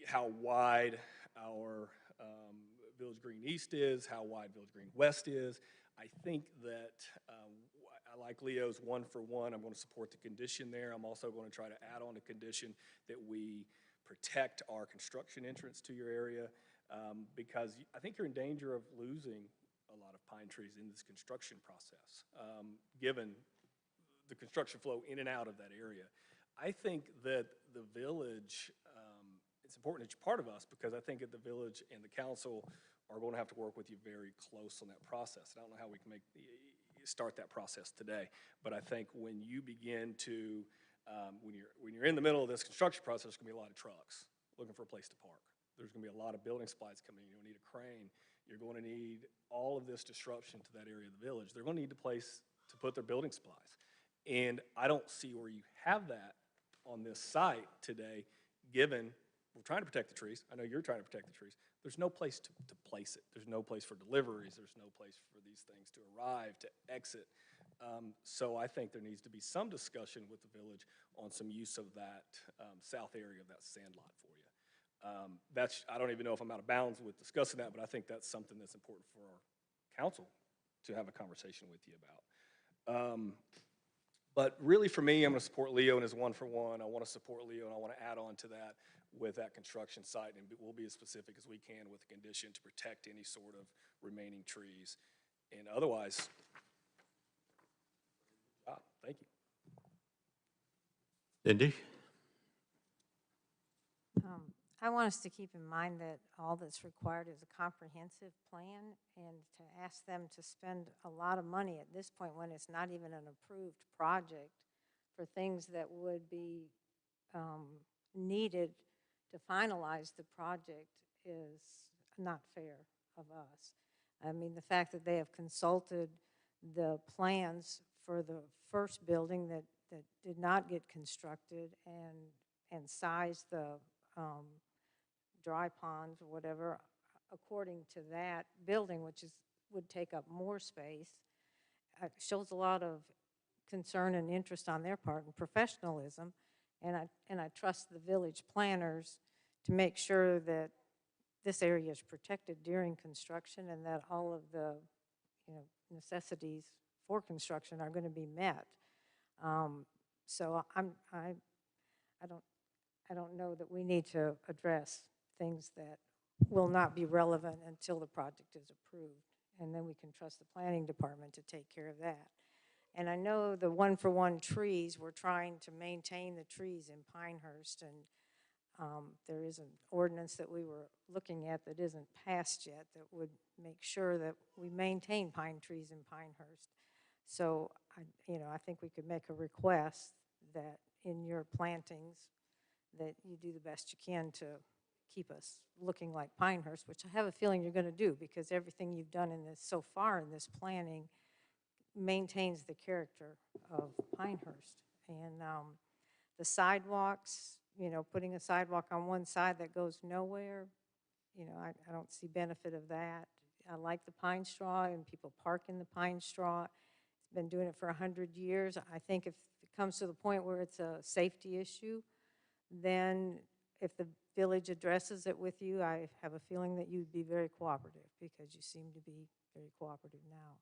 how wide our Village Green East is, how wide Village Green West is. I think that I like Leo's 1 for 1. I'm going to support the condition there. I'm also going to try to add on a condition that we protect our construction entrance to your area, because I think you're in danger of losing a lot of pine trees in this construction process, given the construction flow in and out of that area. I think that the village, it's important that you're part of us, because I think that the village and the council are going to have to work with you very close on that process. I don't know how we can start that process today, but I think when you begin to, when you're in the middle of this construction process, there's going to be a lot of trucks looking for a place to park. There's going to be a lot of building supplies coming in. You're going to need a crane. You're going to need all of this disruption to that area of the village. They're going to need a place to put their building supplies. And I don't see where you have that on this site today, given we're trying to protect the trees. I know you're trying to protect the trees. There's no place to place it. There's no place for deliveries. There's no place for these things to arrive, to exit. So I think there needs to be some discussion with the village on some use of that south area of that sand lot for you. I don't even know if I'm out of bounds with discussing that, but I think that's something that's important for our council to have a conversation with you about. But really, for me, I'm going to support Leo in his 1 for 1. I want to support Leo, and I want to add on to that with that construction site, and we'll be as specific as we can with the condition to protect any sort of remaining trees. And otherwise, thank you. Cindy? I want us to keep in mind that all that's required is a comprehensive plan, and to ask them to spend a lot of money at this point when it's not even an approved project for things that would be needed to finalize the project is not fair of us. I mean, the fact that they have consulted the plans for the first building that did not get constructed and sized the dry ponds or whatever according to that building, which would take up more space, shows a lot of concern and interest on their part and professionalism. And I trust the village planners to make sure that this area is protected during construction and that all of the necessities for construction are going to be met. So I don't know that we need to address things that will not be relevant until the project is approved. And then we can trust the planning department to take care of that. And I know the 1 for 1 trees, we're trying to maintain the trees in Pinehurst, and there is an ordinance that we were looking at that isn't passed yet that would make sure that we maintain pine trees in Pinehurst. So, I think we could make a request that in your plantings that you do the best you can to keep us looking like Pinehurst, which I have a feeling you're going to do because everything you've done in this so far in this planning maintains the character of Pinehurst. And the sidewalks, putting a sidewalk on one side that goes nowhere, I don't see benefit of that. I like the pine straw and people park in the pine straw. It's been doing it for 100 years. I think if it comes to the point where it's a safety issue, then if the village addresses it with you, I have a feeling that you'd be very cooperative because you seem to be very cooperative now.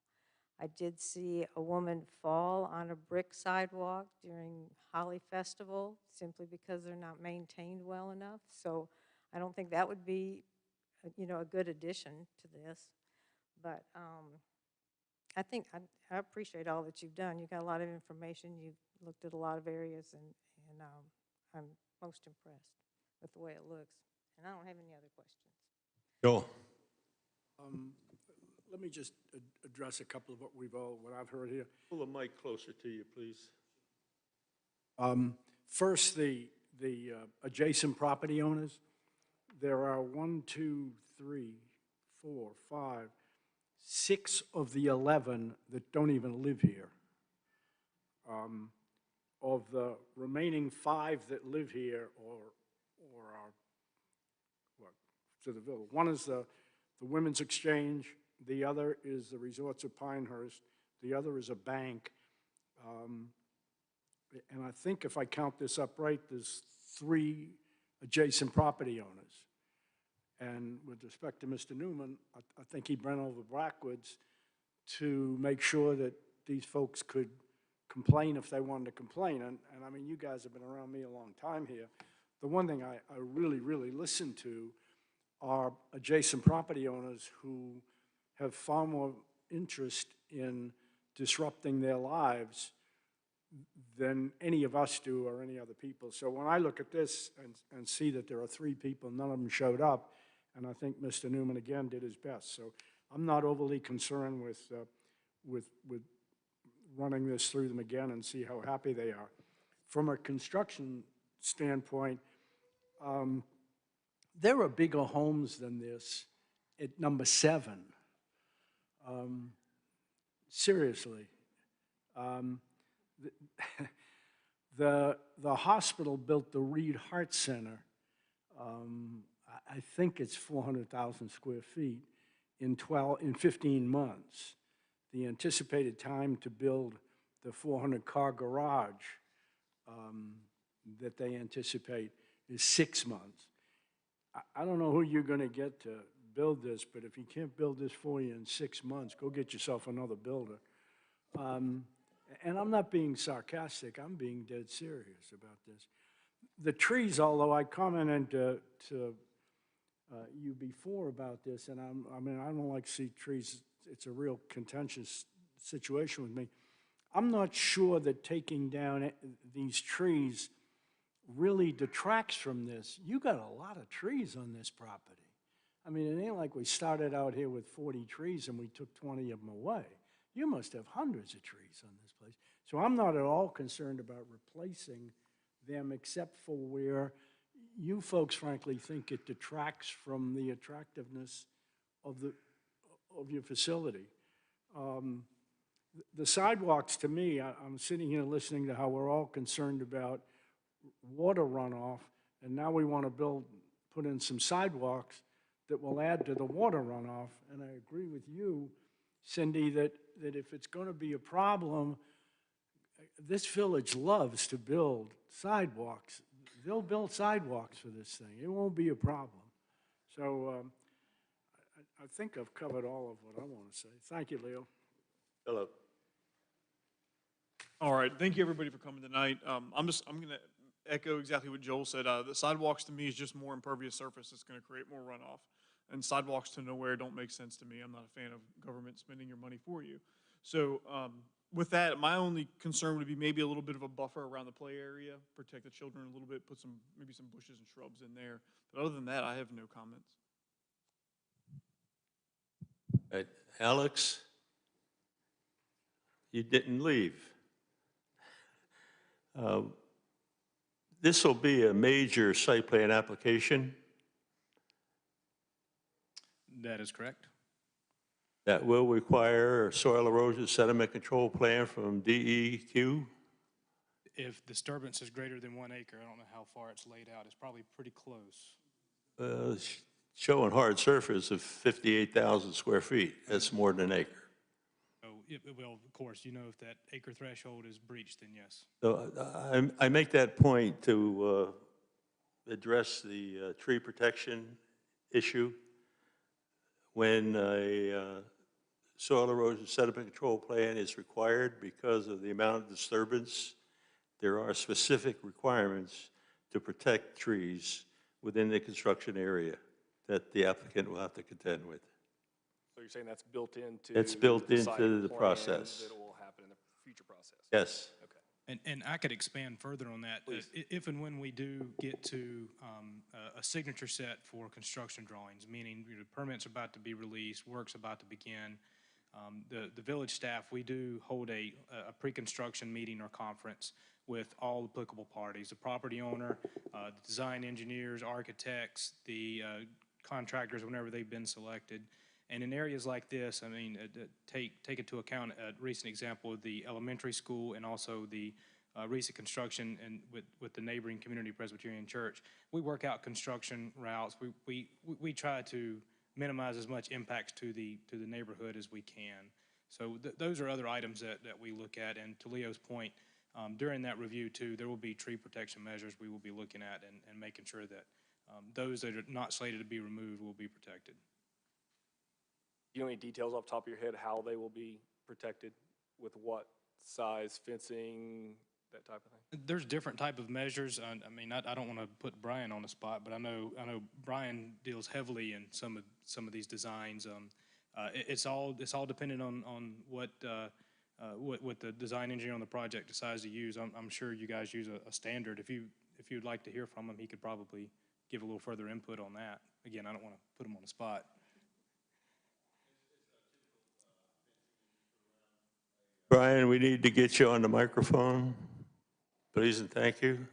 I did see a woman fall on a brick sidewalk during Holly Festival simply because they're not maintained well enough. So I don't think that would be, a good addition to this. But I think I appreciate all that you've done. You've got a lot of information. You've looked at a lot of areas, and I'm most impressed with the way it looks. And I don't have any other questions. Joel. Let me just address a couple of what I've heard here. Pull the mic closer to you, please. First, the adjacent property owners. There are 1, 2, 3, 4, 5, 6 of the 11 that don't even live here. Of the remaining 5 that live here or are, what, to the village. One is the Women's Exchange, the other is the Resorts of Pinehurst, the other is a bank. And I think if I count this up right, there's 3 adjacent property owners. And with respect to Mr. Newman, I think he bent over backwards to make sure that these folks could complain if they wanted to complain. And I mean, you guys have been around me a long time here. The one thing I really, really listen to are adjacent property owners who have far more interest in disrupting their lives than any of us do or any other people. So when I look at this and see that there are 3 people, none of them showed up, and I think Mr. Newman again did his best. So I'm not overly concerned with running this through them again and see how happy they are. From a construction standpoint, there are bigger homes than this at number 7. Seriously. The hospital built the Reed Heart Center. I think it's 400,000 square feet in 15 months. The anticipated time to build the 400-car garage that they anticipate is 6 months. I don't know who you're going to get to build this, but if he can't build this for you in 6 months, go get yourself another builder. And I'm not being sarcastic, I'm being dead serious about this. The trees, although I commented to you before about this, and I mean, I don't like to see trees, it's a real contentious situation with me. I'm not sure that taking down these trees really detracts from this. You got a lot of trees on this property. I mean, it ain't like we started out here with 40 trees and we took 20 of them away. You must have hundreds of trees on this place. So I'm not at all concerned about replacing them except for where you folks frankly think it detracts from the attractiveness of your facility. The sidewalks, to me, I'm sitting here listening to how we're all concerned about water runoff, and now we want to put in some sidewalks that will add to the water runoff. And I agree with you, Cindy, that if it's going to be a problem, this village loves to build sidewalks. They'll build sidewalks for this thing. It won't be a problem. So I think I've covered all of what I want to say. Thank you, Leo. Hello. All right, thank you everybody for coming tonight. I'm going to echo exactly what Joel said. The sidewalks to me is just more impervious surface that's going to create more runoff. And sidewalks to nowhere don't make sense to me. I'm not a fan of government spending your money for you. So with that, my only concern would be maybe a little bit of a buffer around the play area, protect the children a little bit, put maybe some bushes and shrubs in there. But other than that, I have no comments. Alex, you didn't leave. This will be a major site plan application. That is correct. That will require a soil erosion sediment control plan from DEQ. If disturbance is greater than 1 acre, I don't know how far it's laid out. It's probably pretty close. Showing hard surface of 58,000 square feet. That's more than an acre. Oh, well, of course, you know, if that acre threshold is breached, then yes. So I make that point to address the tree protection issue. When a soil erosion sediment control plan is required because of the amount of disturbance, there are specific requirements to protect trees within the construction area that the applicant will have to contend with. So you're saying that's built into It's built the site into the plan process. that will happen in the future process? Yes. Okay. And I could expand further on that. If and when we do get to a signature set for construction drawings, meaning the permit's about to be released, work's about to begin, the village staff, we do hold a pre-construction meeting or conference with all applicable parties, the property owner, the design engineers, architects, the contractors whenever they've been selected. And in areas like this, I mean, take into account a recent example of the elementary school and also the recent construction and with the neighboring Community Presbyterian Church. We work out construction routes. We try to minimize as much impacts to the neighborhood as we can. So those are other items that we look at. And to Leo's point, during that review too, there will be tree protection measures we will be looking at and making sure that those that are not slated to be removed will be protected. Do you know any details off the top of your head how they will be protected? With what size fencing, that type of thing? There's different type of measures. I mean, I don't want to put Brian on the spot, but I know Brian deals heavily in some of these designs. It's all dependent on what the design engineer on the project decides to use. I'm sure you guys use a standard. If you'd like to hear from him, he could probably give a little further input on that. Again, I don't want to put him on the spot. Brian, we need to get you on the microphone, please and thank you.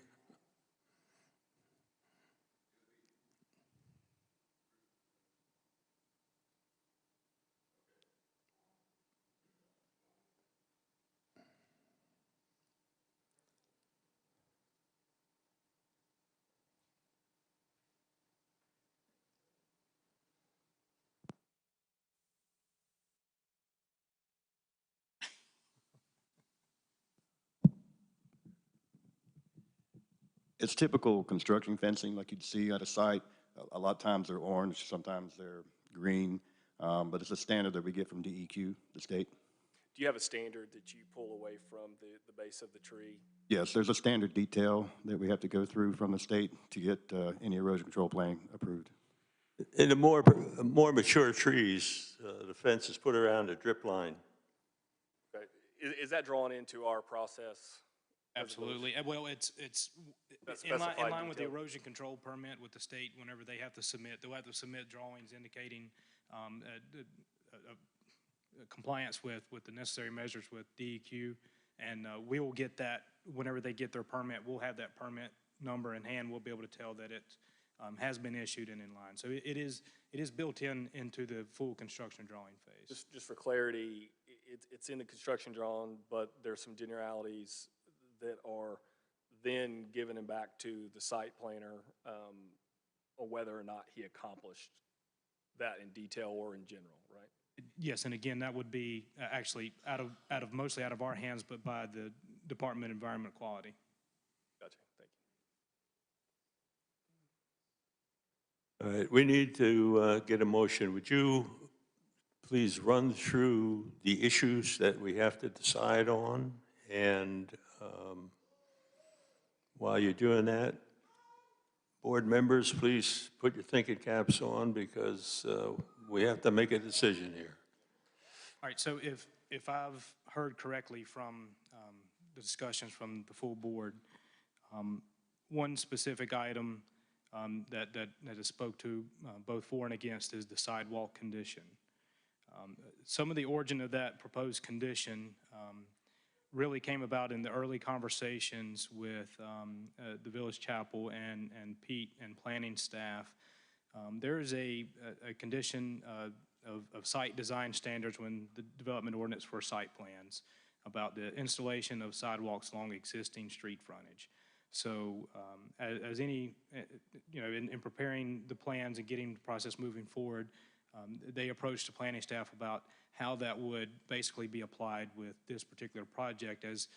It's typical construction fencing like you'd see at a site. A lot of times they're orange, sometimes they're green, but it's a standard that we get from DEQ, the state. Do you have a standard that you pull away from the base of the tree? Yes, there's a standard detail that we have to go through from the state to get any erosion control plan approved. In the more mature trees, the fence is put around a drip line. Okay. Is that drawn into our process? Absolutely. Well, it's in line with the erosion control permit with the state. Whenever they have to submit, they'll have to submit drawings indicating compliance with the necessary measures with DEQ, and we will get that whenever they get their permit. We'll have that permit number in hand. We'll be able to tell that it has been issued and in line. So it is built into the full construction drawing phase. Just for clarity, it's in the construction drawing, but there's some generalities that are then given him back to the site planner or whether or not he accomplished that in detail or in general, right? Yes, and again, that would be actually mostly out of our hands, but by the Department of Environment Quality. Gotcha, thank All right, we need to get a motion. Would you please run through the issues that we have to decide on? And while you're doing that, board members, please put your thinking caps on because we have to make a decision here. All right, so if I've heard correctly from the discussions from the full board, one specific item that is spoke to both for and against is the sidewalk condition. Some of the origin of that proposed condition really came about in the early conversations with the Village Chapel and Pete and planning staff. There is a condition of site design standards when the development ordinance for site plans about the installation of sidewalks along existing street frontage. So as any, in preparing the plans and getting the process moving forward, they approached the planning staff about how that would basically be applied with this particular project. As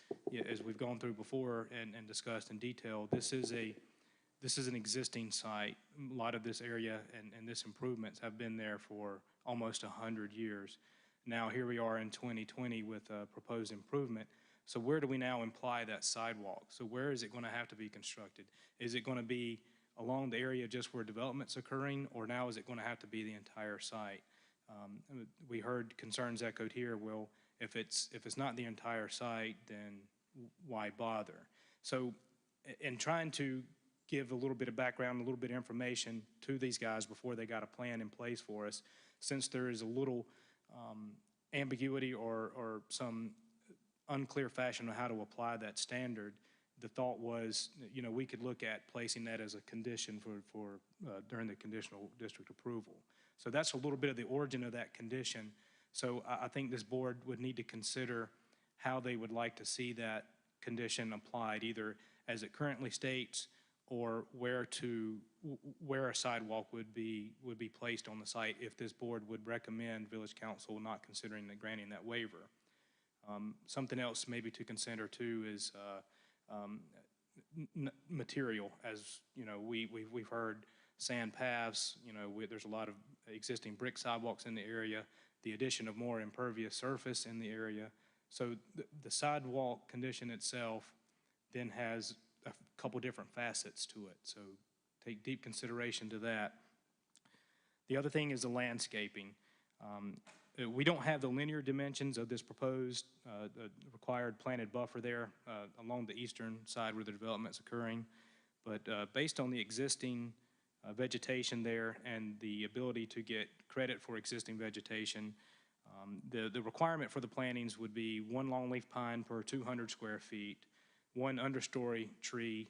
we've gone through before and discussed in detail, this is an existing site. A lot of this area and this improvements have been there for almost 100 years. Now here we are in 2020 with a proposed improvement. So where do we now imply that sidewalk? So where is it going to have to be constructed? Is it going to be along the area just where development's occurring, or now is it going to have to be the entire site? We heard concerns echoed here. Well, if it's not the entire site, then why bother? So in trying to give a little bit of background, a little bit of information to these guys before they got a plan in place for us, since there is a little ambiguity or some unclear fashion of how to apply that standard, the thought was, we could look at placing that as a condition for during the conditional district approval. So that's a little bit of the origin of that condition. So I think this board would need to consider how they would like to see that condition applied, either as it currently states or where a sidewalk would be placed on the site if this board would recommend village council not considering granting that waiver. Something else maybe to consider too is material. As you know, we've heard sand paths. You know, there's a lot of existing brick sidewalks in the area. The addition of more impervious surface in the area. So the sidewalk condition itself then has a couple different facets to it. So take deep consideration to that. The other thing is the landscaping. We don't have the linear dimensions of this proposed required planted buffer there along the eastern side where the development's occurring. But based on the existing vegetation there and the ability to get credit for existing vegetation, the requirement for the plantings would be 1 longleaf pine per 200 square feet, 1 understory tree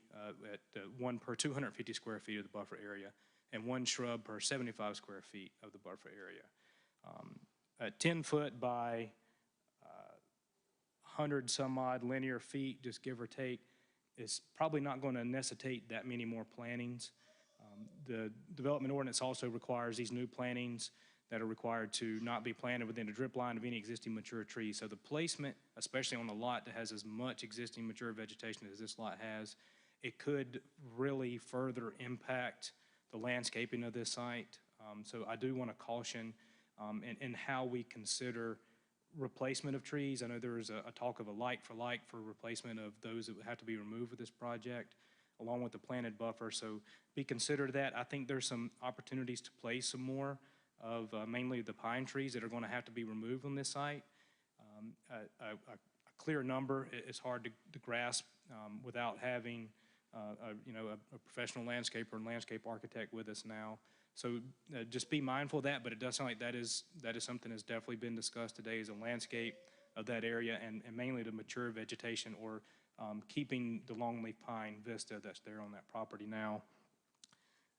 at 1 per 250 square feet of the buffer area, and 1 shrub per 75 square feet of the buffer area. 10 foot by 100 some odd linear feet, just give or take, is probably not going to necessitate that many more plantings. The development ordinance also requires these new plantings that are required to not be planted within a drip line of any existing mature trees. So the placement, especially on a lot that has as much existing mature vegetation as this lot has, it could really further impact the landscaping of this site. So I do want to caution in how we consider replacement of trees. I know there is a talk of a like for replacement of those that would have to be removed with this project, along with the planted buffer. So be considered that. I think there's some opportunities to place some more of mainly the pine trees that are going to have to be removed on this site. A clear number is hard to grasp without having a professional landscaper and landscape architect with us now. So just be mindful of that, but it does sound like that is something that's definitely been discussed today, is a landscape of that area and mainly the mature vegetation, or keeping the longleaf pine vista that's there on that property now.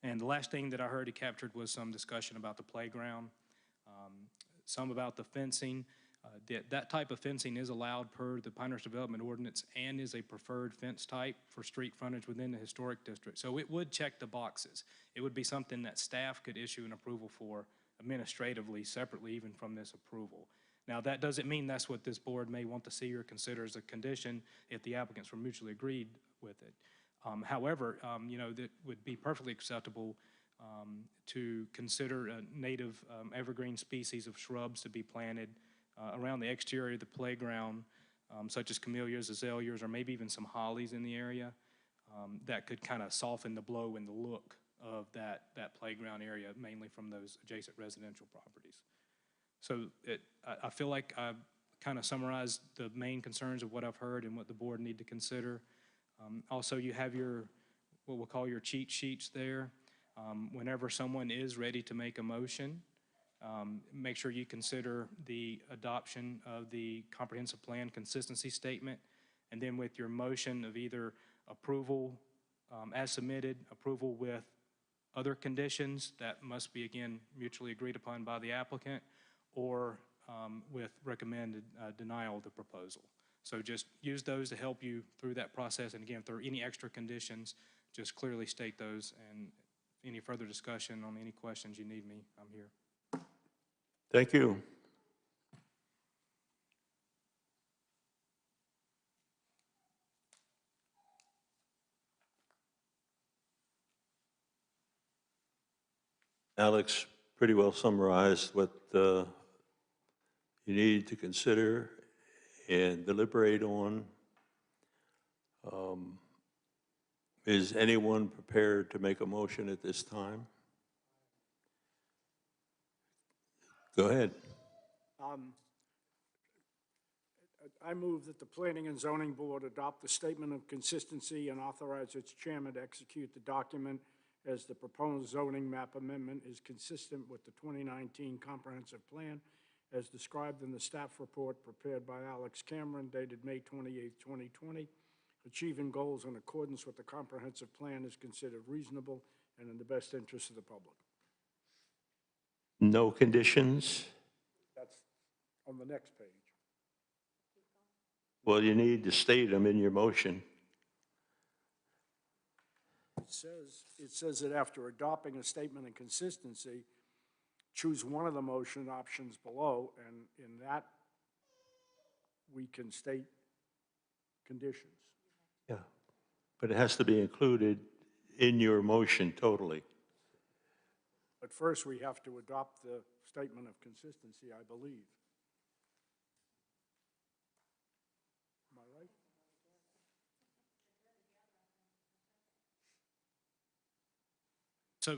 And the last thing that I heard he captured was some discussion about the playground, some about the fencing. That type of fencing is allowed per the Pinehurst Development Ordinance and is a preferred fence type for street frontage within the historic district. So it would check the boxes. It would be something that staff could issue an approval for administratively, separately even from this approval. Now, that doesn't mean that's what this board may want to see or consider as a condition if the applicants were mutually agreed with it. However, that would be perfectly acceptable to consider native evergreen species of shrubs to be planted around the exterior of the playground, such as camellias, azaleas, or maybe even some hollies in the area that could kind of soften the blow and the look of that playground area, mainly from those adjacent residential properties. So I feel like I've kind of summarized the main concerns of what I've heard and what the board need to consider. Also, you have what we'll call your cheat sheets there. Whenever someone is ready to make a motion, make sure you consider the adoption of the comprehensive plan consistency statement, and then with your motion of either approval as submitted, approval with other conditions that must be, again, mutually agreed upon by the applicant, or with recommended denial of the proposal. So just use those to help you through that process. And again, if there are any extra conditions, just clearly state those. And any further discussion on any questions you need me, I'm here. Thank you. Alex pretty well summarized what you need to consider and deliberate on. Is anyone prepared to make a motion at this time? Go ahead. I move that the Planning and Zoning Board adopt the Statement of Consistency and authorize its chairman to execute the document as the proposed zoning map amendment is consistent with the 2019 Comprehensive Plan as described in the staff report prepared by Alex Cameron dated May 28, 2020. Achieving goals in accordance with the comprehensive plan is considered reasonable and in the best interest of the public. No conditions? That's on the next page. Well, you need to state them in your motion. It says that after adopting a statement of consistency, choose one of the motion options below, and in that, we can state conditions. Yeah. But it has to be included in your motion totally. But first, we have to adopt the statement of consistency, I believe. Am I right?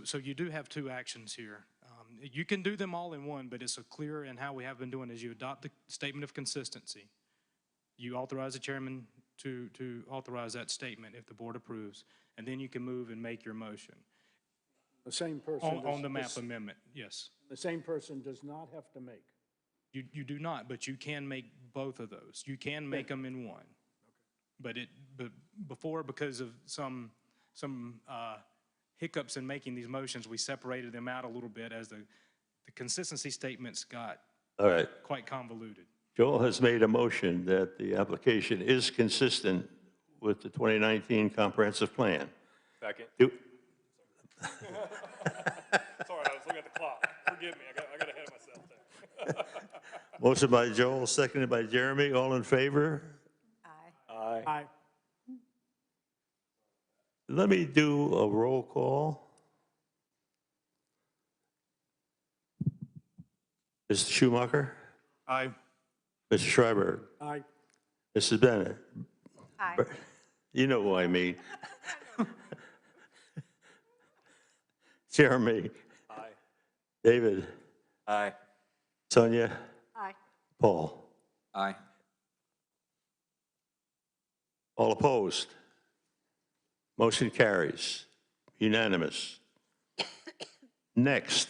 So you do have two actions here. You can do them all in one, but it's a clear, and how we have been doing is you adopt the statement of consistency. You authorize the chairman to authorize that statement if the board approves, and then you can move and make your motion. The same person. On the map amendment, yes. The same person does not have to make. You do not, but you can make both of those. You can make them in one. But before, because of some hiccups in making these motions, we separated them out a little bit as the consistency statements got All right. quite convoluted. Joel has made a motion that the application is consistent with the 2019 comprehensive plan. Second. Do- Sorry, I was looking at the clock. Forgive me, I got ahead of myself there. Motion by Joel, seconded by Jeremy. All in favor? Aye. Aye. Let me do a roll call. Mr. Schumacher? Aye. Mr. Schreiber? Aye. Mrs. Bennett? Aye. You know who I mean. Jeremy? Aye. David? Aye. Sonia? Aye. Paul? Aye. All opposed? Motion carries. Unanimous. Next,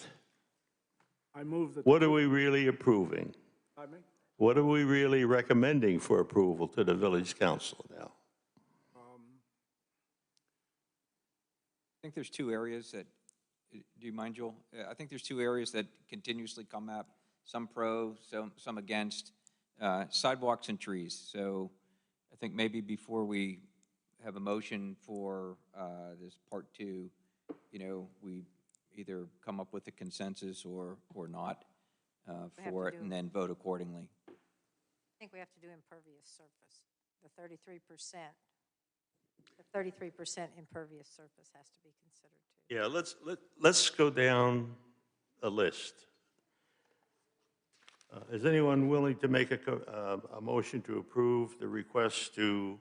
I move that. what are we really approving? Pardon me? What are we really recommending for approval to the village council now? I think there's two areas that, do you mind, Joel? I think there's two areas that continuously come up, some pro, some against, sidewalks and trees. So I think maybe before we have a motion for this part two, we either come up with a consensus or not for it, and then vote accordingly. I think we have to do impervious surface, the 33%. The 33% impervious surface has to be considered too. Yeah, let's go down a list. Is anyone willing to make a motion to approve the request to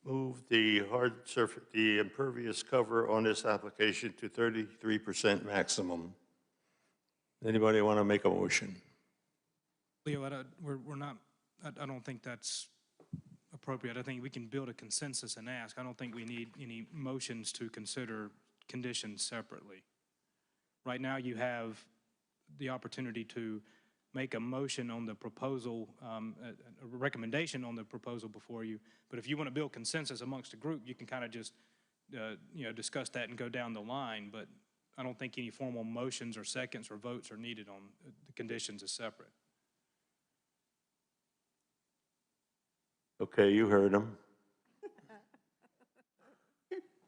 move the hard surface, the impervious cover on this application to 33% maximum? Anybody want to make a motion? Leo, we're not, I don't think that's appropriate. I think we can build a consensus and ask. I don't think we need any motions to consider conditions separately. Right now, you have the opportunity to make a motion on the proposal, a recommendation on the proposal before you. But if you want to build consensus amongst a group, you can kind of just, discuss that and go down the line. But I don't think any formal motions or seconds or votes are needed on the conditions as separate. Okay, you heard him.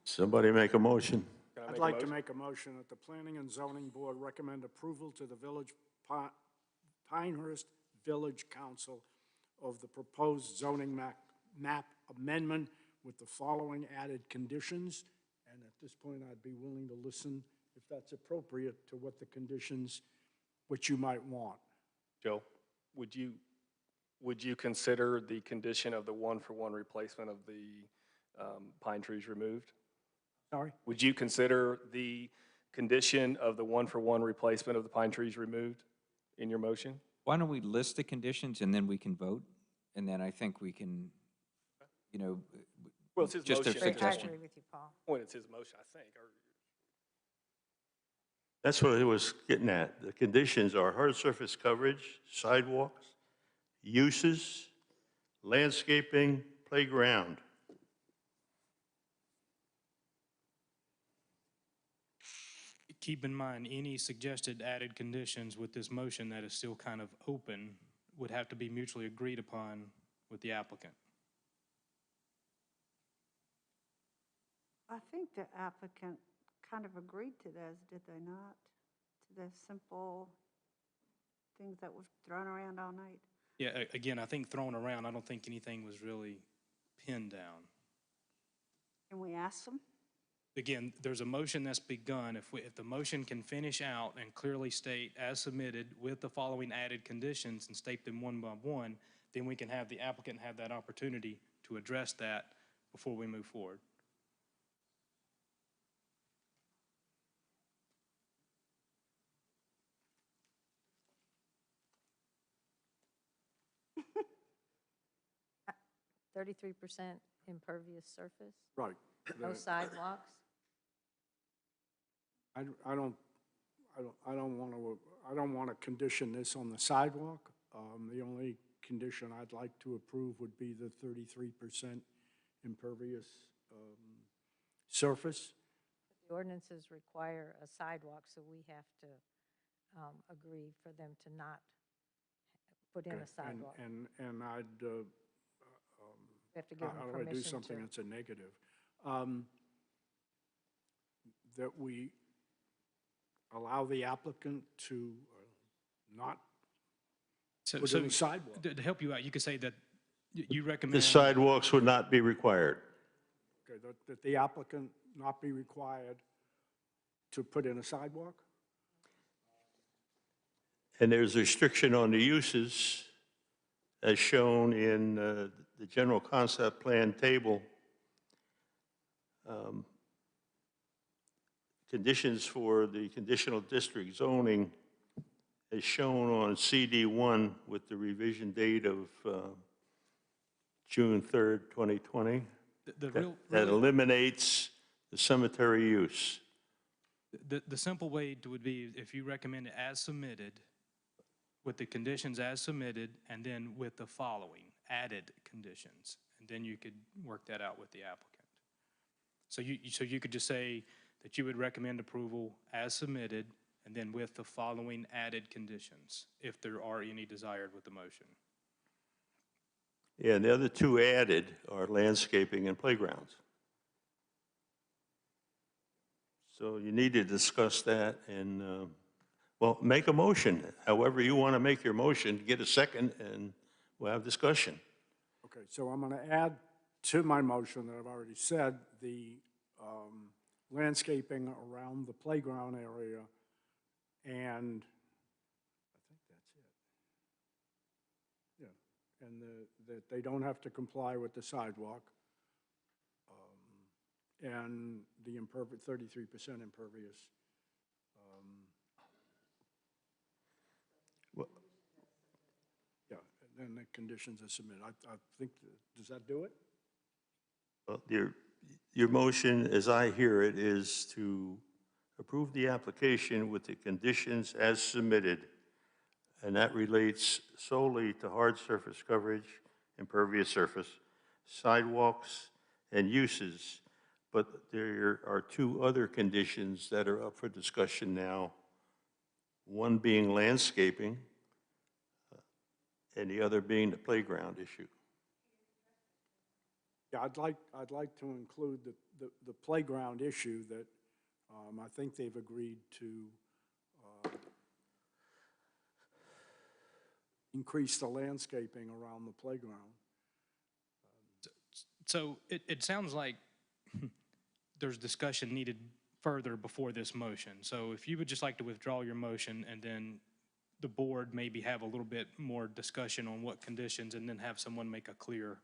Somebody make a motion. I'd like to make a motion that the Planning and Zoning Board recommend approval to the Village Pinehurst Village Council of the proposed zoning map amendment with the following added conditions. And at this point, I'd be willing to listen, if that's appropriate, to what the conditions, which you might want. Joe, would you consider the condition of the one-for-one replacement of the pine trees removed? Sorry? Would you consider the condition of the one-for-one replacement of the pine trees removed in your motion? Why don't we list the conditions and then we can vote? And then I think we can, Well, it's his just a motion. suggestion. I agree with you, Paul. Point, it's his motion, I think. That's what it was getting at. The conditions are hard surface coverage, sidewalks, uses, landscaping, playground. keep in mind, any suggested added conditions with this motion that is still kind of open would have to be mutually agreed upon with the applicant. I think the applicant kind of agreed to those, did they not? To the simple things that was thrown around all night. Yeah, again, I think thrown around, I don't think anything was really pinned down. Can we ask them? Again, there's a motion that's begun. If the motion can finish out and clearly state as submitted with the following added conditions and state them one by one, then we can have the applicant have that opportunity to address that before we move forward. Uh, 33% impervious surface, Right. no sidewalks. I don't want to condition this on the sidewalk. The only condition I'd like to approve would be the 33% impervious surface. The ordinances require a sidewalk, so we have to agree for them to not put in Okay, a sidewalk. And I'd, We have to give them how do I do permission something to. that's a negative? That we allow the applicant to not put in a sidewalk. To help you out, you could say that you The recommend. sidewalks would not be required. Okay, that the applicant not be required to put in a sidewalk? And there's a restriction on the uses as shown in the general concept plan table. Conditions for the conditional district zoning as shown on CD1 with the revision date of June 3rd, 2020. That eliminates the cemetery use. The simple way would be if you recommend it as submitted, with the conditions as submitted, and then with the following added conditions. And then you could work that out with the applicant. So you could just say that you would recommend approval as submitted, and then with the following added conditions, if there are any desired with the motion. Yeah, and the other two added are landscaping and playgrounds. So you need to discuss that and, well, make a motion. However you want to make your motion, get a second, and we'll have discussion. Okay, so I'm going to add to my motion that I've already said, the landscaping around the playground area, and I think that's it. Yeah, and that they don't have to comply with the sidewalk, and the 33% impervious. Yeah, and then the conditions are submitted. I think, does that do it? Well, your motion, as I hear it, is to approve the application with the conditions as submitted, and that relates solely to hard surface coverage, impervious surface, sidewalks, and uses. But there are two other conditions that are up for discussion now, one being landscaping, and the other being the playground issue. Yeah, I'd like to include the playground issue that I think they've agreed to increase the landscaping around the playground. So it sounds like there's discussion needed further before this motion. So if you would just like to withdraw your motion and then the board maybe have a little bit more discussion on what conditions and then have someone make a clear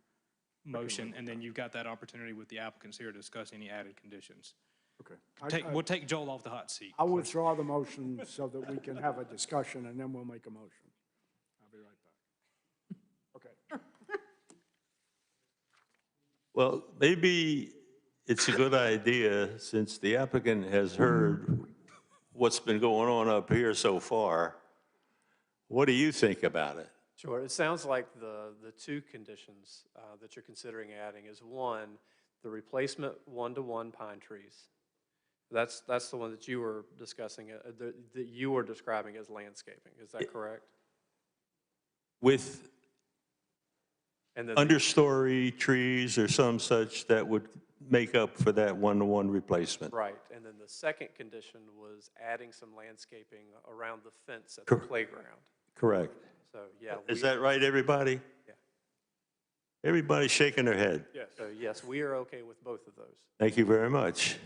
motion, and then you've got that opportunity with the applicants here to discuss any added conditions. Okay. We'll take Joel off the hot seat. I'll withdraw the motion so that we can have a discussion, and then we'll make a motion. I'll be right back. Okay. Well, maybe it's a good idea, since the applicant has heard what's been going on up here so far. What do you think about it? Sure. It sounds like the two conditions that you're considering adding is, one, the replacement one-to-one pine trees. That's the one that you were discussing, that you were describing as landscaping, is that correct? With And then, understory trees or some such that would make up for that one-to-one replacement. right, and then the second condition was adding some landscaping around the fence at the playground. Correct. So, yeah. Is that right, everybody? Yeah. Everybody's shaking their head. Yes. So, yes, we are okay with both of those. Thank you very much.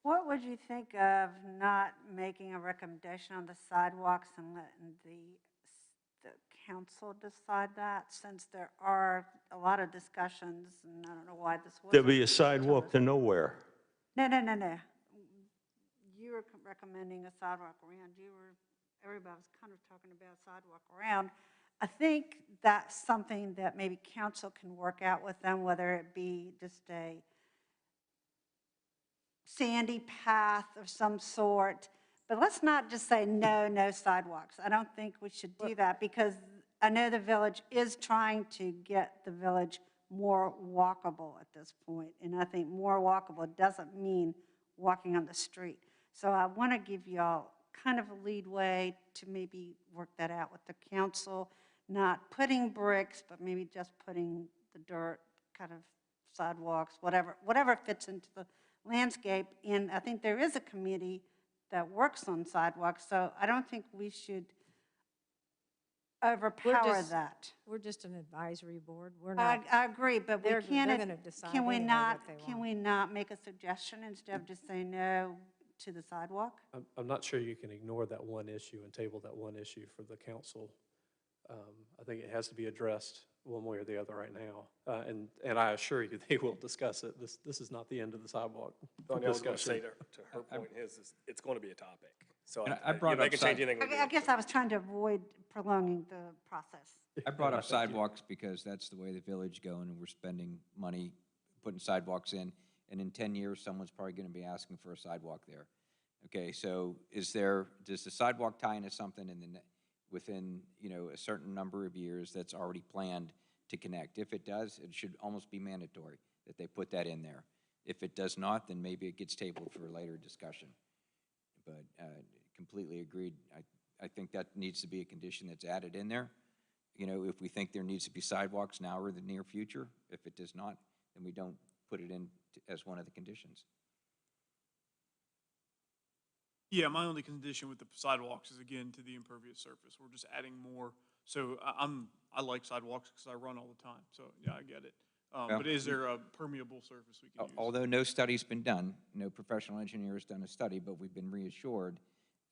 What would you think of not making a recommendation on the sidewalks and letting the council decide that, since there are a lot of discussions, and I don't know why this wasn't. There'll be a sidewalk to nowhere. No. You were recommending a sidewalk around. Everybody was kind of talking about sidewalk around. I think that's something that maybe council can work out with them, whether it be just a sandy path of some sort. But let's not just say no sidewalks. I don't think we should do that, because I know the village is trying to get the village more walkable at this point. And I think more walkable doesn't mean walking on the street. So I want to give y'all kind of a leadway to maybe work that out with the council, not putting bricks, but maybe just putting the dirt, kind of sidewalks, whatever fits into the landscape. And I think there is a committee that works on sidewalks, so I don't think we should overpower that. We're just an advisory board. We're not. I agree, but we they're can't, gonna decide can we anyway not, what they can want. we not make a suggestion instead of just saying no to the sidewalk? I'm not sure you can ignore that one issue and table that one issue for the council. I think it has to be addressed one way or the other right now. And I assure you, they will discuss it. This is not the end of the sidewalk Donnie, I was going to say discussion. to her point is, it's going to be a topic. So And I brought they up can change anything. I guess I was trying to avoid prolonging the process. I brought up Thank you. sidewalks because that's the way the village going, and we're spending money putting sidewalks in, and in 10 years, someone's probably going to be asking for a sidewalk there. Okay, so does the sidewalk tie into something within, a certain number of years that's already planned to connect? If it does, it should almost be mandatory that they put that in there. If it does not, then maybe it gets tabled for later discussion. But completely agreed. I think that needs to be a condition that's added in there. If we think there needs to be sidewalks now or the near future, if it does not, then we don't put it in as one of the conditions. Yeah, my only condition with the sidewalks is, again, to the impervious surface. We're just adding more. So I like sidewalks because I run all the time. So, yeah, I get it. But is there a permeable surface we can use? Although no study's been done, no professional engineer has done a study, but we've been reassured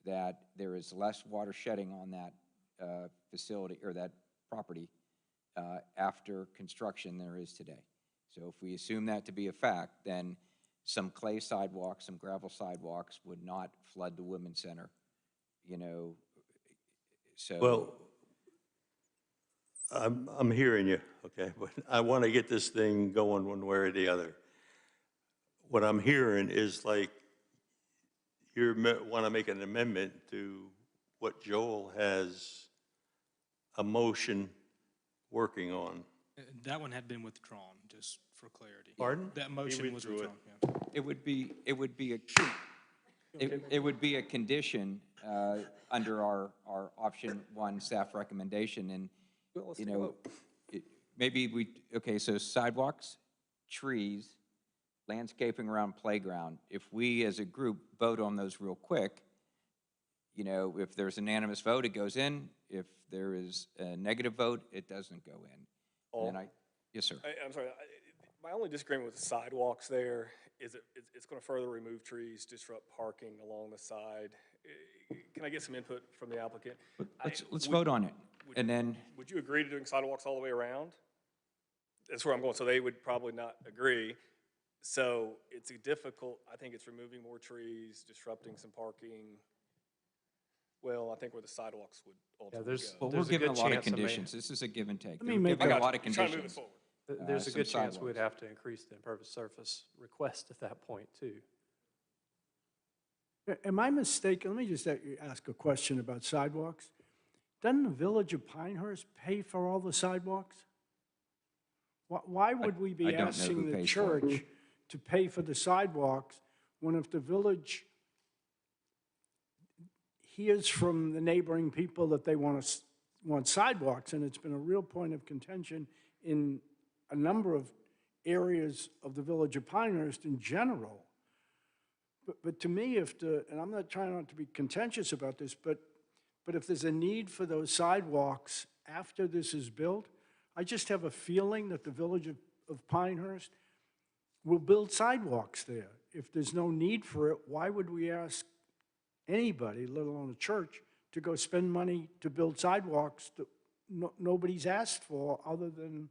that there is less water shedding on that facility or that property after construction than there is today. So if we assume that to be a fact, then some clay sidewalks, some gravel sidewalks would not flood the Women's Center, so. Well, I'm hearing you, okay, but I want to get this thing going one way or the other. What I'm hearing is like you want to make an amendment to what Joel has a motion working on. That one had been withdrawn, just for clarity. Pardon? That motion was withdrew it. withdrawn, yeah. It would be a condition under our option one staff recommendation, and Well, let's take a vote. maybe so sidewalks, trees, landscaping around playground. If we as a group vote on those real quick, if there's an unanimous vote, it goes in. If there is a negative vote, it doesn't go in. And yes, sir. I'm sorry. My only disagreement with the sidewalks there is it's going to further remove trees, disrupt parking along the side. Can I get some input from the applicant? Let's vote on it, and then. Would you agree to doing sidewalks all the way around? That's where I'm going. So they would probably not agree. So it's I think it's removing more trees, disrupting some parking. Well, I think where the sidewalks would ultimately go. Well, we're There's a given a good lot of chance I may- conditions. This is a give and take. Let me We're make given a- a lot of I'm trying to move it conditions. forward. There's a some good chance sidewalks. we'd have to increase the impervious surface request at that point, too. Am I mistaken? Let me just ask a question about sidewalks. Doesn't the village of Pinehurst pay for all the sidewalks? Why would we I be don't know asking who the pays for it. church to pay for the sidewalks when if the village hears from the neighboring people that they want sidewalks, and it's been a real point of contention in a number of areas of the village of Pinehurst in general. But to me, and I'm not trying not to be contentious about this, but if there's a need for those sidewalks after this is built, I just have a feeling that the village of Pinehurst will build sidewalks there. If there's no need for it, why would we ask anybody, let alone a church, to go spend money to build sidewalks that nobody's asked for other than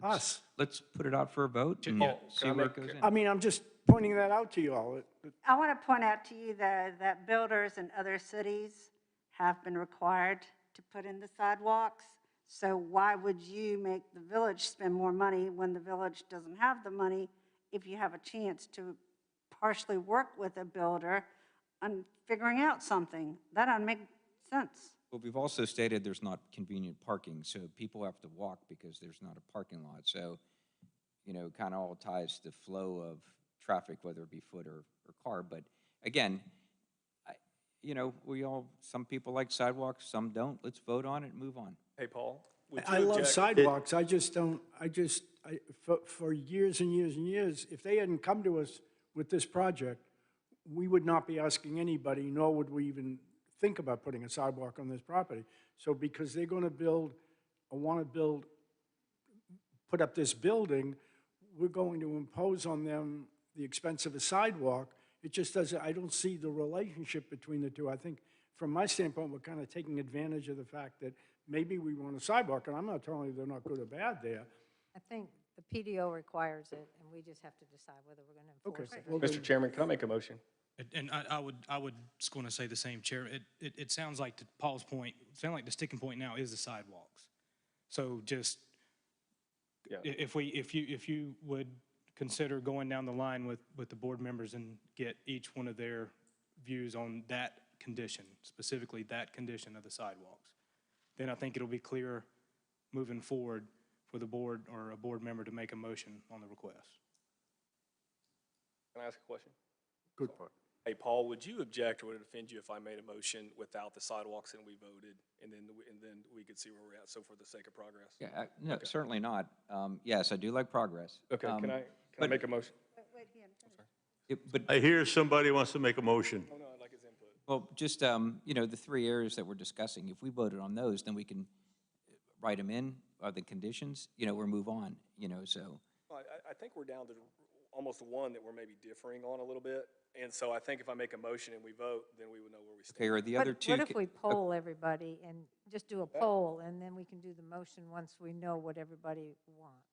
us? Let's put it out for a vote and see where it goes in. I mean, I'm just pointing that out to you all. I want to point out to you that builders in other cities have been required to put in the sidewalks. So why would you make the village spend more money when the village doesn't have the money if you have a chance to partially work with a builder on figuring out something? That doesn't make sense. Well, we've also stated there's not convenient parking, so people have to walk because there's not a parking lot. So, you know, kind of all ties to flow of traffic, whether it be foot or car. But again, you know, some people like sidewalks, some don't. Let's vote on it and move on. Hey, Paul? would I you love object- sidewalks, for years and years and years, if they hadn't come to us with this project, we would not be asking anybody, nor would we even think about putting a sidewalk on this property. So because they're gonna build, or wanna build, put up this building, we're going to impose on them the expense of a sidewalk. It just doesn't, I don't see the relationship between the two. I think, from my standpoint, we're kind of taking advantage of the fact that maybe we want a sidewalk, and I'm not telling you they're not good or bad there. I think the PDO requires it, and we just have to decide whether we're going to enforce it. Well, Mr. Chairman, can I make a motion? And I would just going to say the same, Chair. It sounds like, to Paul's point, it sounds like the sticking point now is the sidewalks. So just, Yeah. if you would consider going down the line with the board members and get each one of their views on that condition, specifically that condition of the sidewalks, then I think it'll be clear moving forward for the board or a board member to make a motion on the request. Can I ask a question? Good point. Hey, Paul, would you object or would it offend you if I made a motion without the sidewalks and we voted, and then we could see where we're at, so for the sake of progress? Yeah, no, certainly not. Yes, I do like progress. Okay, can I but- make a motion? Wait, he hadn't finished. But, I hear somebody wants to make a motion. Oh, no, I'd like his input. well, just, you know, the three areas that we're discussing, if we voted on those, then we can write them in, are the conditions, you know, or move on, you know, so. Well, I think we're down to almost one that we're maybe differing on a little bit, and so I think if I make a motion and we vote, then we would know where we stand. Okay, or the other two. What if we poll everybody and just do a poll, and then we can do the motion once we know what everybody wants?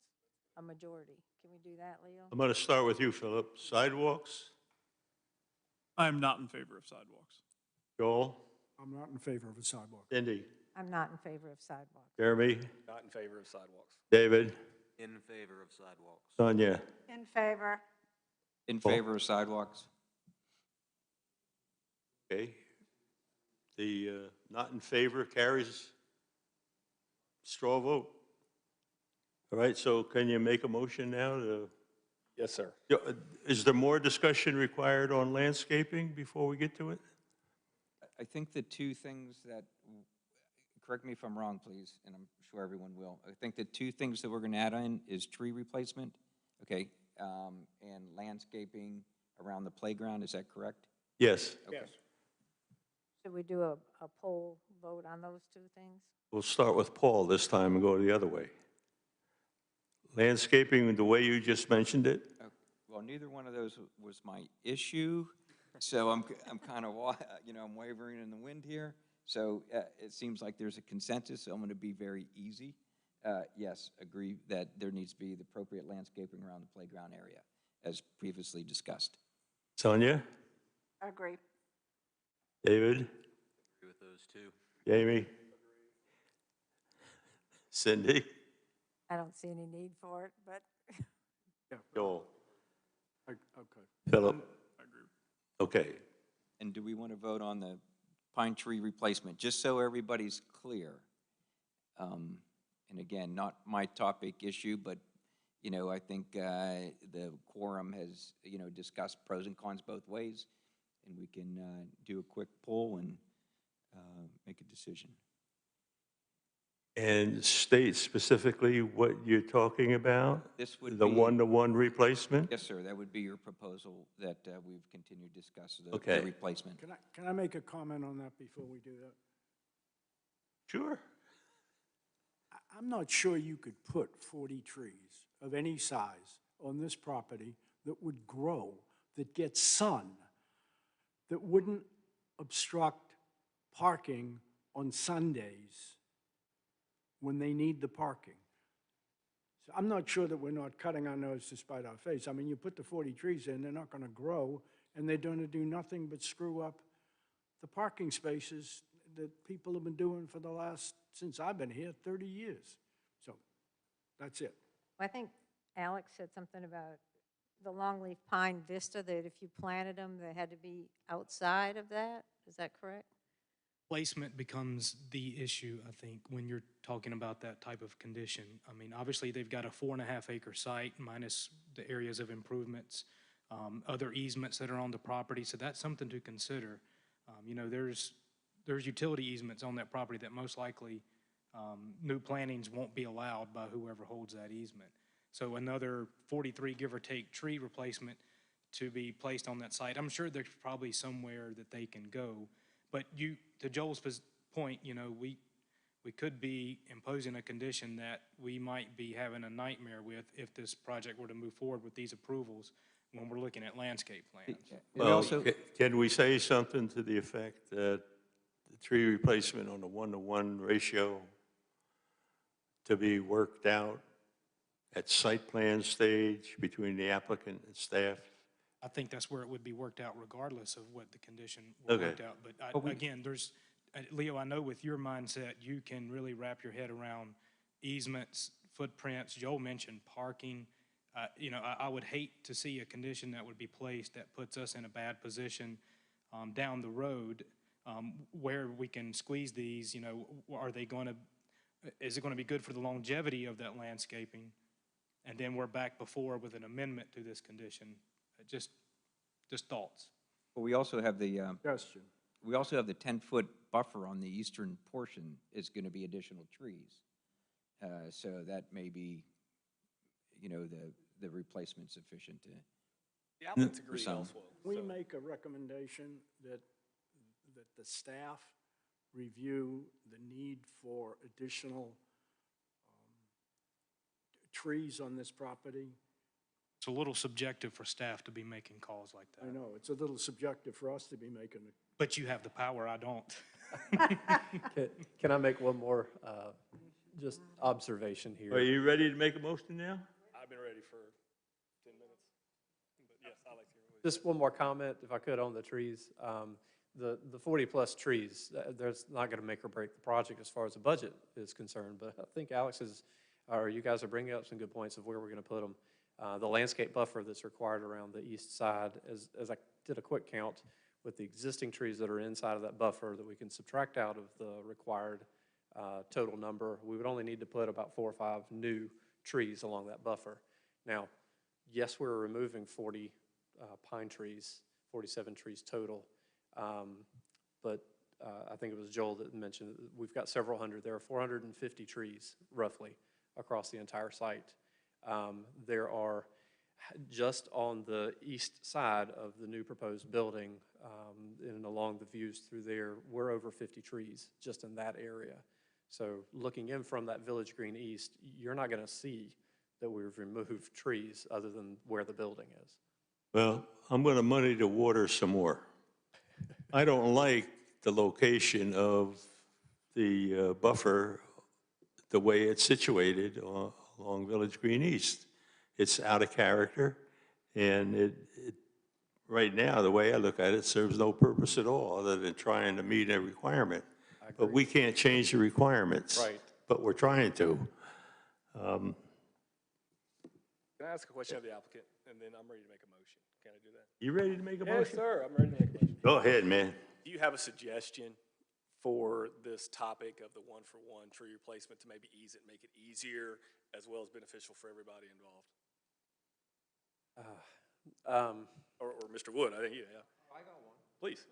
A majority. Can we do that, Leo? I'm going to start with you, Philip. Sidewalks? I'm not in favor of sidewalks. Joel? I'm not in favor of a sidewalk. Cindy? I'm not in favor of sidewalks. Jeremy? Not in favor of sidewalks. David? In favor of sidewalks. Sonia? In favor. In favor of sidewalks? Okay. The not in favor carries straw vote. All right, so can you make a motion now to? Yes, sir. Is there more discussion required on landscaping before we get to it? I think the two things that, correct me if I'm wrong, please, and I'm sure everyone will. I think the two things that we're going to add in is tree replacement, okay, and landscaping around the playground. Is that correct? Yes. Okay. Yes. Should we do a poll vote on those two things? We'll start with Paul this time and go the other way. Landscaping, the way you just mentioned it? Well, neither one of those was my issue, so I'm kind of, you know, I'm wavering in the wind here. So it seems like there's a consensus, so I'm going to be very easy. Yes, agree that there needs to be the appropriate landscaping around the playground area, as previously discussed. Sonia? Agree. David? Agree with those two. Jamie? Cindy? I don't see any need for it, but Joel? Okay. Philip? Okay. And do we want to vote on the pine tree replacement, just so everybody's clear? And again, not my topic issue, but, You know, I think the quorum has, you know, discussed pros and cons both ways, and we can do a quick poll and make a decision. And state specifically what you're talking about? This would The be- one-to-one replacement? Yes, sir, that would be your proposal that we've continued to discuss, the Okay. replacement. Can I make a comment on that before we do that? Sure. I'm not sure you could put 40 trees of any size on this property that would grow, that get sun, that wouldn't obstruct parking on Sundays when they need the parking. So I'm not sure that we're not cutting our nose to spite our face. I mean, you put the 40 trees in, they're not going to grow, and they're going to do nothing but screw up the parking spaces that people have been doing for the last, since I've been here, 30 years. So that's it. I think Alex said something about the longleaf pine vista, that if you planted them, they had to be outside of that. Is that correct? Placement becomes the issue, I think, when you're talking about that type of condition. I mean, obviously, they've got a 4.5 acre site minus the areas of improvements, other easements that are on the property, so that's something to consider. You know, there's utility easements on that property that most likely new plantings won't be allowed by whoever holds that easement. So another 43, give or take, tree replacement to be placed on that site. I'm sure there's probably somewhere that they can go. But to Joel's point, you know, we could be imposing a condition that we might be having a nightmare with if this project were to move forward with these approvals when we're looking at landscape plans. Well, can we say something to the effect that the tree replacement on a one-to-one ratio to be worked out at site plan stage between the applicant and staff? I think that's where it would be worked out regardless of what the condition were worked out. But again, Leo, I know with your mindset, you can really wrap your head around easements, footprints. Joel mentioned parking. You know, I would hate to see a condition that would be placed that puts us in a bad position down the road where we can squeeze these. You know, is it going to be good for the longevity of that landscaping? And then we're back before with an amendment to this condition. Just thoughts. Well, we also have the, Question. we also have the 10-foot buffer on the eastern portion is going to be additional trees. So that may be, you know, the replacement sufficient to. The applicants agree some. elsewhere. We make a recommendation that the staff review the need for additional trees on this property. It's a little subjective for staff to be making calls like that. I know, it's a little subjective for us to be making it. But you have the power, I don't. Can I make one more just observation here? Are you ready to make a motion now? I've been ready for 10 minutes. But yes, I like to hear what Just one more comment, if I could, on the trees. The 40-plus trees, there's not going to make or break the project as far as the budget is concerned, but I think Alex or you guys are bringing up some good points of where we're going to put them. The landscape buffer that's required around the east side, as I did a quick count with the existing trees that are inside of that buffer that we can subtract out of the required total number, we would only need to put about 4 or 5 new trees along that buffer. Now, yes, we're removing 40 pine trees, 47 trees total, but I think it was Joel that mentioned that we've got several hundred. There are 450 trees, roughly, across the entire site. There are, just on the east side of the new proposed building and along the views through there, we're over 50 trees just in that area. So looking in from that Village Green East, you're not going to see that we've removed trees other than where the building is. Well, I'm going to muddy the water some more. I don't like the location of the buffer, the way it's situated along Village Green East. It's out of character, and right now, the way I look at it, serves no purpose at all other than trying to meet a requirement. But we can't change the requirements. Right. But we're trying to. Can I ask a question of the applicant, and then I'm ready to make a motion? Can I do that? You ready to make a Yes, motion? sir, I'm ready to make a motion. Go ahead, man. Do you have a suggestion for this topic of the one-for-one tree replacement to maybe ease it, make it easier, as well as beneficial for everybody involved? Or Mr. Wood, I think, yeah. I got one. Please.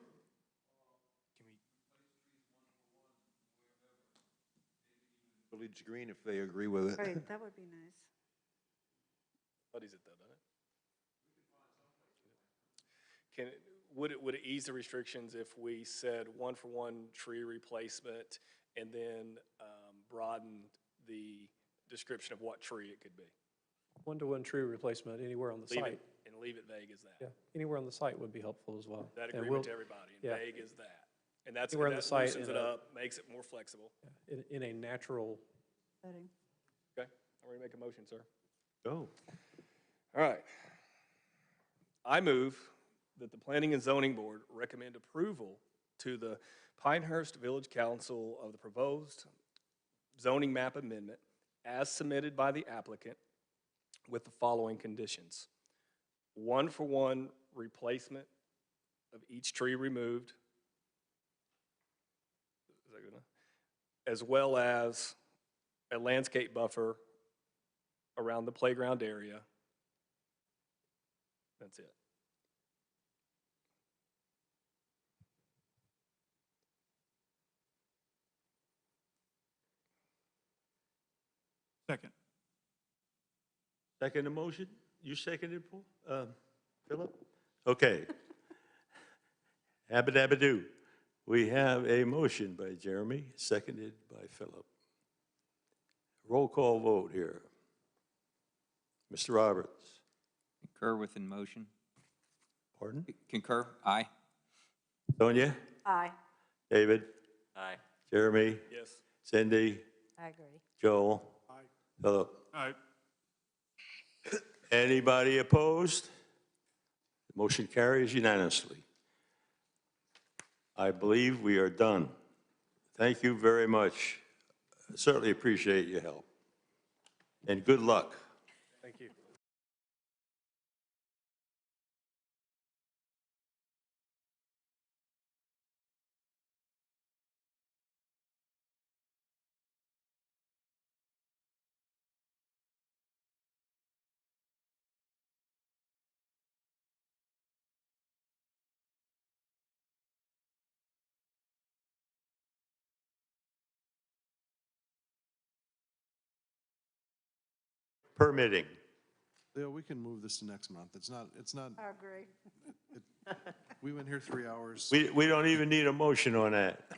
Village Green, if they agree with it. Right, that would be nice. Buddies it though, doesn't it? Would it ease the restrictions if we said one-for-one tree replacement and then broadened the description of what tree it could be? One-to-one tree replacement anywhere on the site. And leave it vague as that. Yeah, anywhere on the site would be helpful as well. That And agreement we'll- to everybody, and yeah. vague as that. And that's, Anywhere on the that site loosens in it a- up, makes it more flexible. In a natural, Setting. Okay, I'm ready to make a motion, sir. Go. All right. I move that the Planning and Zoning Board recommend approval to the Pinehurst Village Council of the proposed zoning map amendment as submitted by the applicant with the following conditions. One-for-one replacement of each tree removed, is that good enough? As well as a landscape buffer around the playground area. That's it. Second. Second motion? You seconded, Paul? Philip? Okay. Abba-dabba-doo. We have a motion by Jeremy, seconded by Philip. Roll call vote here. Mr. Roberts? Concur with the motion. Pardon? Concur, aye. Sonia? Aye. David? Aye. Jeremy? Yes. Cindy? I agree. Joel? Aye. Philip? All right. Anybody opposed? The motion carries unanimously. I believe we are done. Thank you very much. I certainly appreciate your help. And good luck. Thank you. Permitting. Leo, we can move this to next month. It's not, I agree. we went here 3 hours. We don't even need a motion on that.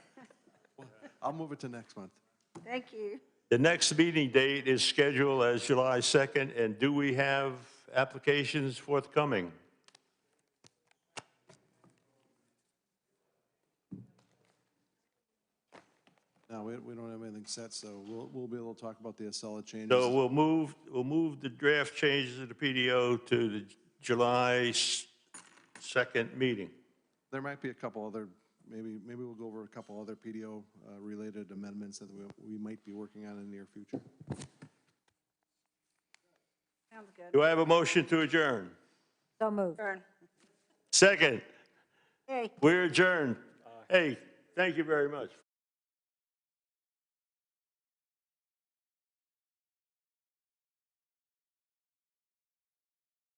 I'll move it to next month. Thank you. The next meeting date is scheduled as July 2nd, and do we have applications forthcoming? No, we don't have anything set, so we'll be able to talk about the Acela changes. So we'll move the draft changes of the PDO to the July 2nd meeting. There might be a couple other, maybe we'll go over a couple other PDO related amendments that we might be working on in the near future. Sounds good. Do I have a motion to adjourn? So moved. Burn. Second. Hey. We're adjourned. Hey, thank you very much.